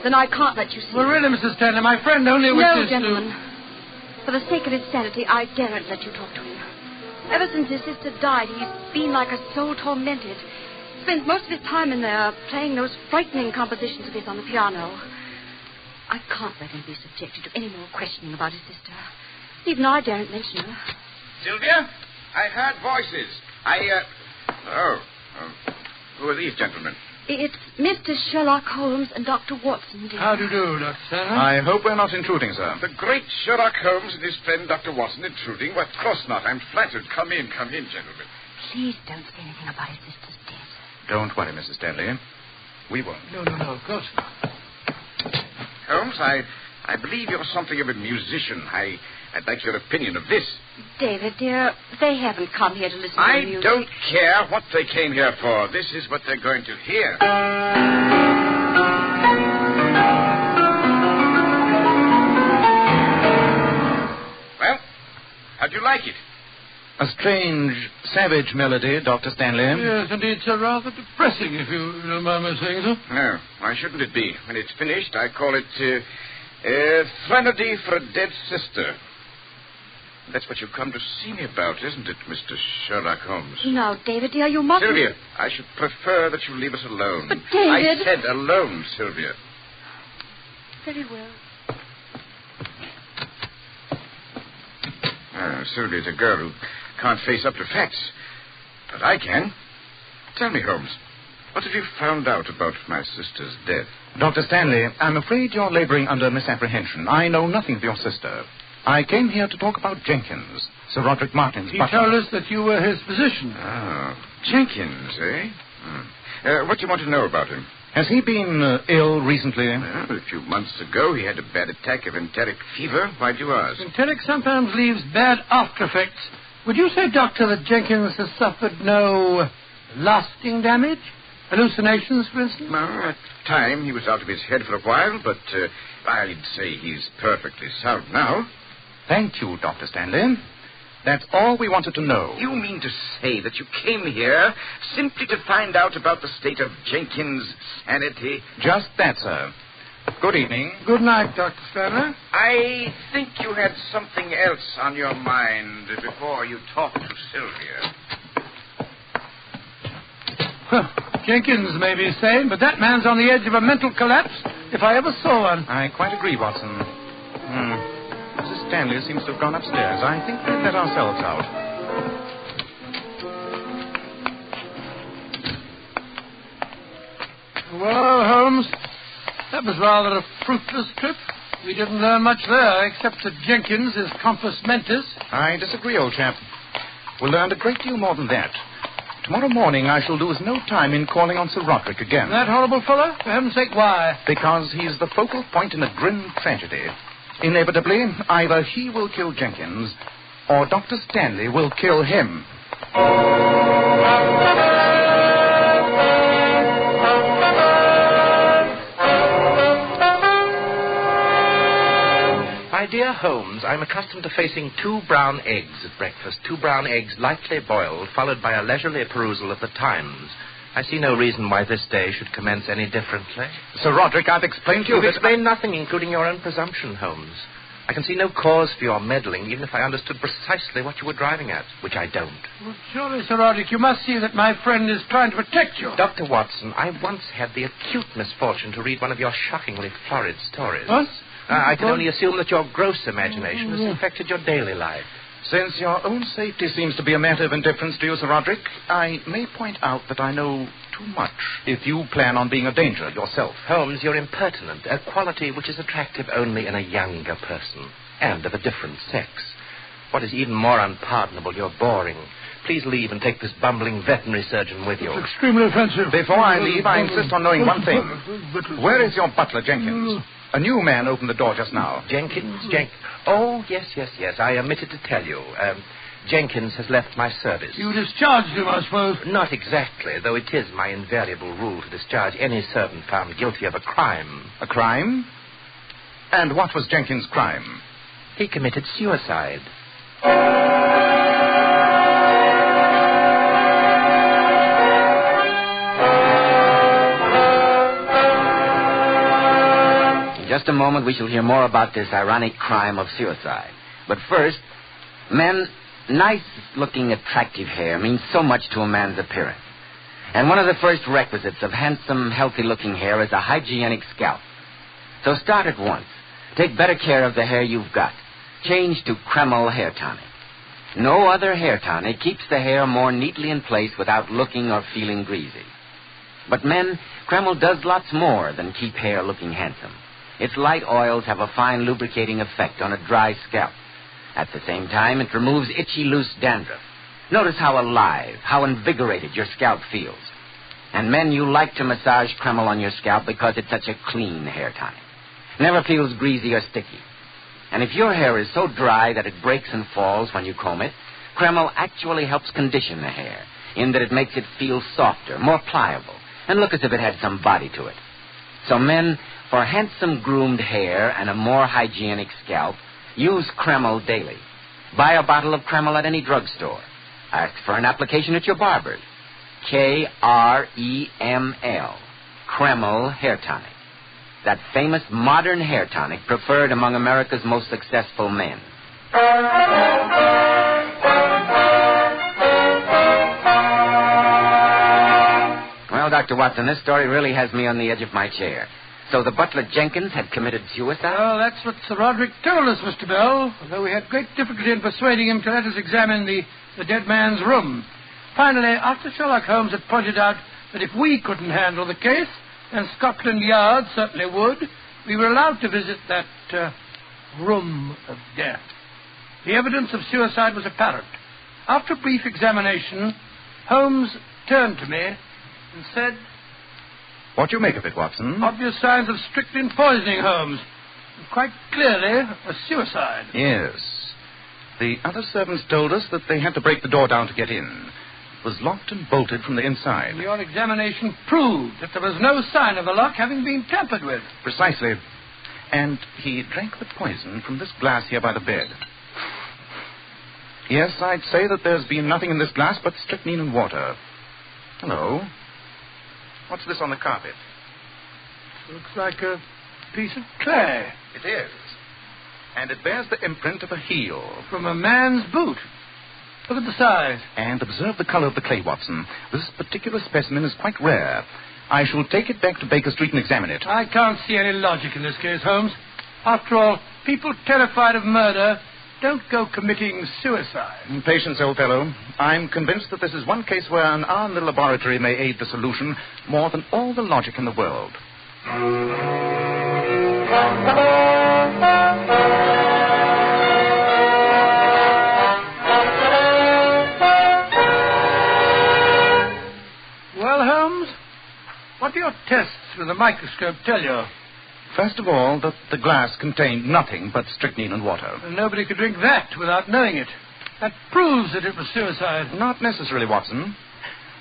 Speaker 5: Then I can't let you see.
Speaker 12: Well, really, Mrs. Stanley, my friend only wishes
Speaker 5: No, gentlemen. For the sake of his sanity, I daren't let you talk to him. Ever since his sister died, he's been like a soul tormented. Spends most of his time in there playing those frightening compositions of his on the piano. I can't let him be subjected to any more questioning about his sister. Even I daren't mention her.
Speaker 13: Sylvia, I heard voices. Who are these gentlemen?
Speaker 5: It's Mr. Sherlock Holmes and Dr. Watson, dear.
Speaker 12: How do you do, Dr. Stanley?
Speaker 21: I hope we're not intruding, sir.
Speaker 13: The great Sherlock Holmes and his friend Dr. Watson intruding? Well, of course not. I'm flattered. Come in, gentlemen.
Speaker 5: Please don't say anything about his sister's death.
Speaker 21: Don't worry, Mrs. Stanley. We won't.
Speaker 12: No, of course not.
Speaker 13: Holmes, I believe you're something of a musician. I'd like your opinion of this.
Speaker 5: David, dear, they haven't come here to listen to music.
Speaker 13: I don't care what they came here for. This is what they're going to hear. Well, how'd you like it?
Speaker 21: A strange, savage melody, Dr. Stanley.
Speaker 12: Yes, indeed, sir. Rather depressing, if you don't mind my saying so.
Speaker 13: No, why shouldn't it be? When it's finished, I call it Threnody for a Dead Sister. That's what you've come to see me about, isn't it, Mr. Sherlock Holmes?
Speaker 5: No, David, dear, you mustn't...
Speaker 13: Sylvia, I should prefer that you leave us alone.
Speaker 5: But, David...
Speaker 13: I said alone, Sylvia.
Speaker 5: Very well.
Speaker 13: Sylvia's a girl who can't face up to facts. But I can. Tell me, Holmes, what have you found out about my sister's death?
Speaker 21: Dr. Stanley, I'm afraid you're laboring under misapprehension. I know nothing of your sister. I came here to talk about Jenkins, Sir Roderick Martin's
Speaker 12: He
Speaker 21: butler.
Speaker 12: told us that you were his physician.
Speaker 13: Jenkins, eh? What do you want to know about him?
Speaker 21: Has he been ill recently?
Speaker 13: Well, a few months ago, he had a bad attack of enteric fever. Why do you ask?
Speaker 12: Enteric sometimes leaves bad after effects. Would you say, Doctor, that Jenkins has suffered no lasting damage? Hallucinations, for instance?
Speaker 13: No, at the time he was out of his head for a while, but I'd say he's perfectly sound now.
Speaker 21: Thank you, Dr. Stanley. That's all we wanted to know.
Speaker 13: You mean to say that you came here simply to find out about the state of Jenkins' sanity?
Speaker 21: Just that, sir. Good evening.
Speaker 12: Good night, Dr. Stanley.
Speaker 13: I think you had something else on your mind before you talked to Sylvia.
Speaker 12: Jenkins may be sane, but that man's on the edge of a mental collapse, if I ever saw one.
Speaker 21: I quite agree, Watson. Mrs. Stanley seems to have gone upstairs. I think we'd let ourselves out.
Speaker 12: That was rather a fruitless trip. We didn't learn much there, except that Jenkins is compos mentis.
Speaker 21: I disagree, old chap. We learned a great deal more than that. Tomorrow morning I shall lose no time in calling on Sir Roderick again.
Speaker 12: That horrible fellow? For heaven's sake, why?
Speaker 21: Because he's the focal point in a grim tragedy. Inevitably, either he will kill Jenkins, or Dr. Stanley will kill him.
Speaker 2: My dear Holmes, I'm accustomed to facing 2 brown eggs at breakfast. 2 brown eggs lightly boiled, followed by a leisurely perusal of the Times. I see no reason why this day should commence any differently.
Speaker 21: Sir Roderick, I've explained to you
Speaker 2: You've
Speaker 21: that...
Speaker 2: explained nothing, including your own presumption, Holmes. I can see no cause for your meddling, even if I understood precisely what you were driving at, which I don't.
Speaker 12: Well, surely, Sir Roderick, you must see that my friend is trying to protect you.
Speaker 2: Dr. Watson, I once had the acute misfortune to read one of your shockingly florid stories.
Speaker 12: What?
Speaker 2: I can only assume that your gross imagination has infected your daily life.
Speaker 21: Since your own safety seems to be a matter of indifference to you, Sir Roderick, I may point out that I know too much if you plan on being a danger yourself.
Speaker 2: Holmes, you're impertinent, a quality which is attractive only in a younger person, and of a different sex. What is even more unpardonable, you're boring. Please leave and take this bumbling veterinary surgeon with you.
Speaker 12: It's extremely offensive.
Speaker 21: Before I leave, I insist on knowing one thing. Where is your butler, Jenkins? A new man opened the door just now.
Speaker 2: Jenkins? Oh, yes. I omitted to tell you. Jenkins has left my service.
Speaker 12: You discharged him, I suppose?
Speaker 2: Not exactly, though it is my invariable rule to discharge any servant found guilty of a crime.
Speaker 21: A crime? And what was Jenkins' crime?
Speaker 2: He committed suicide. In just a moment, we shall hear more about this ironic crime of suicide. But first, men, nice-looking, attractive hair means so much to a man's appearance. And one of the first requisites of handsome, healthy-looking hair is a hygienic scalp. So start at once. Take better care of the hair you've got. Change to Kreml Hair Tonic. No other hair tonic keeps the hair more neatly in place without looking or feeling greasy. But men, Kreml does lots more than keep hair looking handsome. Its light oils have a fine lubricating effect on a dry scalp. At the same time, it removes itchy, loose dandruff. Notice how alive, how invigorated your scalp feels. And men, you like to massage Kreml on your scalp because it's such a clean hair tonic. Never feels greasy or sticky. And if your hair is so dry that it breaks and falls when you comb it, Kreml actually helps condition the hair, in that it makes it feel softer, more pliable, and look as if it had some body to it. So men, for handsome groomed hair and a more hygienic scalp, use Kreml daily. Buy a bottle of Kreml at any drugstore. Ask for an application at your barber's. Kreml, Kreml Hair Tonic. That famous modern hair tonic preferred among America's most successful men. Well, Dr. Watson, this story really has me on the edge of my chair. So the butler Jenkins had committed suicide?
Speaker 12: Well, that's what Sir Roderick told us, Mr. Bell, although we had great difficulty in persuading him to let us examine the dead man's room. Finally, after Sherlock Holmes had pointed out that if we couldn't handle the case, then Scotland Yard certainly would, we were allowed to visit that room of death. The evidence of suicide was apparent. After a brief examination, Holmes turned to me and said,
Speaker 21: "What do you make of it, Watson?"
Speaker 12: "Obvious signs of strychnine poisoning, Holmes. And quite clearly a suicide."
Speaker 21: "Yes. The other servants told us that they had to break the door down to get in. It was locked and bolted from the inside."
Speaker 12: "Your examination proved that there was no sign of the lock having been tampered with."
Speaker 21: "Precisely. And he drank the poison from this glass here by the bed. Yes, I'd say that there's been nothing in this glass but strychnine and water. Hello. What's this on the carpet?"
Speaker 12: "Looks like a piece of clay."
Speaker 21: "It is. And it bears the imprint of a heel."
Speaker 12: "From a man's boot. Look at the size."
Speaker 21: "And observe the color of the clay, Watson. This particular specimen is quite rare. I shall take it back to Baker Street and examine it."
Speaker 12: "I can't see any logic in this case, Holmes. After all, people terrified of murder don't go committing suicide."
Speaker 21: "Patience, old fellow. I'm convinced that this is one case where an arm in the laboratory may aid the solution more than all the logic in the world."
Speaker 12: Well, Holmes, what do your tests with the microscope tell you?
Speaker 21: First of all, that the glass contained nothing but strychnine and water.
Speaker 12: And nobody could drink that without knowing it. That proves that it was suicide.
Speaker 21: Not necessarily, Watson.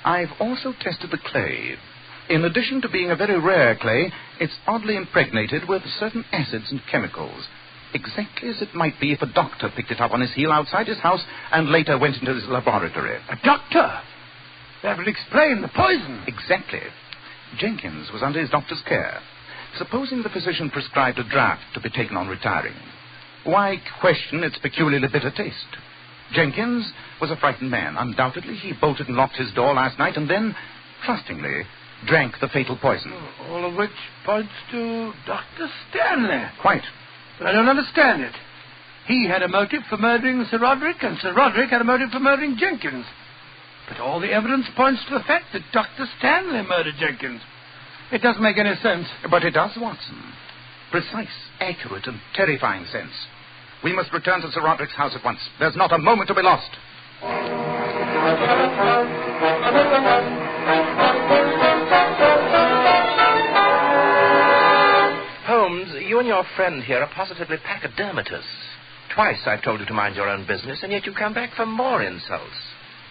Speaker 21: I've also tested the clay. In addition to being a very rare clay, it's oddly impregnated with certain acids and chemicals. Exactly as it might be if a doctor picked it up on his heel outside his house and later went into his laboratory.
Speaker 12: A doctor? That would explain the poison.
Speaker 21: Exactly. Jenkins was under his doctor's care. Supposing the physician prescribed a draft to be taken on retiring, why question its peculiarly bitter taste? Jenkins was a frightened man. Undoubtedly, he bolted and locked his door last night and then, trustingly, drank the fatal poison.
Speaker 12: All of which points to Dr. Stanley.
Speaker 21: Quite.
Speaker 12: But I don't understand it. He had a motive for murdering Sir Roderick, and Sir Roderick had a motive for murdering Jenkins. But all the evidence points to the fact that Dr. Stanley murdered Jenkins. It doesn't make any sense.
Speaker 21: But it does, Watson. Precise, accurate, and terrifying sense. We must return to Sir Roderick's house at once. There's not a moment to be lost.
Speaker 2: Holmes, you and your friend here are positively pachydermatous. Twice I've told you to mind your own business, and yet you come back for more insults.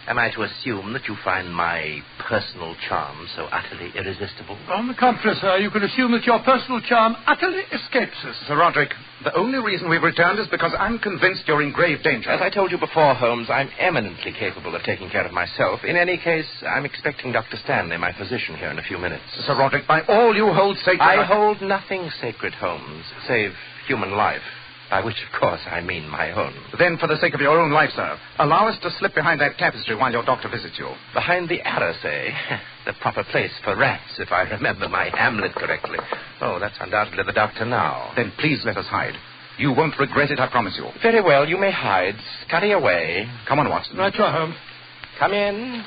Speaker 2: Am I to assume that you find my personal charm so utterly irresistible?
Speaker 12: On the contrary, sir, you can assume that your personal charm utterly escapes us.
Speaker 21: Sir Roderick, the only reason we've returned is because I'm convinced you're in grave danger.
Speaker 2: As I told you before, Holmes, I'm eminently capable of taking care of myself. In any case, I'm expecting Dr. Stanley, my physician, here in a few minutes.
Speaker 21: Sir Roderick, by all you hold sacred...
Speaker 2: I hold nothing sacred, Holmes, save human life. By which, of course, I mean my own.
Speaker 21: Then, for the sake of your own life, sir, allow us to slip behind that tapestry while your doctor visits you.
Speaker 2: Behind the arras, eh? The proper place for rats, if I remember my Hamlet correctly. Oh, that's undoubtedly the doctor now.
Speaker 21: Then please let us hide. You won't regret it, I promise you.
Speaker 2: Very well, you may hide. Scurry away.
Speaker 21: Come on, Watson.
Speaker 12: Right, you're home.
Speaker 2: Come in.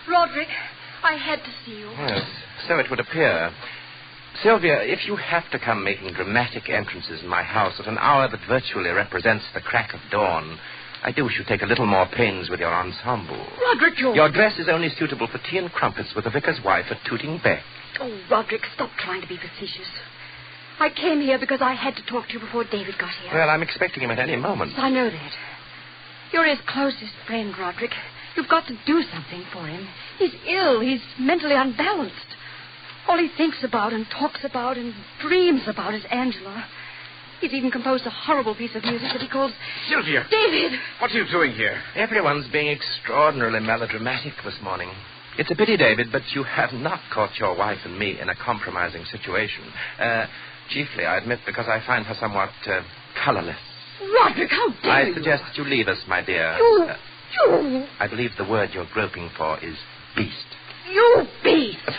Speaker 5: Roderick, I had to see you.
Speaker 2: Yes, so it would appear. Sylvia, if you have to come making dramatic entrances in my house at an hour that virtually represents the crack of dawn, I do wish you'd take a little more pains with your ensemble.
Speaker 5: Roderick,
Speaker 2: Your dress is only suitable for tea and crumpets with the vicar's wife at Tooting Bec.
Speaker 5: Oh, Roderick, stop trying to be facetious. I came here because I had to talk to you before David got here.
Speaker 2: Well, I'm expecting him at any moment.
Speaker 5: I know that. You're his closest friend, Roderick. You've got to do something for him. He's ill. He's mentally unbalanced. All he thinks about and talks about and dreams about is Angela. He's even composed a horrible piece of music that he calls...
Speaker 13: Sylvia!
Speaker 5: David!
Speaker 13: What are you doing here?
Speaker 2: Everyone's being extraordinarily melodramatic this morning. It's a pity, David, but you have not caught your wife and me in a compromising situation. Chiefly, I admit, because I find her somewhat colorless.
Speaker 5: Roderick, how dare you?
Speaker 2: I suggest you leave us, my dear.
Speaker 5: You...
Speaker 2: I believe the word you're groping for is beast.
Speaker 5: You beast!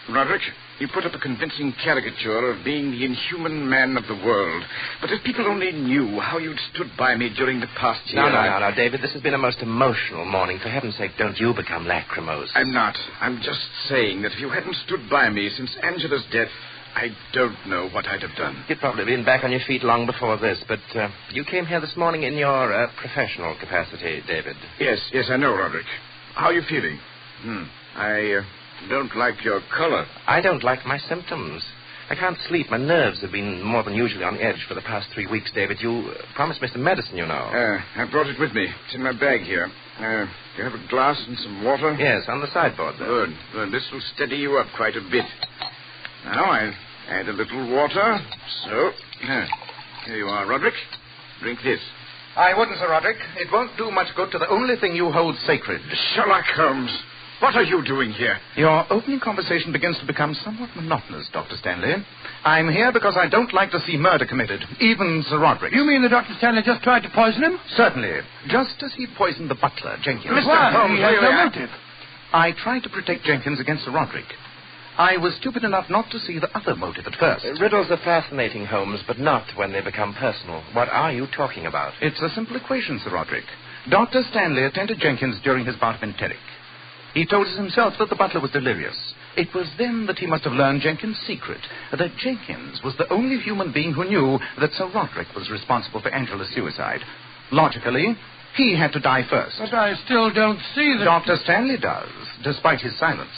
Speaker 13: Roderick, you put up a convincing caricature of being the inhuman man of the world. But if people only knew how you'd stood by me during the past year...
Speaker 2: No, David, this has been a most emotional morning. For heaven's sake, don't you become lachrymose.
Speaker 13: I'm not. I'm just saying that if you hadn't stood by me since Angela's death, I don't know what I'd have done.
Speaker 2: You'd probably been back on your feet long before this, but you came here this morning in your professional capacity, David.
Speaker 13: Yes, I know, Roderick. How are you feeling? I don't like your color.
Speaker 2: I don't like my symptoms. I can't sleep. My nerves have been more than usually on edge for the past 3 weeks, David. You promised me some medicine, you know.
Speaker 13: I brought it with me. It's in my bag here. Do you have a glass and some water?
Speaker 2: Yes, on the sideboard there.
Speaker 13: Good. This will steady you up quite a bit. Now, I'll add a little water. So, here you are, Roderick. Drink this.
Speaker 21: I wouldn't, Sir Roderick. It won't do much good to the only thing you hold sacred.
Speaker 13: Sherlock Holmes. What are you doing here?
Speaker 21: Your opening conversation begins to become somewhat monotonous, Dr. Stanley. I'm here because I don't like to see murder committed, even Sir Roderick.
Speaker 12: You mean that Dr. Stanley just tried to poison him?
Speaker 21: Certainly. Just as he poisoned the butler, Jenkins.
Speaker 12: Mr. Holmes, he has no motive.
Speaker 21: I tried to protect Jenkins against Sir Roderick. I was stupid enough not to see the other motive at first.
Speaker 2: Riddles are fascinating, Holmes, but not when they become personal. What are you talking about?
Speaker 21: It's a simple equation, Sir Roderick. Dr. Stanley attended Jenkins during his bout of enteric. He told us himself that the butler was delirious. It was then that he must have learned Jenkins' secret, that Jenkins was the only human being who knew that Sir Roderick was responsible for Angela's suicide. Logically, he had to die first.
Speaker 12: But I still don't see that...
Speaker 21: Dr. Stanley does, despite his silence.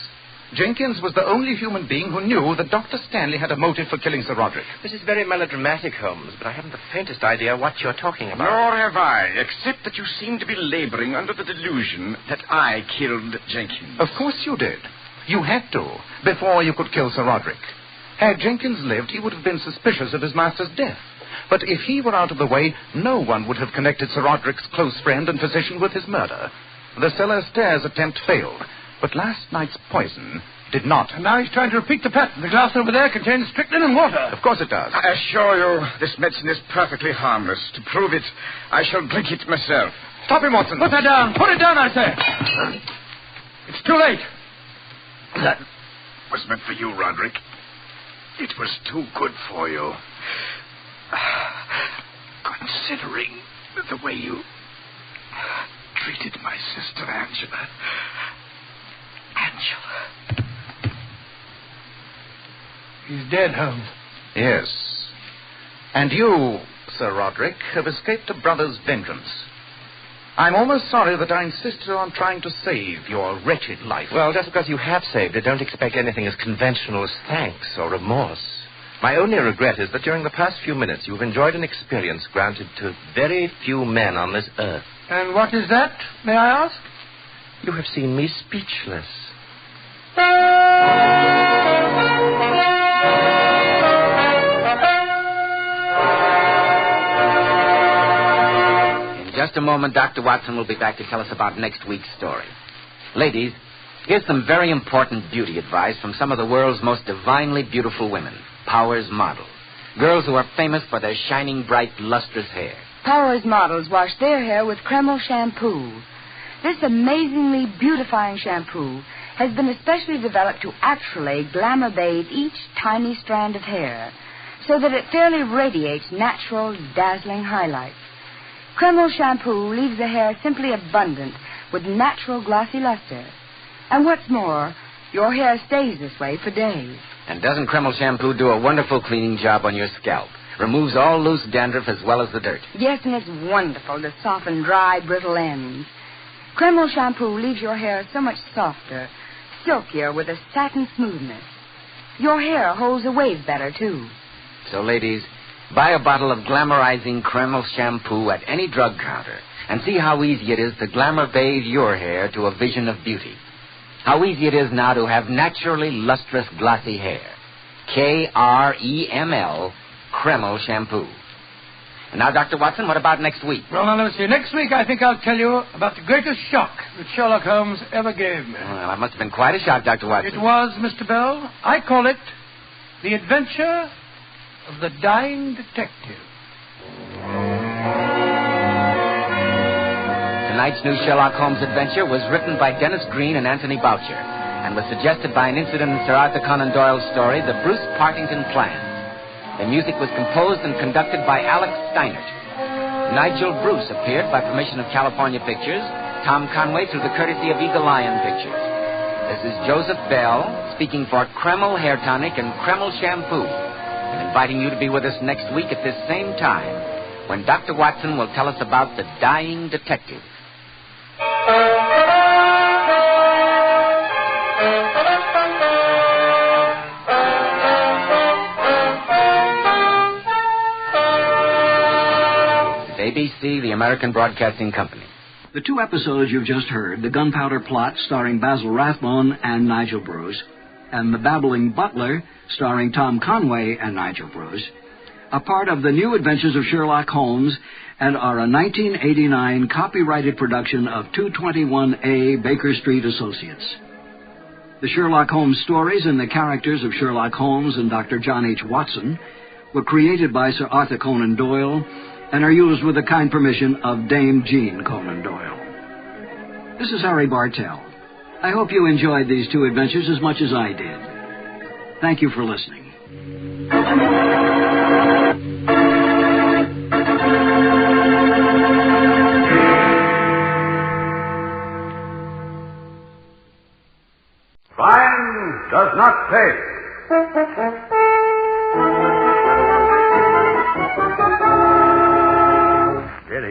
Speaker 21: Jenkins was the only human being who knew that Dr. Stanley had a motive for killing Sir Roderick.
Speaker 2: This is very melodramatic, Holmes, but I haven't the faintest idea what you're talking about.
Speaker 13: Nor have I, except that you seem to be laboring under the delusion that I killed Jenkins.
Speaker 21: Of course you did. You had to, before you could kill Sir Roderick. Had Jenkins lived, he would have been suspicious of his master's death. But if he were out of the way, no one would have connected Sir Roderick's close friend and physician with his murder. The cellar stairs attempt failed, but last night's poison did not.
Speaker 12: And now he's trying to repeat the pattern. The glass over there contains strychnine and water.
Speaker 21: Of course it does.
Speaker 13: I assure you, this medicine is perfectly harmless. To prove it, I shall drink it myself.
Speaker 21: Stop him, Watson.
Speaker 12: Put that down. Put it down, I say. It's too late.
Speaker 13: That was meant for you, Roderick. It was too good for you. Considering the way you treated my sister, Angela.
Speaker 12: He's dead, Holmes.
Speaker 21: Yes. And you, Sir Roderick, have escaped a brother's vengeance. I'm almost sorry that I insisted on trying to save your wretched life.
Speaker 2: Well, just because you have saved it, don't expect anything as conventional as thanks or remorse. My only regret is that during the past few minutes you've enjoyed an experience granted to very few men on this earth.
Speaker 12: And what is that, may I ask?
Speaker 2: You have seen me speechless.
Speaker 6: In just a moment, Dr. Watson will be back to tell us about next week's story. Ladies, here's some very important beauty advice from some of the world's most divinely beautiful women. Powers models. Girls who are famous for their shining, bright, lustrous hair.
Speaker 8: Powers models wash their hair with Kreml shampoo. This amazingly beautifying shampoo has been especially developed to actually glamour bathe each tiny strand of hair so that it fairly radiates natural, dazzling highlights. Kreml shampoo leaves the hair simply abundant with natural glossy luster. And what's more, your hair stays this way for days.
Speaker 6: And doesn't Kreml shampoo do a wonderful cleaning job on your scalp? Removes all loose dandruff as well as the dirt.
Speaker 8: Yes, and it's wonderful to soften dry, brittle ends. Kreml shampoo leaves your hair so much softer, silkier, with a satin smoothness. Your hair holds a wave better, too.
Speaker 6: So, ladies, buy a bottle of glamorizing Kreml shampoo at any drug counter and see how easy it is to glamour bathe your hair to a vision of beauty. How easy it is now to have naturally lustrous, glossy hair. Kreml, Kreml shampoo. And now, Dr. Watson, what about next week?
Speaker 12: Well, now, let's see. Next week, I think I'll tell you about the greatest shock that Sherlock Holmes ever gave me.
Speaker 6: Well, that must have been quite a shock, Dr. Watson.
Speaker 12: It was, Mr. Bell. I call it The Adventure of the Dying Detective.
Speaker 6: Tonight's new Sherlock Holmes adventure was written by Dennis Green and Anthony Boucher and was suggested by an incident in Sir Arthur Conan Doyle's story, The Bruce Partington Plan. The music was composed and conducted by Alex Steinert. Nigel Bruce appeared by permission of California Pictures, Tom Conway through the courtesy of Eagle Lion Pictures. This is Joseph Bell speaking for Kreml Hair Tonic and Kreml Shampoo and inviting you to be with us next week at this same time when Dr. Watson will tell us about The Dying Detective. ABC, the American Broadcasting Company.
Speaker 11: The two episodes you've just heard, The Gunpowder Plot, starring Basil Rathbone and Nigel Bruce, and The Babbling Butler, starring Tom Conway and Nigel Bruce, are part of the new adventures of Sherlock Holmes and are a 1989 copyrighted production of 221A Baker Street Associates. The Sherlock Holmes stories and the characters of Sherlock Holmes and Dr. John H. Watson were created by Sir Arthur Conan Doyle and are used with the kind permission of Dame Jean Conan Doyle. This is Harry Bartell. I hope you enjoyed these two adventures as much as I did. Thank you for listening.
Speaker 14: Crime does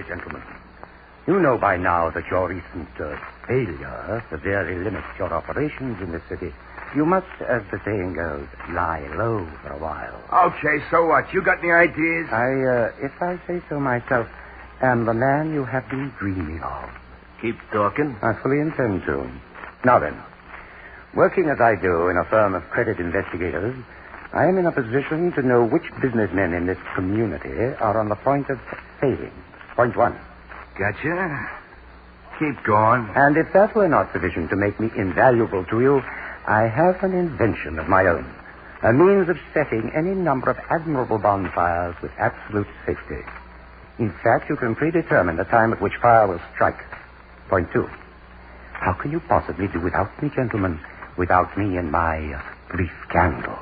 Speaker 1: gentlemen. You know by now that your recent failure severely limits your operations in the city. You must, as the saying goes, lie low for a while.
Speaker 14: Okay, so what? You got any ideas?
Speaker 1: If I say so myself, am the man you have been dreaming of.
Speaker 14: Keep talking.
Speaker 1: I fully intend to. Now then, working as I do in a firm of credit investigators, I am in a position to know which businessmen in this community are on the point of failing. Point one.
Speaker 14: Gotcha. Keep going.
Speaker 1: And if that were not sufficient to make me invaluable to you, I have an invention of my own. A means of setting any number of admirable bonfires with absolute safety. In fact, you can predetermine the time at which fire will strike. Point two. How can you possibly do without me, gentlemen, without me and my brief candle?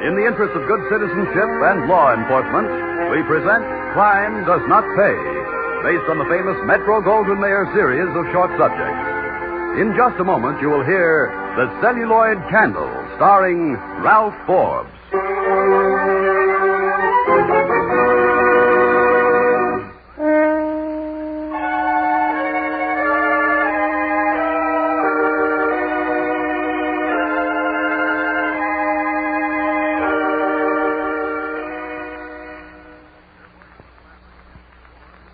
Speaker 17: In the interest of good citizenship and law enforcement, we present Crime Does Not Pay, based on the famous Metro-Goldwyn-Mayer series of short subjects. In just a moment, you will hear The Celluloid Candle, starring Ralph Forbes.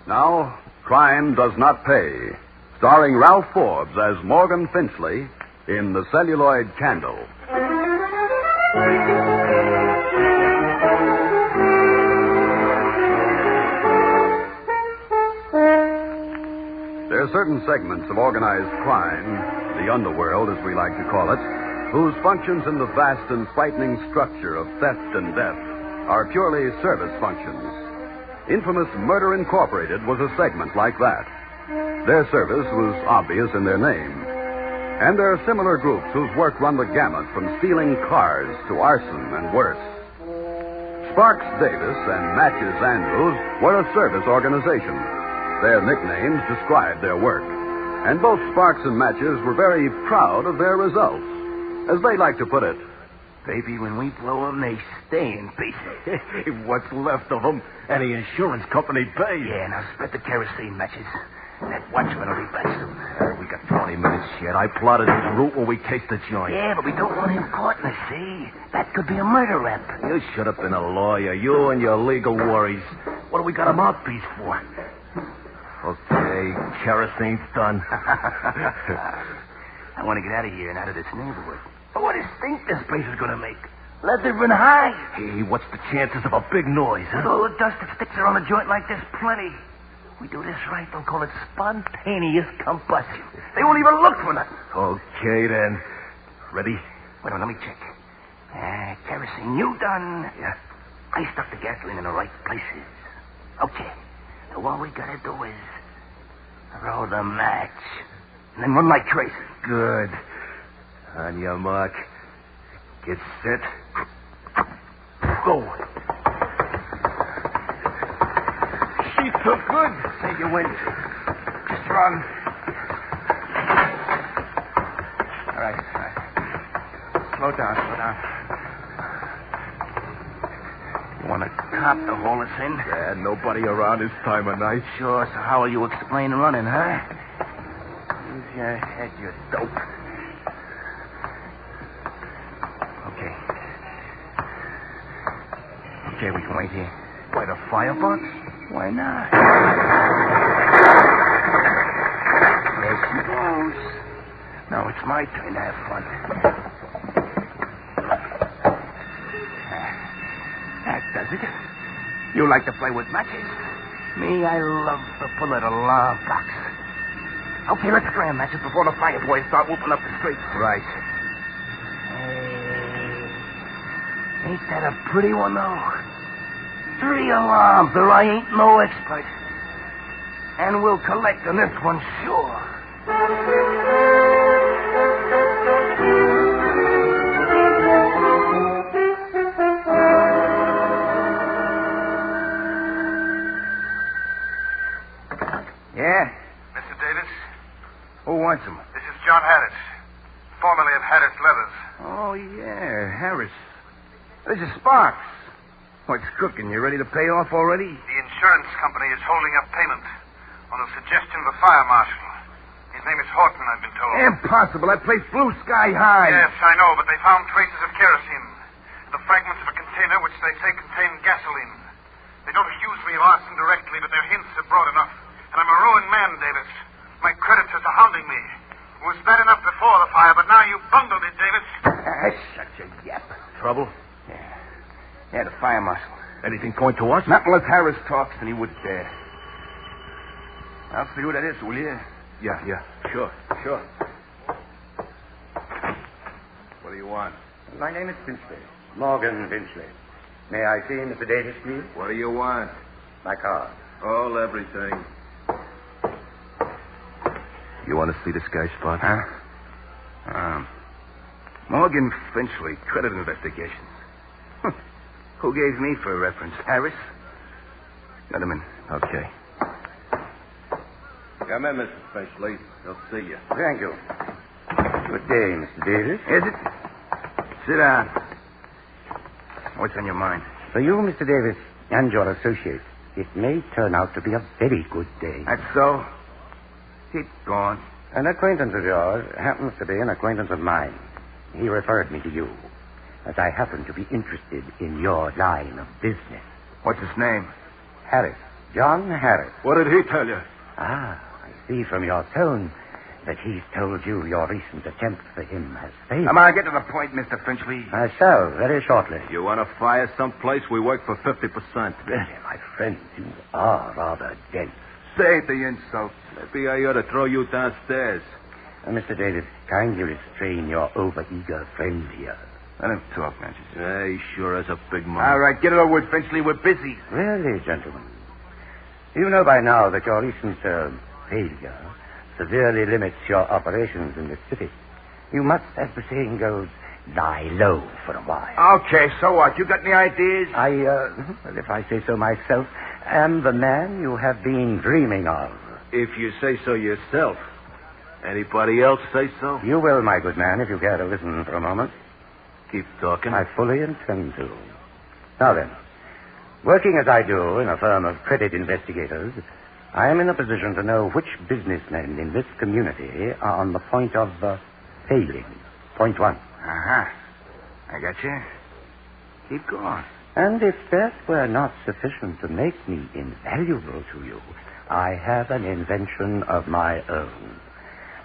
Speaker 17: Now, Crime Does Not Pay, starring Ralph Forbes as Morgan Finchley in The Celluloid Candle. There are certain segments of organized crime, the underworld as we like to call it, whose functions in the vast and frightening structure of theft and death are purely service functions. Infamous Murder Incorporated was a segment like that. Their service was obvious in their name. And there are similar groups whose work run the gamut from stealing cars to arson and worse. Sparks Davis and Matches Andrews were a service organization. Their nicknames described their work. And both Sparks and Matches were very proud of their results. As they like to put it,
Speaker 14: Baby, when we blow them, they stay in peace. What's left of them, and the insurance company pays. Yeah, now spread the kerosene, Matches. That watchman will be back soon. We got 20 minutes yet. I plotted his route when we cased the joint. Yeah, but we don't want him caught in the sea. That could be a murder rap. You should have been a lawyer. You and your legal worries. What do we got a mouthpiece for? Okay, kerosene's done. I want to get out of here and out of this neighborhood. But what do you think this place is going to make? Let it run high. Hey, what's the chances of a big noise, huh? With all the dust that sticks around a joint like this, plenty. We do this right, they'll call it spontaneous combustion. They won't even look for nothing. Okay, then. Ready? Wait a minute, let me check. Kerosene, you done? Yeah. I stuck the gasoline in the right places. Okay. So all we gotta do is throw the match. And then run like crazy. Good. On your mark. Get set. Go. She took good. Say you win. Just run. All right. Slow down. You want a cop to haul us in?
Speaker 17: Yeah, nobody around this time of night.
Speaker 14: Sure, so how will you explain running, huh? Use your head, you dope. Okay, we can wait here. By the firebox? Why not? There she goes. Now it's my turn to have fun. That does it. You like to play with matches? Me, I love to pull an alarm box. Okay, let's scram matches before the fire boys start whooping up the street. Right. Hey, ain't that a pretty one, though? 3 alarms, or I ain't no expert. And we'll collect on this one, sure. Yeah?
Speaker 23: Mr. Davis?
Speaker 14: Who wants him?
Speaker 23: This is John Harris.
Speaker 3: formerly of Harris Leathers.
Speaker 14: Oh, yeah, Harris. This is Sparks. What's cooking? You ready to pay off already?
Speaker 3: The insurance company is holding up payment on a suggestion of the fire marshal. His name is Horton, I've been told.
Speaker 14: Impossible. That place flew sky high.
Speaker 3: Yes, I know, but they found traces of kerosene. The fragments of a container which they say contained gasoline. They don't accuse me of arson directly, but their hints are broad enough. And I'm a ruined man, Davis. My creditors are hounding me. It was bad enough before the fire, but now you bungled it, Davis.
Speaker 14: Such a yap. Trouble? Yeah, the fire marshal. Anything point to us? Not unless Harris talks, and he would dare. I'll see who that is, will you? Yeah. Sure. What do you want?
Speaker 1: My name is Finchley. Morgan Finchley. May I see Mr. Davis, please?
Speaker 14: What do you want?
Speaker 1: My card.
Speaker 14: All everything. You want to see this guy, Spot? Huh? Morgan Finchley, Credit Investigations. Who gave me for reference? Harris? Let him in. Okay. Come in, Mr. Finchley. They'll see you.
Speaker 1: Thank you. Good day, Mr. Davis.
Speaker 14: Is it? Sit down. What's on your mind?
Speaker 1: For you, Mr. Davis, and your associates, it may turn out to be a very good day.
Speaker 14: That's so? Keep going.
Speaker 1: An acquaintance of yours happens to be an acquaintance of mine. He referred me to you, as I happen to be interested in your line of business.
Speaker 14: What's his name?
Speaker 1: Harris. John Harris.
Speaker 14: What did he tell you?
Speaker 1: I see from your tone that he's told you your recent attempt for him has failed.
Speaker 14: Come on, get to the point, Mr. Finchley.
Speaker 1: I shall, very shortly.
Speaker 14: You want to fire someplace, we work for 50%.
Speaker 1: Really, my friend, you are rather dense.
Speaker 14: Save the insult. Maybe I ought to throw you downstairs.
Speaker 1: Mr. Davis, kindly restrain your overeager friend here.
Speaker 14: Let him talk, Manchester.
Speaker 15: Yeah, he sure has a big mouth.
Speaker 14: All right, get it over with, Finchley. We're busy.
Speaker 1: Really, gentlemen? You know by now that your recent failure severely limits your operations in this city. You must, as the saying goes, lie low for a while.
Speaker 14: Okay, so what? You got any ideas?
Speaker 1: Well, if I say so myself, am the man you have been dreaming of.
Speaker 14: If you say so yourself. Anybody else say so?
Speaker 1: You will, my good man, if you care to listen for a moment.
Speaker 14: Keep talking.
Speaker 1: I fully intend to. Now then, working as I do in a firm of credit investigators, I am in a position to know which businessmen in this community are on the point of failing. Point one.
Speaker 14: Uh-huh. I got you. Keep going.
Speaker 1: And if that were not sufficient to make me invaluable to you, I have an invention of my own.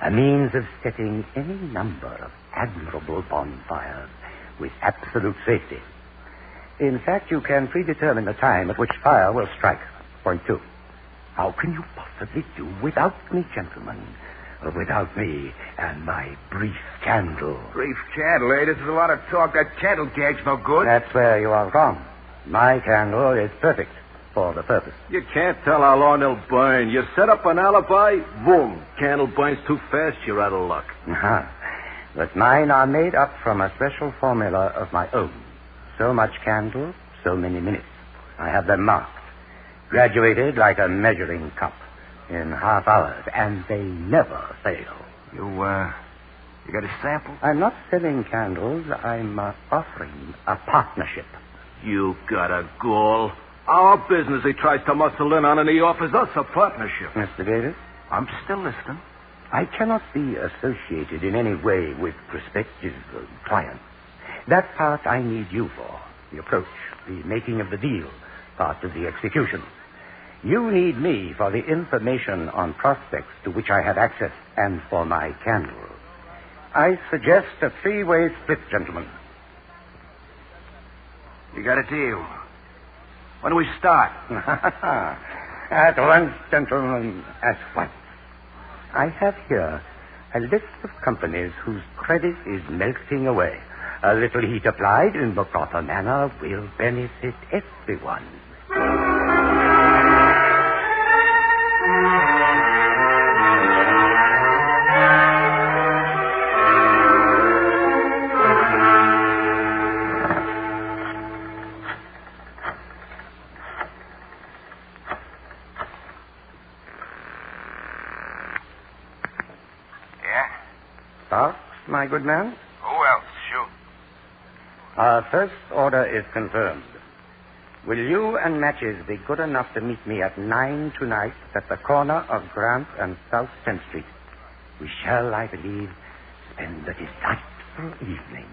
Speaker 1: A means of setting any number of admirable bonfires with absolute safety. In fact, you can predetermine the time at which fire will strike. Point two. How can you possibly do without me, gentlemen? Without me and my brief candle.
Speaker 14: Brief candle, eh? This is a lot of talk. That candle gag's no good.
Speaker 1: That's where you are wrong. My candle is perfect for the purpose.
Speaker 14: You can't tell how long they'll burn. You set up an alibi, boom. Candle burns too fast, you're out of luck.
Speaker 1: Uh-huh. But mine are made up from a special formula of my own. So much candle, so many minutes. I have them marked. Graduated like a measuring cup in half hours, and they never fail.
Speaker 14: You got a sample?
Speaker 1: I'm not selling candles. I'm offering a partnership.
Speaker 14: You got a gall. Our business he tries to muscle in on, and he offers us a partnership.
Speaker 1: Mr. Davis?
Speaker 14: I'm still listening.
Speaker 1: I cannot be associated in any way with prospective clients. That part I need you for. The approach, the making of the deal, part of the execution. You need me for the information on prospects to which I have access and for my candle. I suggest a three-way split, gentlemen.
Speaker 14: You got a deal. When do we start?
Speaker 1: At once, gentlemen, at once. I have here a list of companies whose credit is melting away. A little heat applied in the proper manner will benefit everyone. my good man?
Speaker 3: Who else? Shoot.
Speaker 1: Our first order is confirmed. Will you and Matches be good enough to meet me at 9 tonight at the corner of Grant and South 10th Street? We shall, I believe, spend a delightful evening.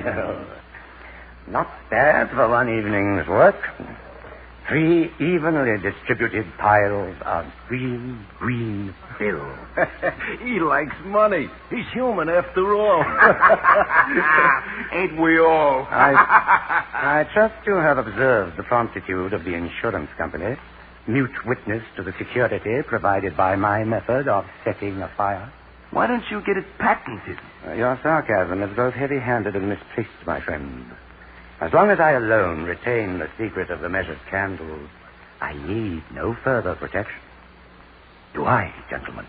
Speaker 1: Well, not bad for one evening's work. 3 evenly distributed piles of green bill.
Speaker 14: He likes money. He's human after all. Ain't we all?
Speaker 1: I trust you have observed the promptitude of the insurance company, mute witness to the security provided by my method of setting a fire.
Speaker 14: Why don't you get it patented?
Speaker 1: Your sarcasm is both heavy-handed and misplaced, my friend. As long as I alone retain the secret of the measured candles, I need no further protection. Do I, gentlemen?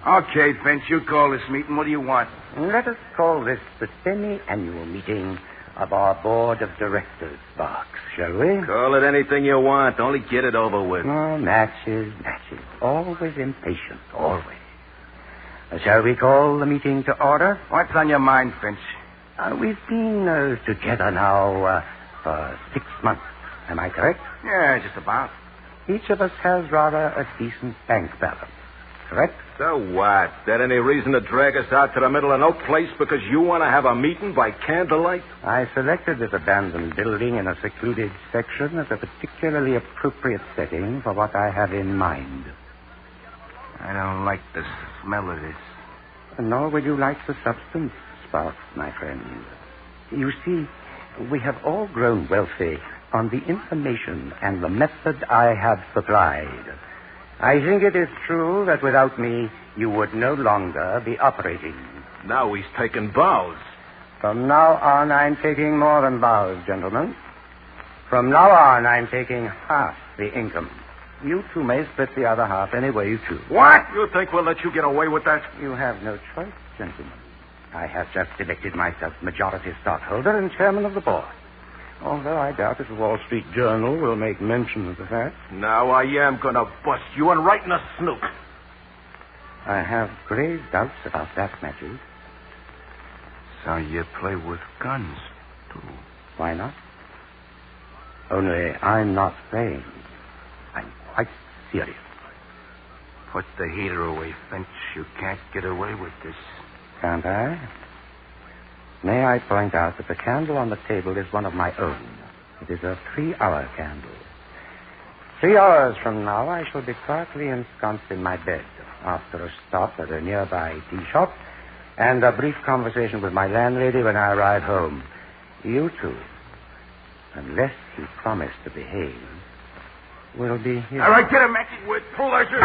Speaker 14: Okay, Finch, you call this meeting. What do you want?
Speaker 1: Let us call this the semi-annual meeting of our board of directors, Sparks, shall we?
Speaker 14: Call it anything you want. Only get it over with.
Speaker 1: Oh, Matches. Always impatient, always. Shall we call the meeting to order?
Speaker 14: What's on your mind, Finch?
Speaker 1: We've been together now for 6 months. Am I correct?
Speaker 14: Yeah, just about.
Speaker 1: Each of us has rather a decent bank balance. Correct?
Speaker 14: So what? That any reason to drag us out to the middle of no place because you want to have a meeting by candlelight?
Speaker 1: I selected this abandoned building in a secluded section as a particularly appropriate setting for what I have in mind.
Speaker 14: I don't like the smell of this.
Speaker 1: Nor would you like the substance, Sparks, my friend. You see, we have all grown wealthy on the information and the method I have supplied. I think it is true that without me, you would no longer be operating.
Speaker 14: Now he's taking bows.
Speaker 1: From now on, I'm taking more than bows, gentlemen. From now on, I'm taking half the income. You two may split the other half any way you choose.
Speaker 14: What? You think we'll let you get away with that?
Speaker 1: You have no choice, gentlemen. I have just elected myself majority stockholder and chairman of the board. Although I doubt if the Wall Street Journal will make mention of the fact.
Speaker 14: Now I am going to bust you and right in the snook.
Speaker 1: I have grave doubts about that, Matthews.
Speaker 14: So you play with guns, too?
Speaker 1: Why not? Only I'm not playing. I'm quite serious.
Speaker 14: Put the heater away, Finch. You can't get away with this.
Speaker 1: Can't I? May I point out that the candle on the table is one of my own. It is a 3-hour candle. 3 hours from now, I shall be quietly ensconced in my bed after a stop at a nearby tea shop and a brief conversation with my landlady when I arrive home. You two, unless you promise to behave, will be here.
Speaker 14: All right, get him, Matthew, with pleasure.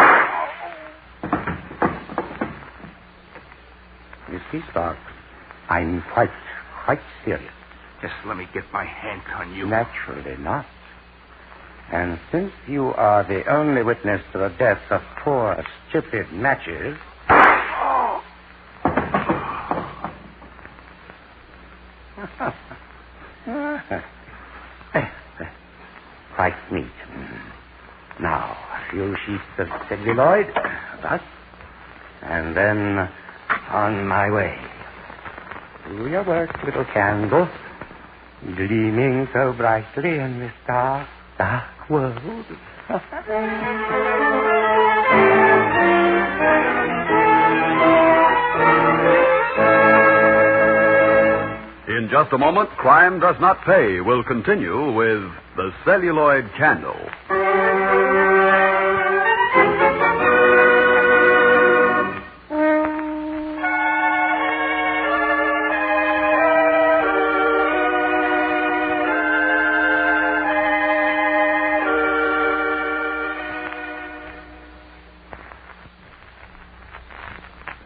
Speaker 1: You see, Sparks, I'm quite serious.
Speaker 14: Just let me get my hands on you.
Speaker 1: Naturally not. And since you are the only witness to the death of poor, stupid Matches... Oh. Quite neat. Now, a few sheets of celluloid, thus, and then on my way. Do your work, little candle, gleaming so brightly in this dark, dark world.
Speaker 17: In just a moment, Crime Does Not Pay will continue with the Celluloid Candle.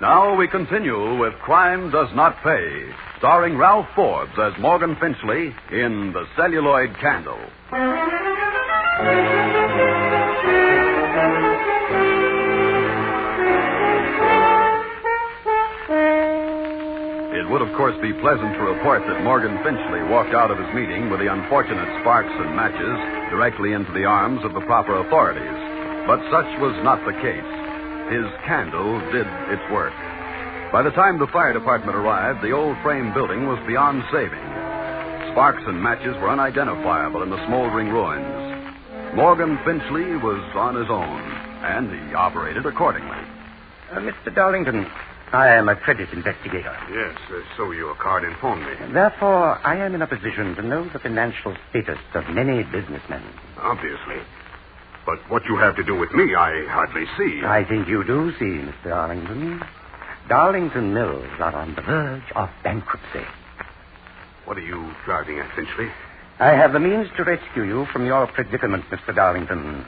Speaker 17: Now we continue with Crime Does Not Pay, starring Ralph Forbes as Morgan Finchley in The Celluloid Candle. course, be pleasant to report that Morgan Finchley walked out of his meeting with the unfortunate sparks and matches directly into the arms of the proper authorities. But such was not the case. His candle did its work. By the time the fire department arrived, the old frame building was beyond saving. Sparks and matches were unidentifiable in the smoldering ruins. Morgan Finchley was on his own, and he operated accordingly.
Speaker 1: Mr. Darlington, I am a credit investigator.
Speaker 4: Yes, so your card informed me.
Speaker 1: Therefore, I am in a position to know the financial status of many businessmen.
Speaker 4: Obviously. But what you have to do with me, I hardly see.
Speaker 1: I think you do see, Mr. Darlington. Darlington Mills are on the verge of bankruptcy.
Speaker 4: What are you driving at, Finchley?
Speaker 1: I have the means to rescue you from your predicament, Mr. Darlington.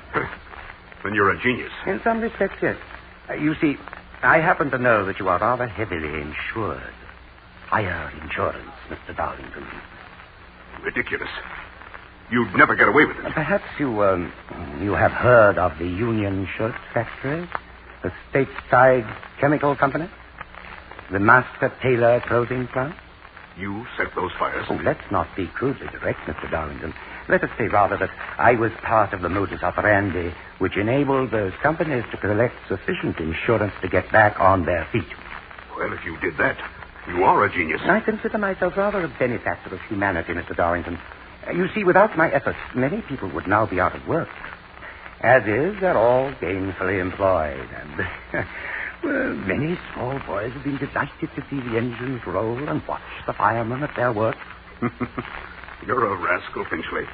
Speaker 4: Then you're a genius.
Speaker 1: In some respects, yes. You see, I happen to know that you are rather heavily insured. Fire insurance, Mr. Darlington.
Speaker 4: Ridiculous. You'd never get away with it.
Speaker 1: Perhaps you have heard of the Union Shirt Factory, the stateside chemical company, the Master Tailor clothing plant.
Speaker 4: You set those fires?
Speaker 1: Oh, let's not be crudely direct, Mr. Darlington. Let us say rather that I was part of the modus operandi which enabled those companies to collect sufficient insurance to get back on their feet.
Speaker 4: Well, if you did that, you are a genius.
Speaker 1: I consider myself rather a benefactor of humanity, Mr. Darlington. You see, without my efforts, many people would now be out of work. As is, they're all gainfully employed. And, well, many small boys have been delighted to see the engines roll and watch the firemen at their work.
Speaker 4: You're a rascal, Finchley.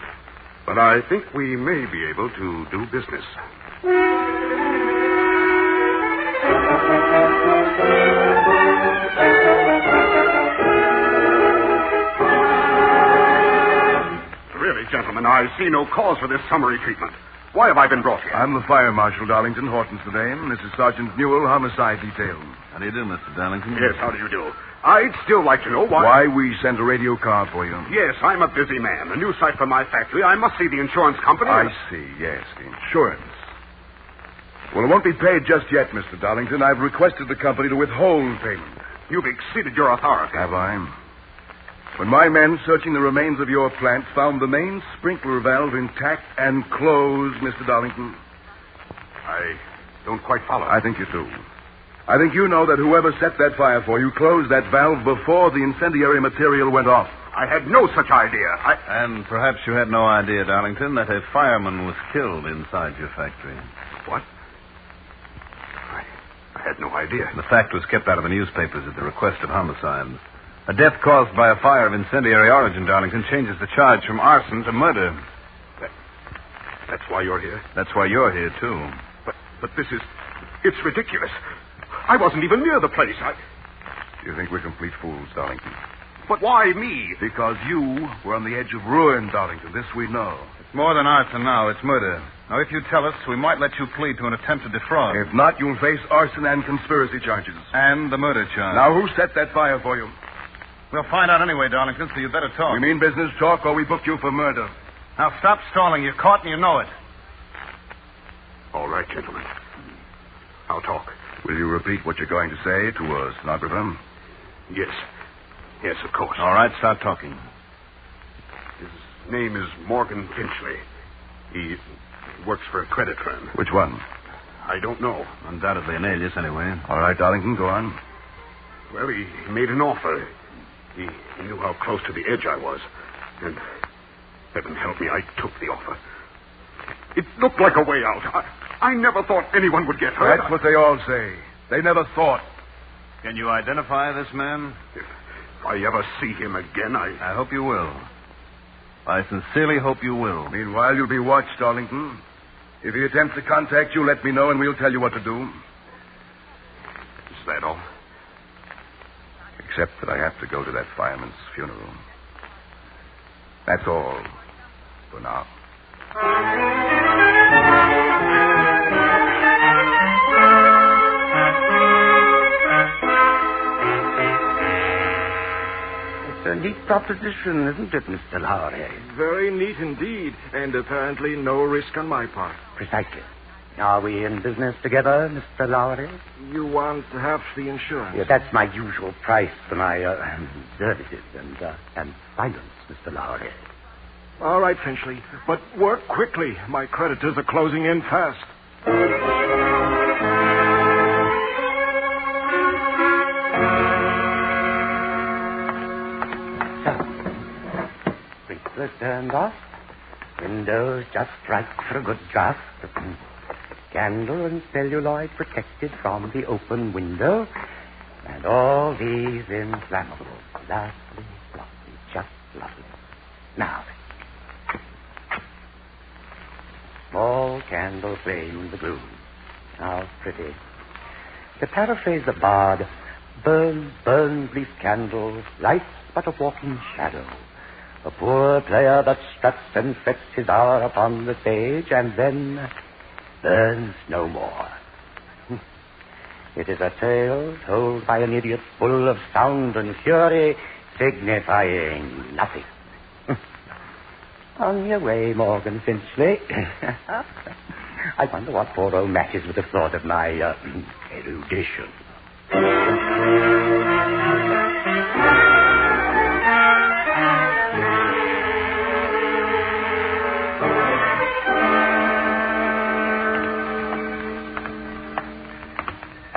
Speaker 4: But I think we may be able to do business. Really, gentlemen, I see no cause for this summary treatment. Why have I been brought here?
Speaker 20: I'm the fire marshal, Darlington. Horton's the name. This is Sergeant Newell, homicide detail.
Speaker 22: How do you do, Mr. Darlington?
Speaker 4: Yes, how do you do? I'd still like to know
Speaker 20: why we sent a radio car for you.
Speaker 4: Yes, I'm a busy man. A new site for my factory. I must see the insurance company.
Speaker 20: I see, yes, the insurance. Well, it won't be paid just yet, Mr. Darlington. I've requested the company to withhold payment.
Speaker 4: You've exceeded your authority.
Speaker 20: Have I? When my men searching the remains of your plant found the main sprinkler valve intact and closed, Mr. Darlington.
Speaker 4: I don't quite follow.
Speaker 20: I think you do. I think you know that whoever set that fire for you closed that valve before the incendiary material went off.
Speaker 4: I had no such idea.
Speaker 22: And perhaps you had no idea, Darlington, that a fireman was killed inside your factory.
Speaker 4: What? I had no idea.
Speaker 22: The fact was kept out of the newspapers at the request of homicide. A death caused by a fire of incendiary origin, Darlington, changes the charge from arson to murder.
Speaker 4: That's why you're here?
Speaker 22: That's why you're here, too.
Speaker 4: But this is... It's ridiculous. I wasn't even near the place.
Speaker 20: You think we're complete fools, Darlington?
Speaker 4: But why me?
Speaker 20: Because you were on the edge of ruin, Darlington. This we know.
Speaker 22: It's more than arson now. It's murder. Now, if you tell us, we might let you plead to an attempt to defraud.
Speaker 20: If not, you'll face arson and conspiracy charges.
Speaker 22: And the murder charge.
Speaker 20: Now, who set that fire for you?
Speaker 22: We'll find out anyway, Darlington, so you better talk.
Speaker 20: We mean business talk, or we booked you for murder.
Speaker 22: Now, stop stalling. You're caught and you know it.
Speaker 4: All right, gentlemen. I'll talk.
Speaker 20: Will you repeat what you're going to say to a stenographer?
Speaker 4: Yes. Yes, of course.
Speaker 22: All right, start talking.
Speaker 4: His name is Morgan Finchley. He works for a credit firm.
Speaker 20: Which one?
Speaker 4: I don't know.
Speaker 22: Undoubtedly an alias, anyway.
Speaker 20: All right, Darlington, go on.
Speaker 4: Well, he made an offer. He knew how close to the edge I was. And, heaven help me, I took the offer. It looked like a way out. I never thought anyone would get hurt.
Speaker 20: That's what they all say. They never thought.
Speaker 22: Can you identify this man?
Speaker 4: If I ever see him again,
Speaker 22: I hope you will. I sincerely hope you will.
Speaker 20: Meanwhile, you'll be watched, Darlington. If he attempts to contact you, let me know, and we'll tell you what to do.
Speaker 4: Is that all?
Speaker 20: Except that I have to go to that fireman's funeral. That's all for now.
Speaker 1: It's a neat proposition, isn't it, Mr. Lowry?
Speaker 23: Very neat indeed, and apparently no risk on my part.
Speaker 1: Precisely. Are we in business together, Mr. Lowry?
Speaker 3: You want half the insurance?
Speaker 1: Yeah, that's my usual price for my services and silence, Mr. Lowry.
Speaker 3: All right, Finchley. But work quickly. My creditors are closing in fast.
Speaker 1: Sprinklers turned off. Windows just right for a good draft. Candle and celluloid protected from the open window. And all these inflammable. Lovely, lovely, just lovely. Now, small candle flame in the gloom. How pretty. To paraphrase the bard, burn, burn, brief candle, lights but a walking shadow. A poor player that struts and frets his hour upon the stage and then burns no more. It is a tale told by an idiot full of sound and fury, signifying nothing. On your way, Morgan Finchley. I wonder what poor old Matches would have thought of my erudition.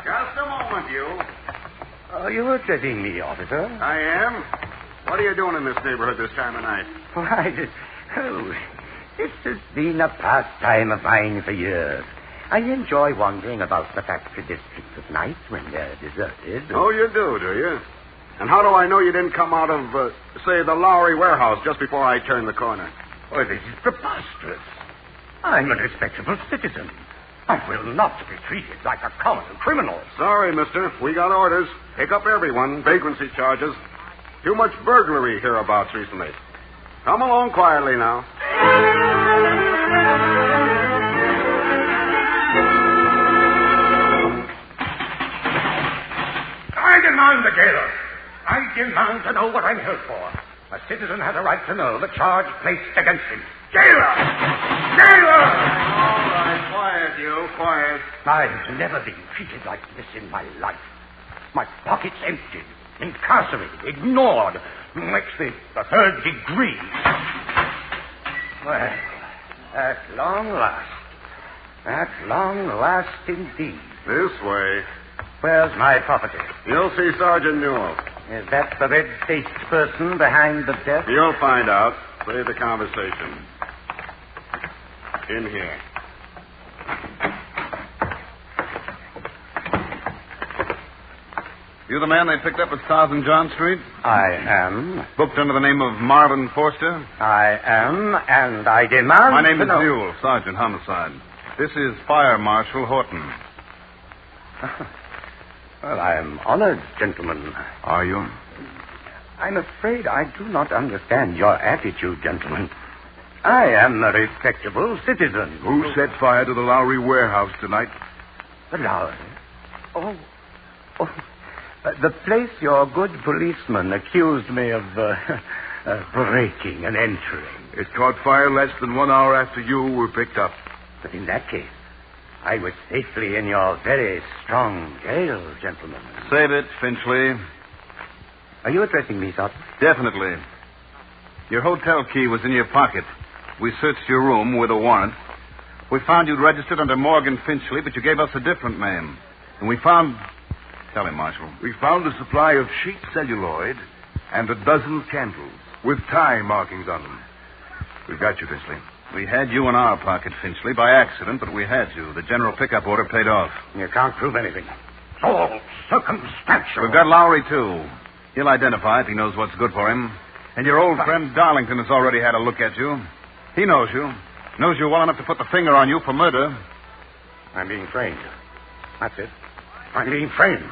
Speaker 4: Just a moment, you.
Speaker 1: Are you addressing me, officer?
Speaker 4: I am. What are you doing in this neighborhood this time of night?
Speaker 1: Why, this has been a pastime of mine for years. I enjoy wandering about the factory districts at night when they're deserted.
Speaker 4: Oh, you do you? And how do I know you didn't come out of, say, the Lowry warehouse just before I turned the corner?
Speaker 1: Oh, this is preposterous. I'm a respectable citizen. I will not be treated like a common criminal.
Speaker 4: Sorry, mister. We got orders. Pick up everyone. Vagrancy charges. Too much burglary hereabouts recently. Come along quietly now.
Speaker 1: I demand the jailer. I demand to know what I'm held for. A citizen has a right to know the charge placed against him. Jailer! Jailer!
Speaker 4: All right, quiet, you. Quiet.
Speaker 1: I've never been treated like this in my life. My pockets emptied, incarcerated, ignored. Makes the third degree. Well, at long last. At long last indeed.
Speaker 4: This way.
Speaker 1: Where's my property?
Speaker 4: You'll see Sergeant Newell.
Speaker 1: Is that the red-faced person behind the desk?
Speaker 4: You'll find out. Save the conversation. In here.
Speaker 19: You the man they picked up at South and John Street?
Speaker 1: I am.
Speaker 19: Booked under the name of Marvin Forster?
Speaker 1: I am, and I demand...
Speaker 19: My name is
Speaker 1: know...
Speaker 19: Newell, Sergeant Homicide. This is Fire Marshal Horton.
Speaker 1: Well, I am honored, gentlemen.
Speaker 19: Are you?
Speaker 1: I'm afraid I do not understand your attitude, gentlemen. I am a respectable citizen.
Speaker 20: Who set fire to the Lowry warehouse tonight?
Speaker 1: The Lowry? Oh. The place your good policeman accused me of breaking and entering.
Speaker 20: It caught fire less than 1 hour after you were picked up.
Speaker 1: But in that case, I was safely in your very strong jail, gentlemen.
Speaker 19: Save it, Finchley.
Speaker 1: Are you addressing me, Sergeant?
Speaker 19: Definitely. Your hotel key was in your pocket. We searched your room with a warrant. We found you'd registered under Morgan Finchley, but you gave us a different name. And we found... Tell him, Marshal.
Speaker 20: We found a supply of sheet celluloid and a dozen candles with tie markings on them. We've got you, Finchley.
Speaker 19: We had you in our pocket, Finchley, by accident, but we had you. The general pickup order paid off.
Speaker 1: You can't prove anything. It's all circumstantial.
Speaker 19: We've got Lowry, too. He'll identify if he knows what's good for him. And your old friend Darlington has already had a look at you. He knows you. Knows you well enough to put the finger on you for murder.
Speaker 1: I'm being framed. That's it. I'm being framed.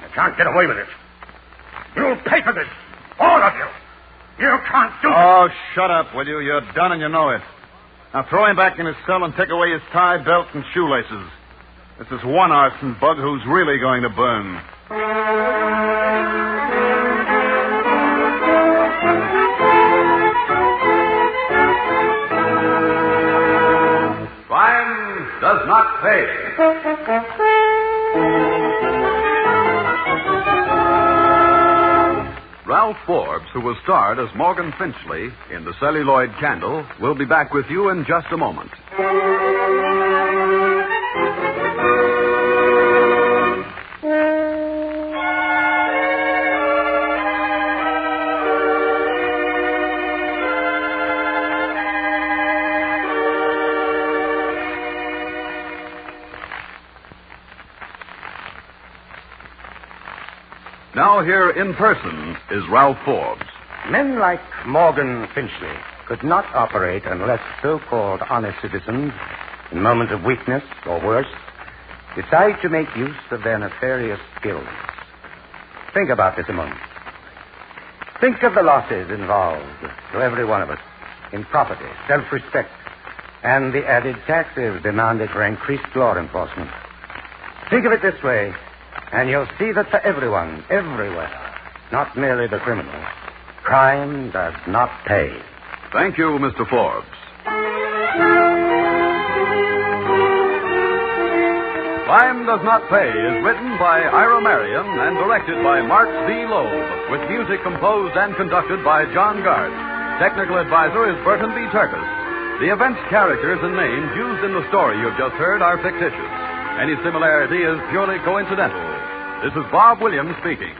Speaker 1: I can't get away with it. You'll pay for this. All of you. You can't do it.
Speaker 19: Oh, shut up, will you? You're done and you know it. Now throw him back in his cell and take away his tie, belt, and shoelaces. This is one arson bug who's really going to burn.
Speaker 17: Crime not pay. Ralph Forbes, who will star as Morgan Finchley in The Celluloid Candle, will be back with you in just a moment. Now here in person is Ralph Forbes.
Speaker 1: Men like Morgan Finchley could not operate unless so-called honest citizens, in moments of weakness or worse, decide to make use of their nefarious skills. Think about this a moment. Think of the losses involved to every one of us in property, self-respect, and the added taxes demanded for increased law enforcement. Think of it this way, and you'll see that for everyone, everywhere, not merely the criminal, crime does not pay.
Speaker 17: Thank you, Mr. Forbes. Crime Does Not Pay is written by Ira Marion and directed by Mark Z. Loeb, with music composed and conducted by John Gard. Technical advisor is Burton B. Turkis. The events, characters, and names used in the story you've just heard are fictitious. Any similarity is purely coincidental. This is Bob Williams speaking.